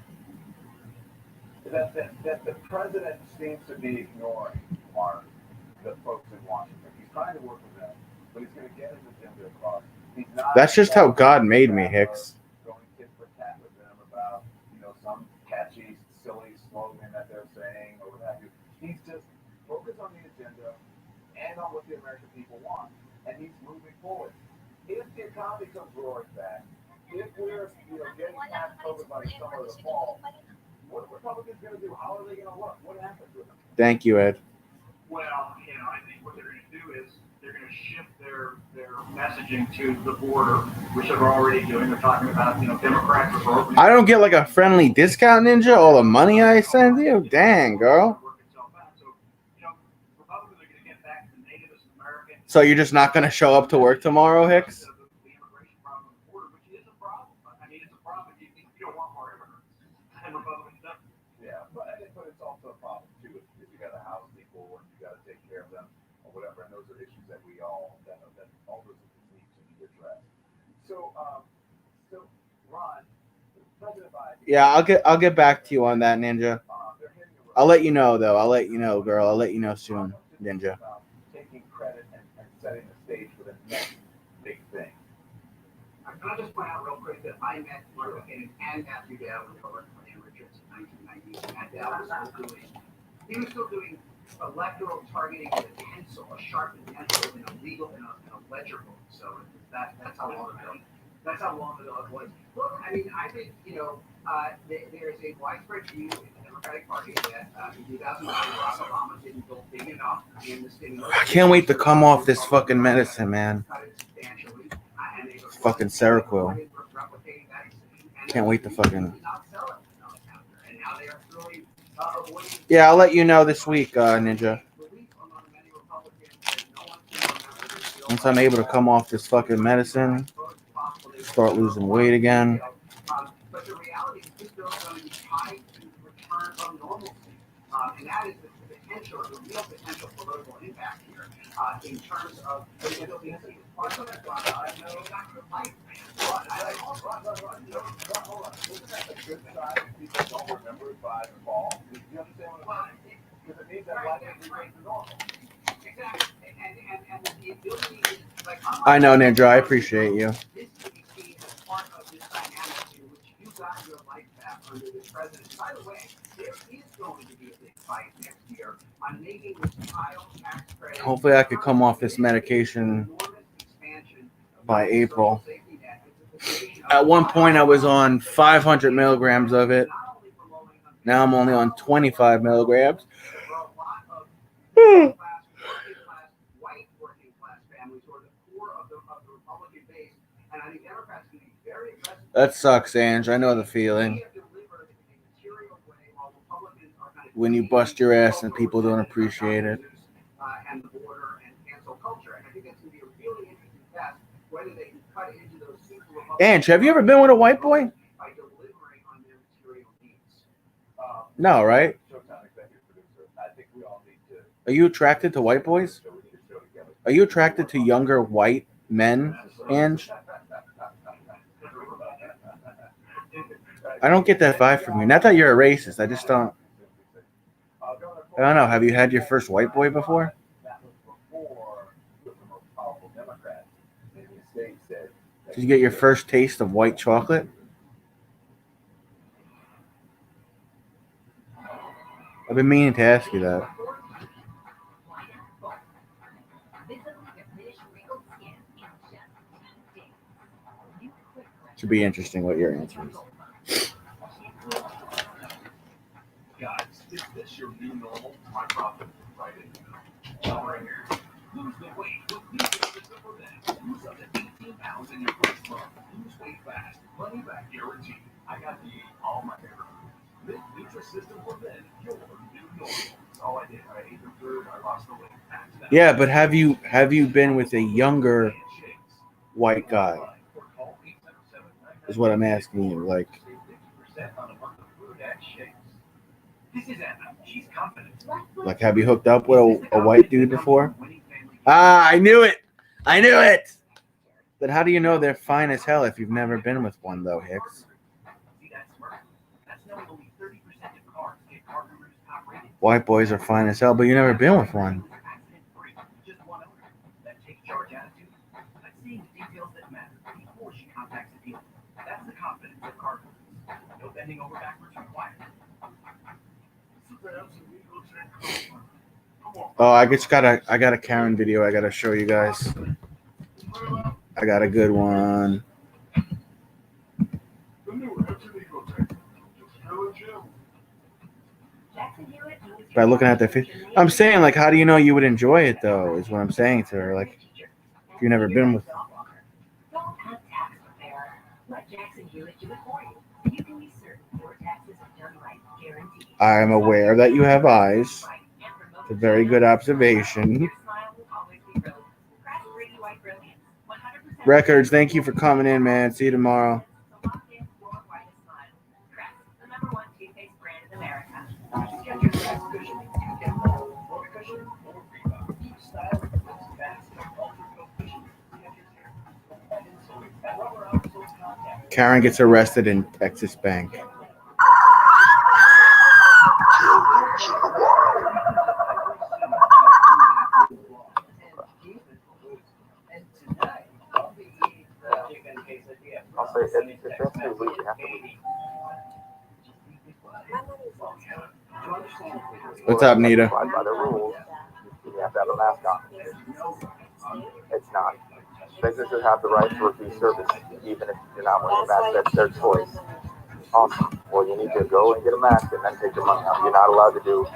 that the president seems to be ignoring the folks in Washington. He's trying to work with them, but he's going to get his agenda across. He's not. That's just how God made me, Hicks. Going tit for tat with them about some catchy, silly slogan that they're saying or what have you. He's just focused on the agenda and on what the American people want, and he's moving forward. If the economy comes roaring back, if we're getting past COVID by summer or the fall, what are Republicans going to do? How are they going to look? What happens with them? Thank you, Ed. Well, I think what they're going to do is they're going to shift their messaging to the border, which they're already doing. They're talking about, Democrats are opening. I don't get like a friendly discount, Ninja. All the money I send you, dang, girl. So you're just not gonna show up to work tomorrow, Hicks? Yeah, but it's also a problem too if you got to house people and you got to take care of them or whatever, and those are issues that we all that all those need to be addressed. So Ron, President Biden. Yeah, I'll get back to you on that, Ninja. I'll let you know though. I'll let you know, girl. I'll let you know soon, Ninja. Taking credit and setting the stage for the next big thing. Can I just point out real quick that I met Mark Buchanan and Matthew Dow when they were working for Ann Richards in 1990. And Dow was still doing electoral targeting with a pencil, a sharpened pencil in a legal in a ledger book. So that's how long ago. That's how long ago it was. Look, I mean, I think there is a widespread view in the Democratic Party that in 2009, Barack Obama didn't go big enough in the stimulus. I can't wait to come off this fucking medicine, man. Fucking Seroquel. Can't wait to fucking. Yeah, I'll let you know this week, Ninja. Once I'm able to come off this fucking medicine, start losing weight again. But the reality is this bill is going to be tied to return of normalcy. And that is the potential, the real potential political impact here in terms of Hold on. Isn't that a good sign if people don't remember it by the fall? Do you understand what I'm saying? Because it means that life is returning to normal. Exactly. And the ability is like. I know, Ninja. I appreciate you. This can be seen as part of this dynamic in which you got your life back under this president. By the way, there is going to be a big fight next year on making this child tax credit. Hopefully, I could come off this medication by April. At one point, I was on 500 milligrams of it. Now I'm only on 25 milligrams. That sucks, Ange. I know the feeling. When you bust your ass and people don't appreciate it. And the border and cancel culture. And I think that's going to be a really interesting test, whether they can cut into those super Ange, have you ever been with a white boy? by delivering on their material needs. No, right? Showtime executive producer. I think we all need to. Are you attracted to white boys? So we need to show together. Are you attracted to younger white men, Ange? I don't get that vibe from you. Not that you're a racist. I just don't. I don't know. Have you had your first white boy before? That was before the most powerful Democrat in the state said. Did you get your first taste of white chocolate? I've been meaning to ask you that. Should be interesting what your answer is. Guys, is this your new normal? My profit right in. Right here. Lose the weight with new system for men. Lose up to 18 pounds in your first month. Lose weight fast. Money back guaranteed. I got to eat all my favorite food. This Nutrisystem for men, your new normal. That's all I did. I ate the food. I lost the weight. Yeah, but have you been with a younger white guy? Is what I'm asking you. Like, This is Anna. She's confident. have you hooked up with a white dude before? Ah, I knew it. I knew it. But how do you know they're fine as hell if you've never been with one, though, Hicks? White boys are fine as hell, but you've never been with one. Oh, I got a Karen video I gotta show you guys. I got a good one. By looking at their face, I'm saying, like, how do you know you would enjoy it though? Is what I'm saying to her. Like, if you've never been with. Don't have tax preparer. Let Jackson Hewitt do it for you. You can be certain your taxes are done right, guaranteed. I'm aware that you have eyes. It's a very good observation. Your smile will always be brilliant. Craft Brady White Brilliance. 100% Records, thank you for coming in, man. See you tomorrow. The locked in world whitest smile. Crest, the #1 toothpaste brand in America. Get your fast cushioning. You get more cushion, more rebound. Each style is fast and ultra coefficient. Get your and rubber outsole contact. Karen gets arrested in Texas Bank. I'll say it's definitely we have to leave. What's up, Nita? Abide by the rules. You have to have a mask on. It's not. Businesses have the right to refuse service, even if you're not wearing a mask. That's their choice. Awesome. Well, you need to go and get a mask and then take your money out. You're not allowed to do.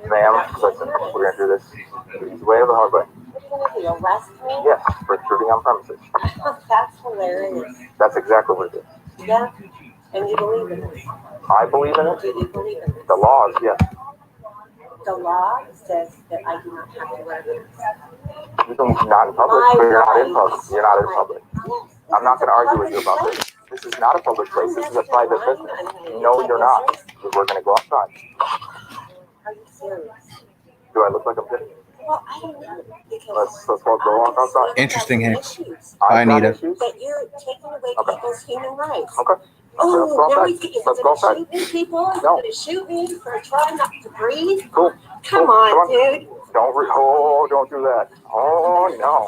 Ma'am, listen, we're going to do this the easy way or the hard way. Arrest me? Yes, for intruding on premises. That's hilarious. That's exactly what it is. Yeah, and you believe in it. I believe in it. Do you believe in it? The laws, yes. The law says that I do not have to wear this. You don't, not in public, but you're not in public. You're not in public. I'm not going to argue with you about this. This is not a public place. This is a private business. No, you're not. We're going to go outside. Are you serious? Do I look like I'm kidding? Well, I don't know. Let's go walk outside. Interesting, Hicks. Hi, Anita. But you're taking away people's human rights. Okay. Oh, now he's Let's go going to outside. shoot me, people. He's No. going to shoot me for trying not to breathe. Cool. Come on, dude. Don't do that. Oh no.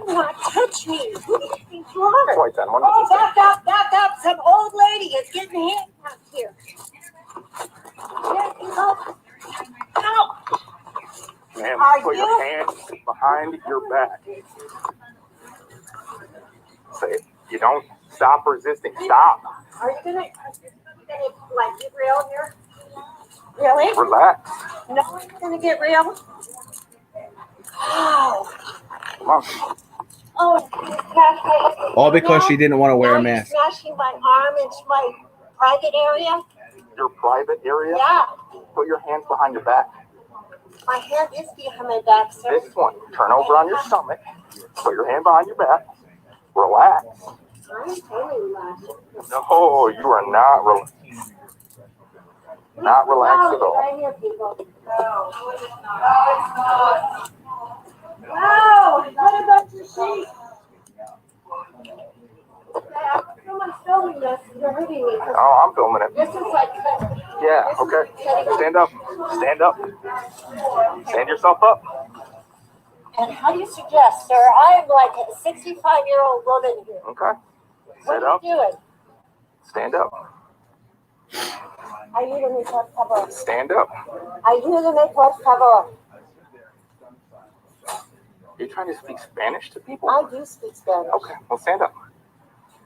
Do not touch me. Who do you think you are? Wait then. Oh, back up. Some old lady is getting handcuffed here. There you go. Ow. Ma'am, Are put you? your hands behind your back. Say, you don't stop resisting. Stop. Are you gonna like get real here? Really? Relax. No one's gonna get real. Oh. Come on. Oh, smash All because she didn't want to wear a mask. Smashing my arm into my private area. Your private area? Yeah. Put your hands behind your back. My hand is behind my back, sir. This one. Turn over on your stomach. Put your hand behind your back. Relax. I'm totally relaxed. No, you are not relaxed. Not relaxed at all. Right here, people. No, it's not. Wow, what about your sheet? Someone's filming this. You're hurting me. Oh, I'm filming it. This is like. Yeah, okay. Stand up. Stand up. Stand yourself up. And how do you suggest, sir? I'm like a 65-year-old woman here. Okay. What Stand are up. you doing? Stand up. Ayúdame, por favor. Stand up. Ayúdame, por favor. You're trying to speak Spanish to people? I do speak Spanish. Okay, well, stand up.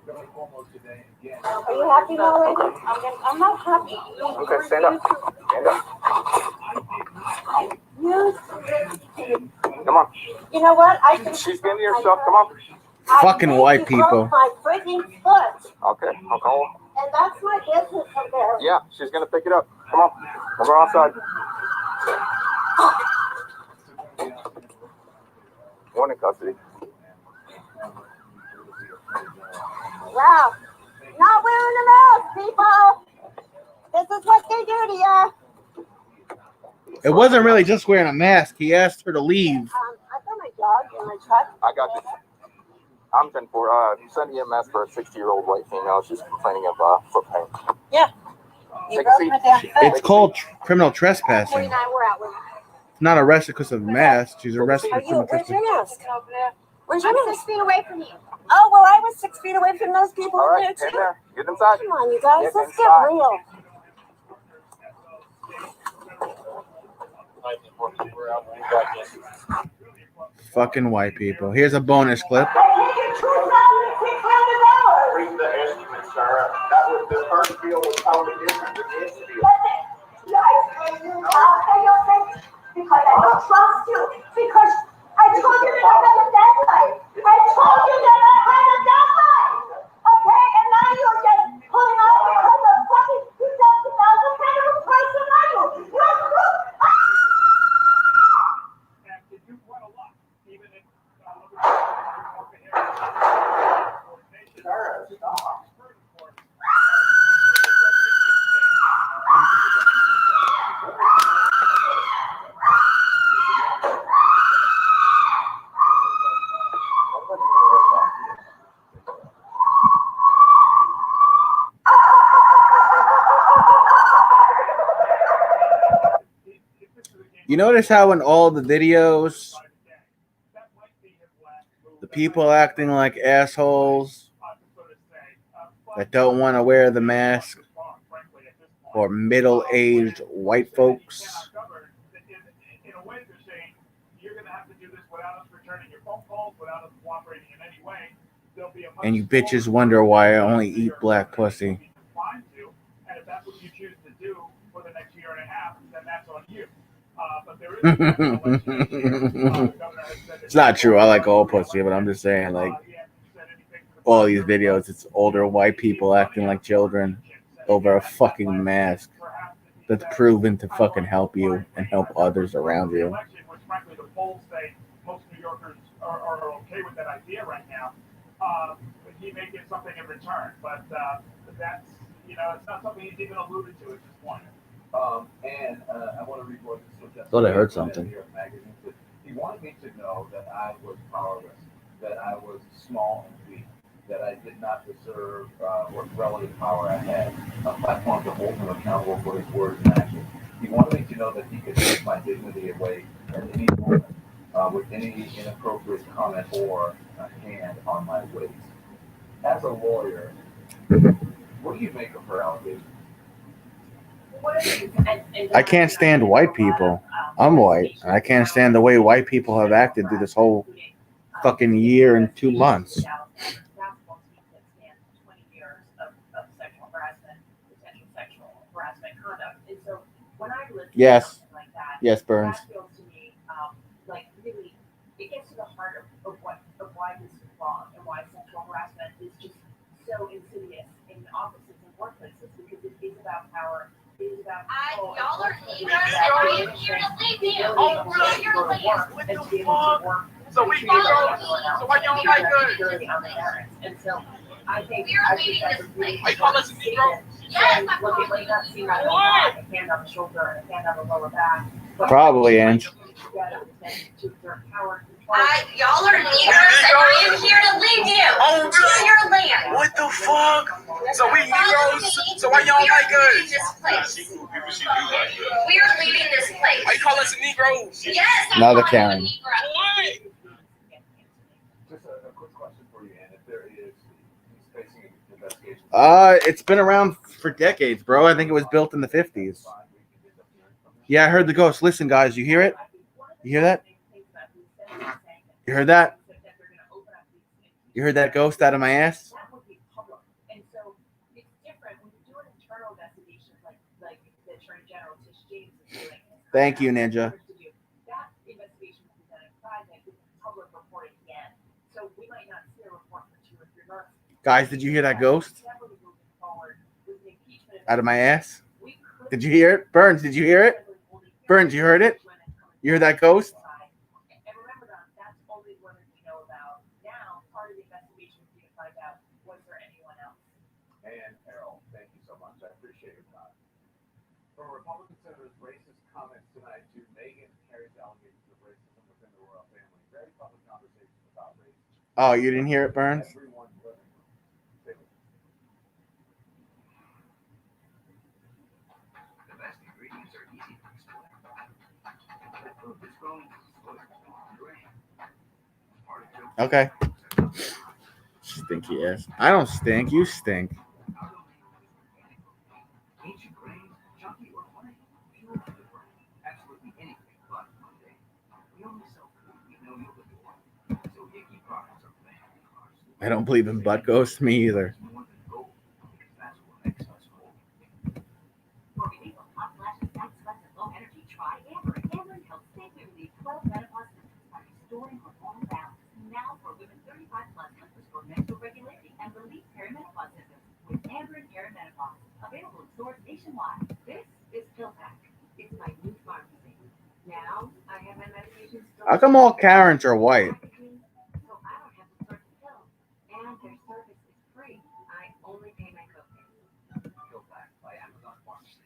Are you happy already? I'm not happy. Okay, stand up. Stand up. You, Come on. you know what? I can. She's getting herself. Come on. Fucking white people. My freaking foot, Okay, I'll call. and that's my business from there. Yeah, she's going to pick it up. Come on. We'll go outside. One in custody. Wow. Not wearing a mask, people. This is what they do to you. It wasn't really just wearing a mask. He asked her to leave. I've got my dog in my truck. I got this. I'm 10-4. Send EMS for a 60-year-old white female. She's complaining of foot pain. Yeah. You Take a broke seat. my damn foot. It's called criminal trespassing. 49, we're out. Not arrested because of the mask. She's arrested for Are you? criminal Where's your trespassing. mask? Where's your mask? 6 feet away from you. Oh, well, I was 6 feet away from those people All in right, there, in too. there. Get inside. Come on, you guys. Get Let's inside. get real. Fucking white people. Here's a bonus clip. Read the estimate, sir. That was the first deal was totally different than this deal. Because I don't trust you. Because I told you that I had a deadline. I told you that I had a deadline. Okay, and now you're just pulling out because of fucking 2,000 federal person are you? You're a crook. Sir, stop. You notice how in all the videos, the people acting like assholes that don't want to wear the mask, or middle-aged white folks, In a way, they're saying you're going to have to do this without us returning your phone calls, without us cooperating in any way. There'll be a much and you bitches wonder why I only eat black pussy. fine to, and if that's what you choose to do for the next year and a half, then that's on you. But there is a election this year. The governor has said It's not true. I like all pussy, but I'm just saying, like, he hasn't said anything to the all these videos, it's older white people acting like children over a fucking mask that's proven to fucking help you and help others around you. election, which frankly the polls say most New Yorkers are okay with that idea right now. He may get something in return, but that's, it's not something he's even alluded to at this point. I want to report this. Thought I heard something. Magazine. He wanted me to know that I was powerless, that I was small and weak, that I did not deserve what relative power I had, a platform to hold him accountable for his words and actions. He wanted me to know that he could take my dignity away at any moment with any inappropriate comment or a hand on my waist. As a lawyer, what do you make of her allegations? I can't stand white people. I'm white. And I can't stand the way white people have acted through this whole fucking year and 2 months. Yes. Yes, Burns. That feels to me like really, it gets to the heart of why this is wrong and why sexual harassment is just so insidious in offices and workplaces, because it is about power. It is about control. Y'all are eager, and I'm here to leave you. Oh, really? You're late. What the fuck? So we can go. So why y'all like good? And so I think We're leaving this place. Are you calling us a Negro? Yes, I'm Look at like that scene right now, a hand on the shoulder, a hand on the lower back. Probably, Ange. Y'all are niggers, and I am here to lead you to your land. What the fuck? So we Negroes? So why y'all like us? We are leaving this place. Why you call us a Negro? Yes, I'm Another calling Karen. you a Negro. Just a quick question for you, and if there is, he's facing an investigation. It's been around for decades, bro. I think it was built in the 50s. Yeah, I heard the ghost. Listen, guys, you hear it? You hear that? You heard that? You heard that ghost out of my ass? And so it's different when you do an internal investigation like the Attorney General Tish James is doing. Thank you, Ninja. That investigation will be done in private with public reporting again. So we might not see a report for 2 or 3 months. Guys, did you hear that ghost out of my ass? Did you hear it? Burns, did you hear it? Burns, you heard it? You heard that ghost? And remember that that's only women we know about. Now, part of the investigation will be to find out, was there anyone else? And Errol, thank you so much. I appreciate your time. From Republican Senators' racist comments tonight to Meghan Carey's allegations of racism within the royal family, very public conversations about racism. Oh, you didn't hear it, Burns? Everyone's living room. Stay with us. The best ingredients are easy to explain. The food that's grown Okay. Stinky ass. I don't stink. You stink. ancient grains, chunky or plain, pure or different, absolutely anything but mundane. We only sell food we know you'll adore. So Yankee products are family cars. I don't believe in butt ghosts. Me either. More than gold, because that's what makes us whole. For relief of hot flashes, night sweats, and low energy, try Amber. Amber helps safely relieve 12 menopause symptoms by restoring hormonal balance. Now for women 35 plus with restore menstrual regularity and relief perimenopause symptoms with Amber and Perimenopause. Available in stores nationwide. This is PillPack. It's my new pharmacy. Now I have my medications. How come all Karens are white? So I don't have to start the pill. And their service is free. I only pay my copay. PillPack by Amazon Pharmacy.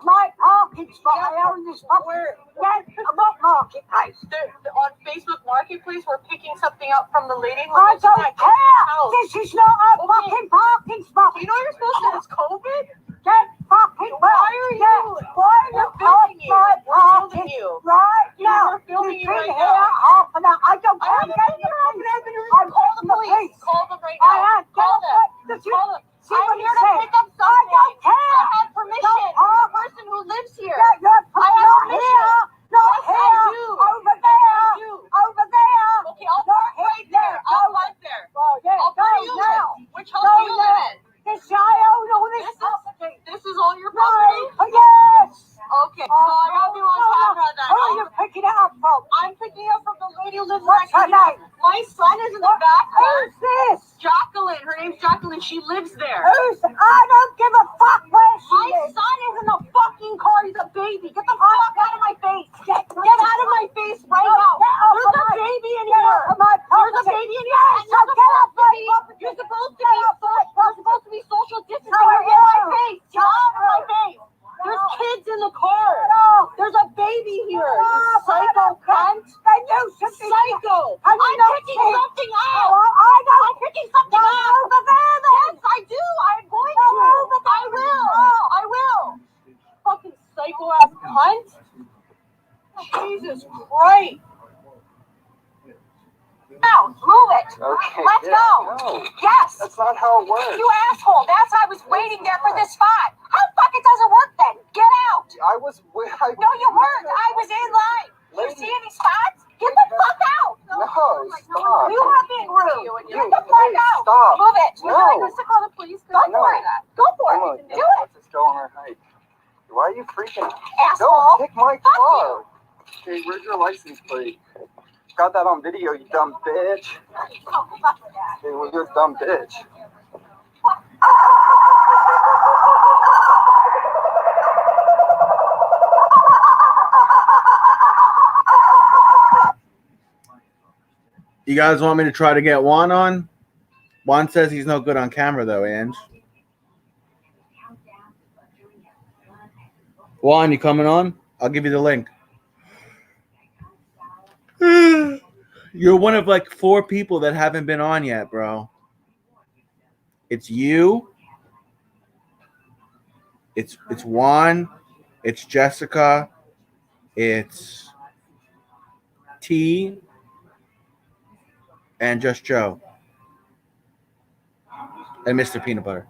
My parking spot, I own this property. Yes, I'm not marketplace. On Facebook Marketplace, we're picking something up from the lady. I don't care. This is not a fucking parking spot. You know you're supposed to. It's COVID. Get fucking well. Why are you? Why are you filming you? my We're parking? filming you. Right now. We're filming You've you been right here now. half an hour. I don't care. I haven't been here half an hour. I'm Call the police. Call them right now. I am. Call them. Call them. I'm here to pick up something. I don't care. I have permission from the person who lives here. Yeah, you're I have not permission. here. Not Yes, here. I do. Over Yes, there. I do. Over there. Okay, I'll Not park right there. I'll park there. Oh, yeah. I'll Go park you now. live. Which house do you live in? This I own all this property. This is all your property? No. Yes. Okay, so I have you on camera then. Who are you picking it up from? I'm picking up from the lady who lives What's her name? My son is in the back there. Who's this? Jacqueline. Her name's Jacqueline. She lives there. Who's? I don't give a fuck where she My is. son is in the fucking car. He's a baby. Get the fuck out of my face. Get out of my face right now. There's a baby in here. There's a baby in here. And you're supposed to be social distancing. You're in my face. Get out of my face. There's kids in the car. There's a baby here. psycho cunt. Then you should be psycho. I'm picking something up. I know. I'm picking something up. Move the van. Yes, I do. I'm going to. Move the van. I will. Fucking psycho ass cunt. Jesus Christ. Now, move it. Okay. Let's yeah, go. No. Yes. That's not how it works. You asshole. That's why I was waiting there for this spot. How the fuck it doesn't work then? Get out. I was. No, you weren't. I was in line. You see any spots? Get the fuck out. No, stop. You are being rude. Get the fuck Hey, out. stop. Move it. No. Would you like us to call the police? Go No. for it. Go for Emily, it. Do it. let's just go on our hike. Why are you freaking? Asshole. Don't kick my Fuck car. Okay, where's your license plate? Got that on video, you dumb bitch. Oh, fuck with that. Hey, well, you're a dumb bitch. You guys want me to try to get Juan on? Juan says he's no good on camera, though, Ange. Juan, you coming on? I'll give you the link. You're one of like 4 people that haven't been on yet, bro. It's you. It's Juan. It's Jessica. It's T. And just Joe. And Mr. Peanut Butter.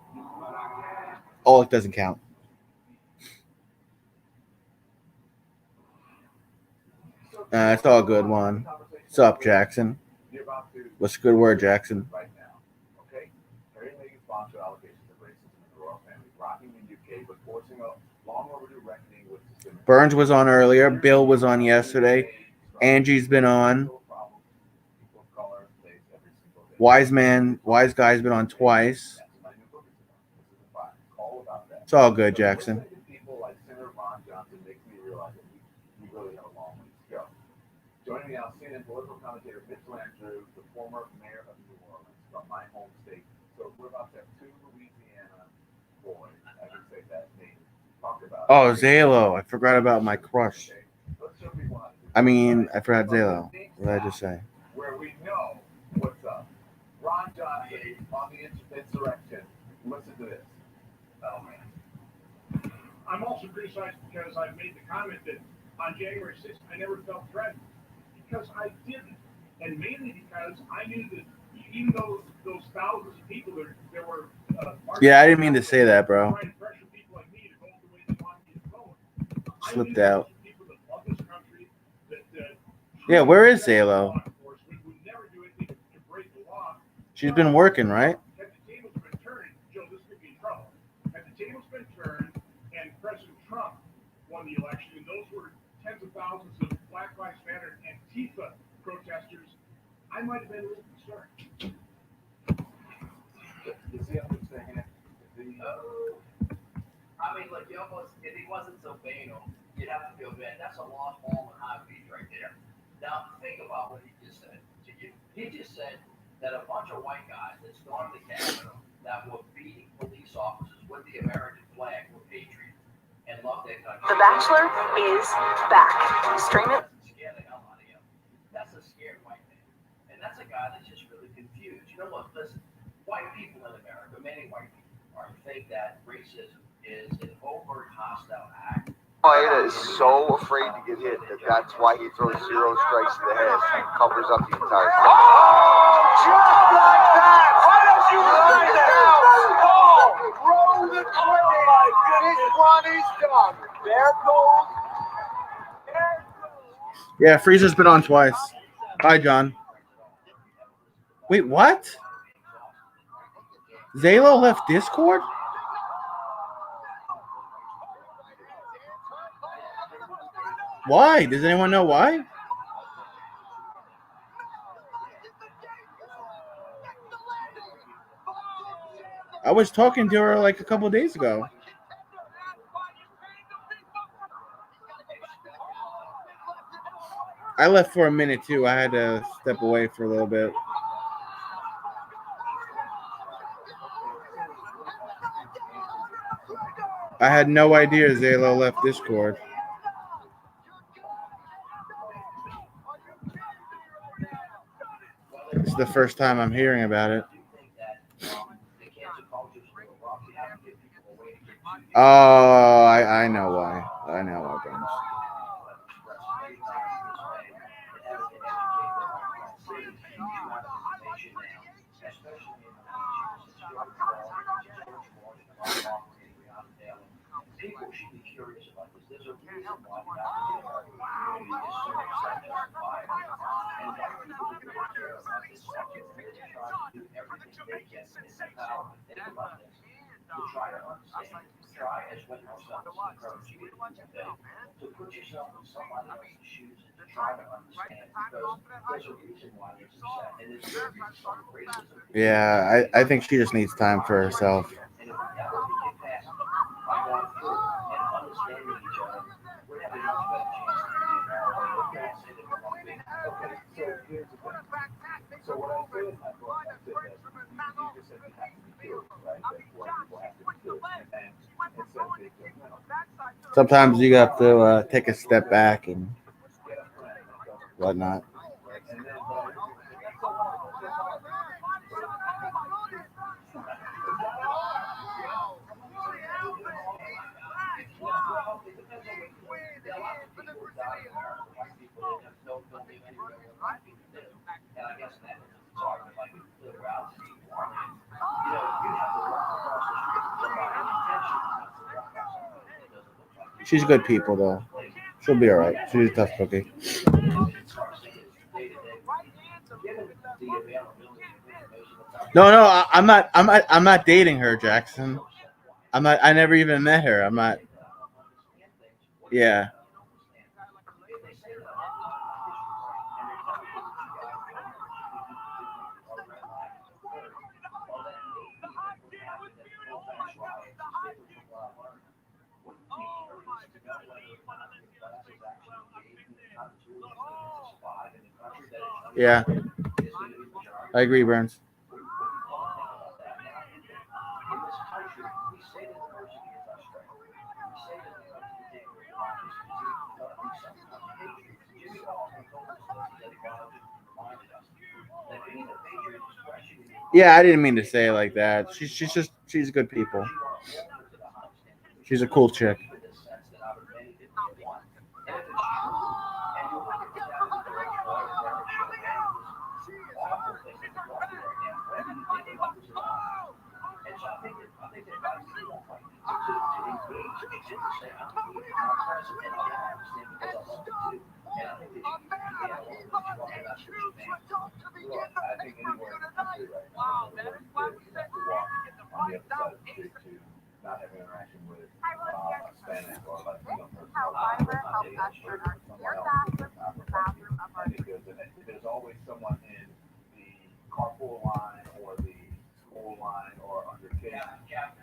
Oh, it doesn't count. It's all good, Juan. What's up, Jackson? What's a good word, Jackson? Right now, okay? Harry and Meghan sponsor allegations of racism in the royal family, rocking the UK, but forcing a long overdue reckoning with systemic. Burns was on earlier. Bill was on yesterday. Angie's been on. Wise Guy's been on twice. It's all good, Jackson. People like Senator Ron Johnson makes me realize that we really have a long way to go. Joining me now, CNN political commentator Mitch Landrieu, the former mayor of New Orleans, from my home state. So we're about to have 2 Louisiana boys, I can say that name, talk about. Oh, Zalo. I forgot about my crush. I forgot Zalo. What did I just say? Where we know what's up. Ron Johnson on the insurrection. Listen to this. Oh, man. I'm also criticized because I made the comment that on January 6th, I never felt threatened. Because I didn't. And mainly because I knew that even though those thousands of people there were... Yeah, I didn't mean to say that, bro. Trying to pressure people like me to vote the way they want me to vote. Slipped out. People that love this country, that Yeah, where is Zalo? would never do anything to break the law. She's been working, right? Had the tables been turned, Joe, this could be in trouble. Had the tables been turned and President Trump won the election, and those were tens of thousands of Black Lives Matter and Antifa protesters, I might have been a little concerned. You see what I'm saying? I mean, look, you almost, if he wasn't so banal, you'd have to feel bad. That's a lost ball in high beach right there. Now, think about what he just said to you. He just said that a bunch of white guys that stormed the Capitol that were beating police officers with the American flag were patriots and loved their country. The Bachelor is back. Stream it. Scare the hell out of him. That's a scared white man. And that's a guy that's just really confused. You know what? Listen, white people in America, many white people, think that racism is an overt hostile act. Maeda is so afraid to get hit that's why he throws 0 strikes to the head and covers up the entire thing. Oh, just like that! Why don't you run down? Oh, roll the 20! My goodness, Ronnie's done. There goes. Yeah, Freezer's been on twice. Hi, John. Wait, what? Zalo left Discord? Why? Does anyone know why? I was talking to her like a couple days ago. I left for a minute too. I had to step away for a little bit. I had no idea Zalo left Discord. It's the first time I'm hearing about it. Oh, I know why. I know why, Bones. People should be curious about this. There's a reason why the African American community is so excited by it. And that people who really care about this subject really try to do everything they can in power. Think about this. To try to understand, try as when yourself is encouraged you today, to put yourself in somebody else's shoes and to try to understand, because there's a reason why there's upset, and it's some racism. Yeah, I think she just needs time for herself. And if we ever get past by going through and understanding each other, we're having a much better chance to be America. Okay, so here's the thing. So what I said in my book, I said that you just said you have to be killed, right? That white people have to be killed. And instead of being judgmental. Sometimes you have to take a step back and whatnot. And then, And I guess that is hard, but like live around the beforehand, you know, you have to walk across the street with somebody intentionally. She's good people though. She'll be all right. She's a tough cookie. No, I'm not dating her, Jackson. I never even met her. I'm not. Yeah. Yeah. I agree, Burns. Yeah, I didn't mean to say it like that. She's good people. She's a cool chick. Not have interaction with Hispanic or Latino person. I think there's always someone in the carpool line or the school line or under kids.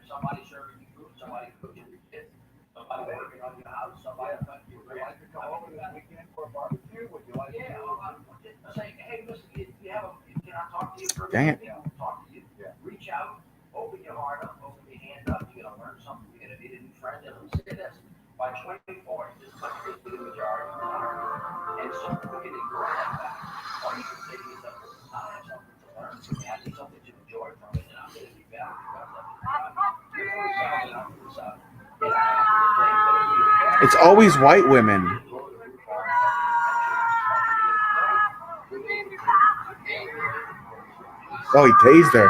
Somebody serving you food, somebody cooking your kids, somebody working on your house, somebody. Would you like to come over this weekend for a barbecue? Would you like to? Saying, hey, listen, you have can I talk to you for a Dang it. minute? Talk to you. Yeah. Reach out, open your heart up, open your hand up. You're gonna learn something. You're gonna meet a new friend. And let's say this: by 24, this country is the majority of the country, and so we can ignore that fact. Or you can say to yourself, I have something to learn from me. I have something to enjoy from it, and I'm gonna be better because of it. It's always white women. Oh, he tased her.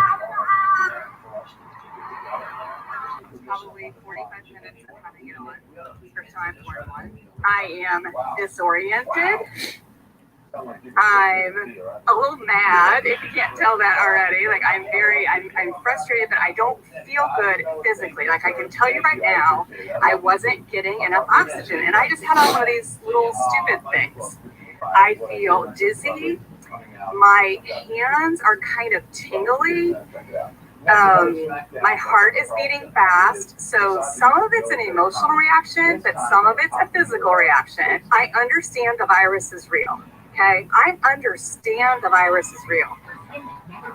Probably 45 minutes of having it on. First time for one. I am disoriented. I'm a little mad, if you can't tell that already. Like I'm frustrated that I don't feel good physically. Like I can tell you right now, I wasn't getting enough oxygen, and I just had on one of these little stupid things. I feel dizzy. My hands are kind of tingly. My heart is beating fast. So some of it's an emotional reaction, but some of it's a physical reaction. I understand the virus is real. Okay, I understand the virus is real.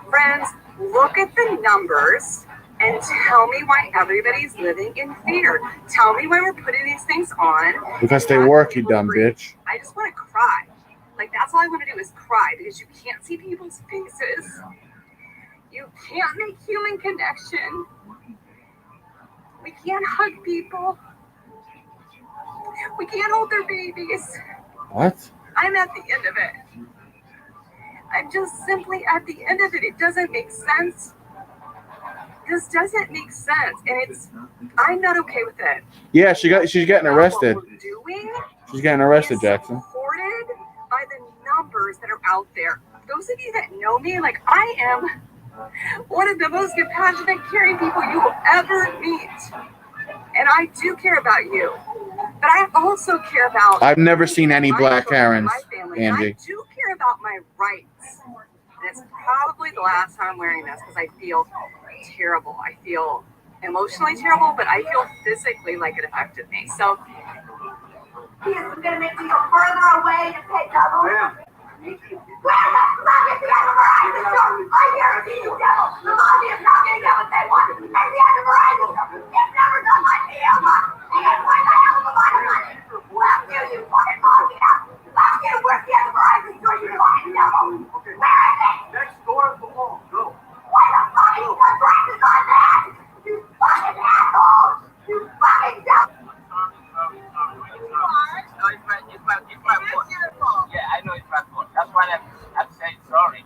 Friends, look at the numbers and tell me why everybody's living in fear. Tell me why we're putting these things on. Because they work, you dumb bitch. I just want to cry. Like, that's all I want to do is cry because you can't see people's faces. You can't make human connection. We can't hug people. We can't hold their babies. What? I'm at the end of it. I'm just simply at the end of it. It doesn't make sense. This doesn't make sense. And I'm not okay with it. Yeah, she's getting arrested. What we're doing She's getting arrested, is Jackson. supported by the numbers that are out there. Those of you that know me, like, I am one of the most compassionate, caring people you will ever meet. And I do care about you. But I also care about... I've never seen any black Karens, my family. Angie. I do care about my rights. And it's probably the last time I'm wearing this because I feel terrible. I feel emotionally terrible, but I feel physically like it affected me. So... This is going to make me go further away to pay double. Where the fuck is the other Verizon store? I guarantee you, devil, the mafia is not going to get what they want. And the other Verizon store, they've never done my deal, but they get quite a hell of a lot of money. Fuck you fucking mafia. Fuck you, where's the other Verizon store, you fucking devil? Where is it? Next door at the mall. Go. Why the fuck is the prices on that? You fucking assholes! You fucking devil! Yeah, I know it's my fault. That's why I'm saying sorry.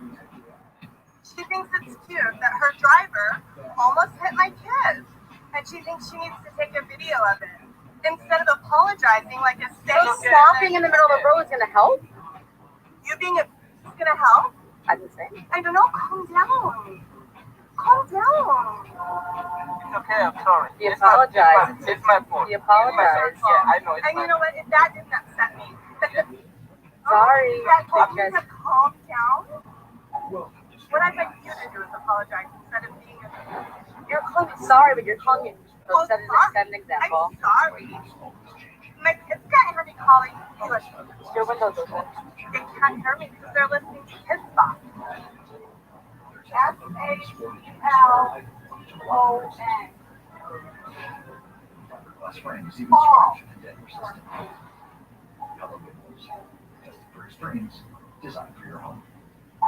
She thinks it's cute that her driver almost hit my kid. And she thinks she needs to take a video of it. Instead of apologizing like a saint. So stopping in the middle of the road is going to help? You being is going to help? I didn't say. I don't know. Calm down. Calm down. It's okay, I'm sorry. You apologize. It's my fault. You apologize. Yeah, I know it's And my you know what? If that didn't upset me. Sorry. That told me to calm down. What I'd like you to do is apologize instead of being you're calling me sorry, but you're calling me set an example. I'm sorry. My kids can't hear me calling English. Your windows open. They can't hear me because they're listening to Kids Box. S-A-L-O-N. Paul. For experience, designed for your home.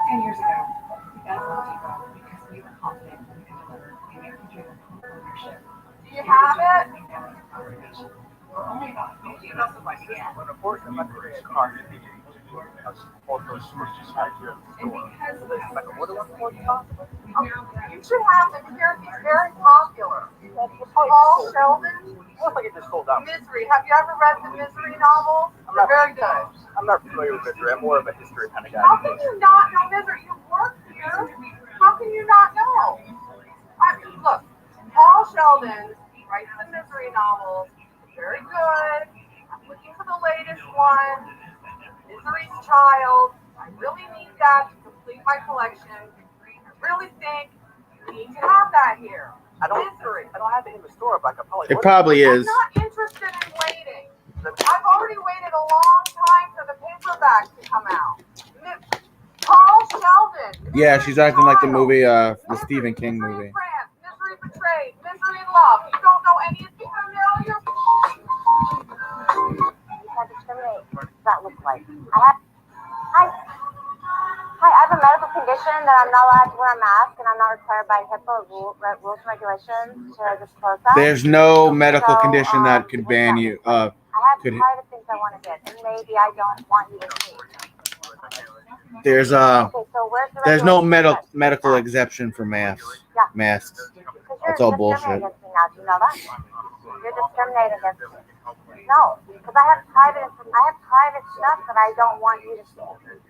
10 years ago, we got a little deeper because we were confident we could deliver the American Dream ownership. Do you have it? For only about 50 of us a month. When a portion of my career car should be also switches out here. And because of this, Like a water one for you? You should have the character. He's very popular. Paul Sheldon. What if I get this sold out? Misery. Have you ever read the Misery novels? They're very good. I'm not familiar with Misery. I'm more of a history kind of guy. How can you not know Misery? You work here. How can you not know? Look, Paul Sheldon writes the Misery novels. Very good. I'm looking for the latest one. Misery's Child. I really need that to complete my collection. I really think we need to have that here. Misery. I don't have it in the store, but I could probably. It probably is. I'm not interested in waiting. I've already waited a long time for the paperback to come out. Paul Sheldon. Yeah, she's acting like the movie, the Stephen King movie. Misery Betrayed. Misery Love. You don't know any of these familiar? What does that look like? I have a medical condition that I'm not allowed to wear a mask, and I'm not required by HIPAA rules and regulations to disclose that. There's no medical condition that could ban you. I have Could private things I want to get, and maybe I don't want you to see. there's Okay, so where's the there's no regulation? medical exception for masks. Yeah. Masks. Because That's you're all bullshit. discriminating against me now. Do you know that? You're discriminating against me. No, because I have private stuff that I don't want you to see. Okay,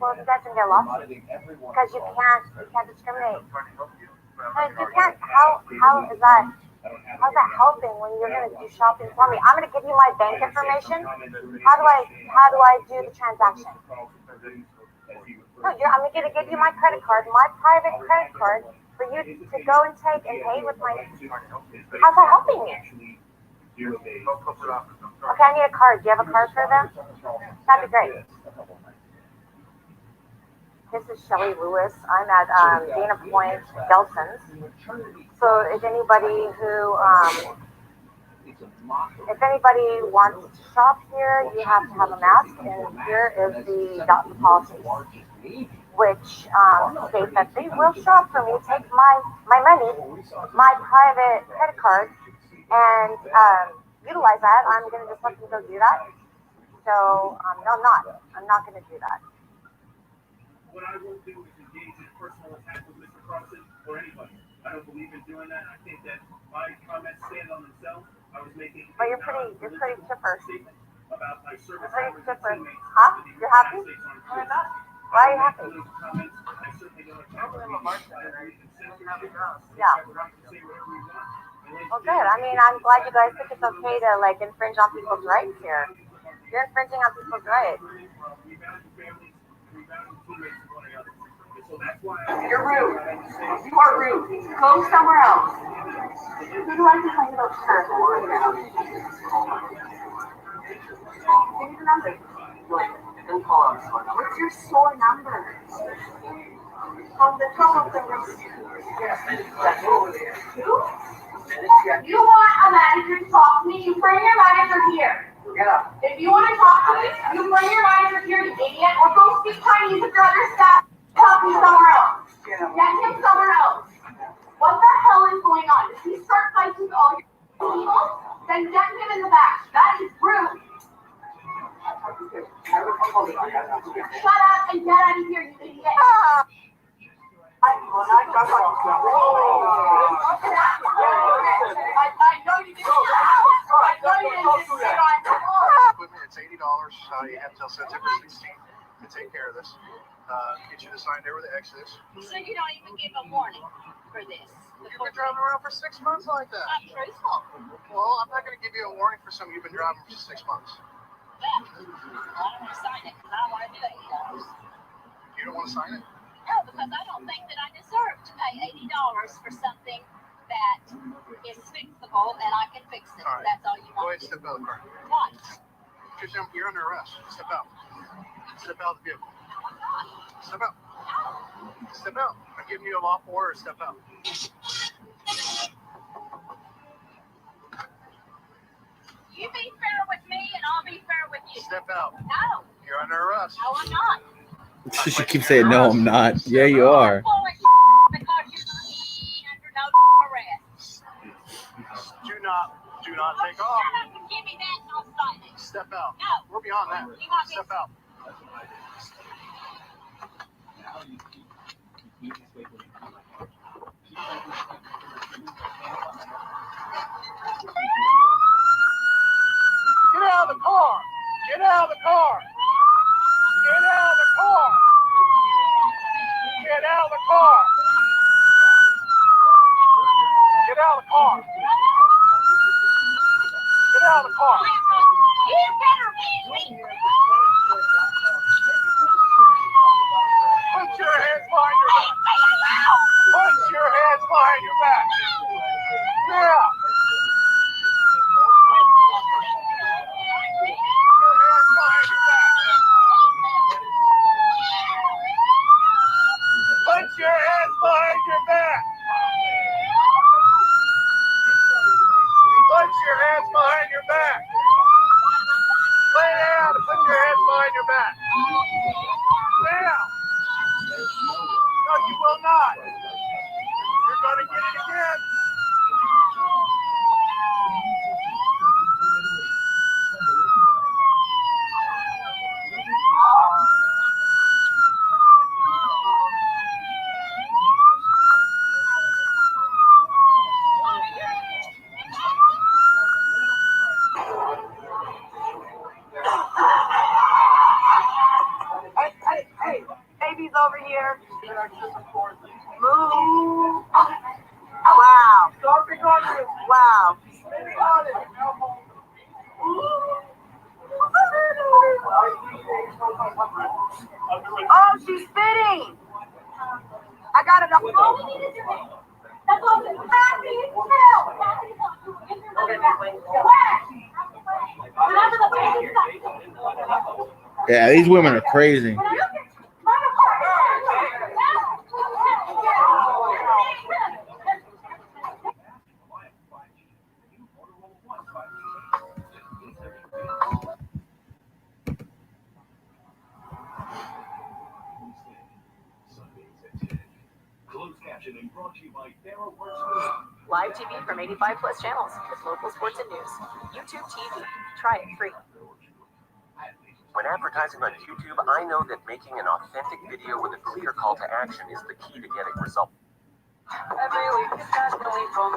well, you guys can get lost because you can't discriminate. Like, you can't. How is that? How's that helping when you're gonna do shopping for me? I'm gonna give you my bank information. How do I do the transaction? No, I'm gonna give you my credit card, my private credit card, for you to go and take and pay with my. How's that helping you? Okay, I need a card. Do you have a card for them? That'd be great. This is Shelley Lewis. I'm at Dana Point, Gelson's. So if anybody who If anybody wants to shop here, you have to have a mask, and here is the Dotson policy, which states that they will shop for me, take my money, my private credit card, and utilize that. I'm going to just let them go do that. So, no, I'm not going to do that. What I won't do is engage in personal attack with Mr. Carlson or anybody. I don't believe in doing that. I think that my comments stand on themselves. I was making But you're pretty chipper. about my service. You're pretty chipper. Huh? You're happy? Why are you happy? Yeah. Well, good. I mean, I'm glad you guys think it's okay to like infringe on people's rights here. You're infringing on people's rights. You're rude. You are rude. Go somewhere else. Who do I complain about first? Give me the number. What's your store number? On the top of the list. You want a manager to talk to me? You bring your manager here. Yeah. If you want to talk to me, you bring your manager here, you idiot, or go speak Chinese with your other staff. Talk to me somewhere else. Get him somewhere else. What the hell is going on? If he starts fighting all your people, then get him in the back. That is rude. Shut up and get out of here, you idiot. I know you didn't. Equipment, it's $80. You have till September 16th to take care of this. Get you to sign there with the Exodus. So you don't even give a warning for this? You've been driving around for 6 months like that. Not truthful. Well, I'm not going to give you a warning for something you've been driving for 6 months. Well, I don't want to sign it because I don't want to do $80. You don't want to sign it? No, because I don't think that I deserve to pay $80 for something that is fixable and I can fix it. All right. That's all you Go want ahead to and do. step out of the car. Why? Because you're under arrest. Step out. Step out of the vehicle. Step out. Step out. I'm giving you a lawful order. Step out. You be fair with me and I'll be fair with you. Step out. No. You're under arrest. No, I'm not. She keeps saying, no, I'm not. Yeah, you are. Because you're not under no arrest. Do not take off. Shut up and give me that and I'll sign it. Step out. No. We're beyond that. You want me Step out. Get out of the car! Get out of the car! Get out of the car! Get out of the car! Get out of the car! Get out of the car! You better leave me. Put your hands behind your back! Put your hands behind your back! Yeah! Put your hands behind your back! Put your hands behind your back! Lay down and put your hands behind your back! Lay down! No, you will not! You're gonna get it again! Hey, baby's over here. Move. Wow. Wow. Oh, she's spitting. I got it. All we need is your name. That's all. Happy Hill. Remember the baby stuff. Yeah, these women are crazy. Captioning brought to you by TheraWorks. Live TV from 85 plus channels with local sports and news. YouTube TV. Try it free. When advertising on YouTube, I know that making an authentic video with a clear call to action is the key to getting results. Every week is definitely from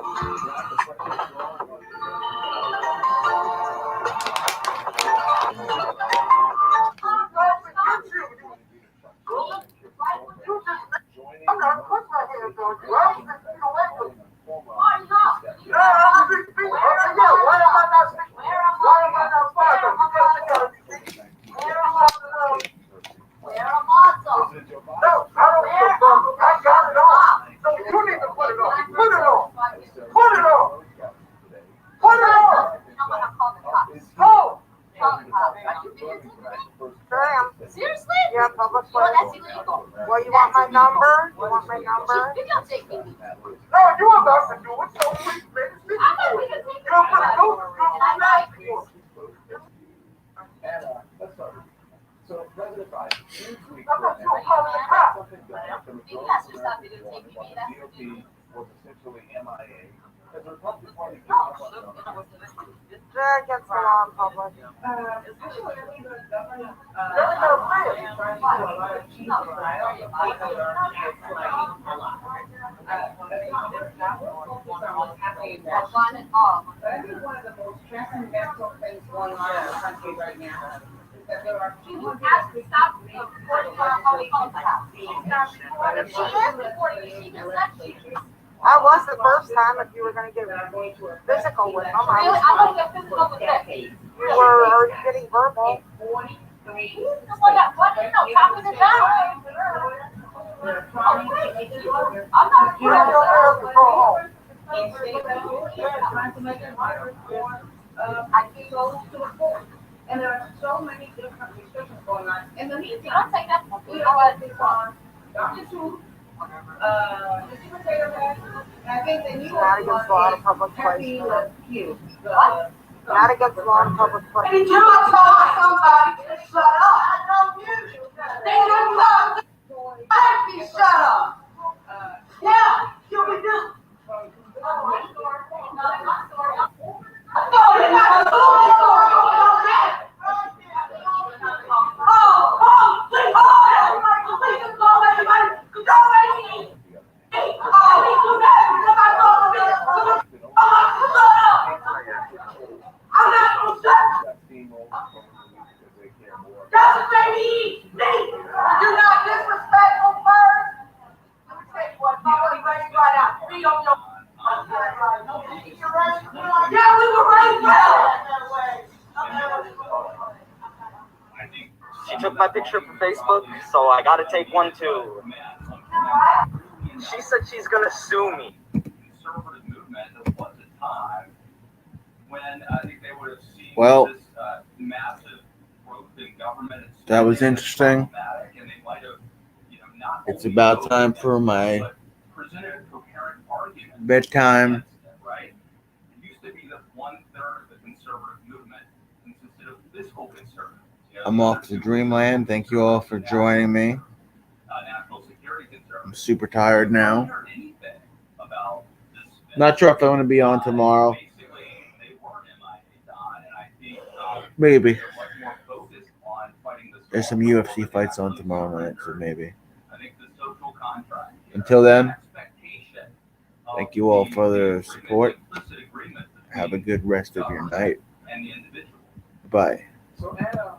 Seriously? Yeah, public place. Well, you want my number? You want my number? You don't take me. No, you want us to do it, so please, baby. I know we can take it. Let's start. So President Biden, Newsweek You asked yourself to do take me. GOP was essentially MIA. As the Republican Party They're against the law in public. One and all. But I think one of the most transcendental things going on in the country right now is that there are 200 Stop recording our phone tap. Stop recording. She is recording. She just left you. That was the first time if you were going to get physical with them. Really? I'm going to get physical with them. You were already getting verbal. What? No, talking it down. I'm not. You don't know where to go home. trying to make it harder for souls to report. And there are so many different restrictions going on. In the meantime, we are on Dr. Seuss, the Secretary of Health, and I think the New Not against the law in public Happy place. Hughes. Not against the law in public place. Every time I talk to somebody, they shut up. I know you. They don't love me. I have to be shut up. Yeah, you can do. She took my picture for Facebook, so I gotta take one too. She said she's gonna sue me. Conservative movement, there was a time when I think they would have seen Well, this massive growth in government. that was interesting. And they might have, not It's about time for my presented a coherent argument. bedtime. Right? It used to be that 1/3 of the conservative movement consisted of fiscal conservatives. I'm off to dreamland. Thank you all for joining me. National security conservatives. I'm super tired now. Heard anything about this? Not sure if I'm going to be on tomorrow. Basically, they weren't MIA, Don, and I think Maybe. they're much more focused on fighting this. There's some UFC fights on tomorrow night, so maybe. I think the social contract. Until then, Expectation of thank you all for the agreement, support. implicit agreement Have a good rest of your night. and the individual. Bye. So Anna,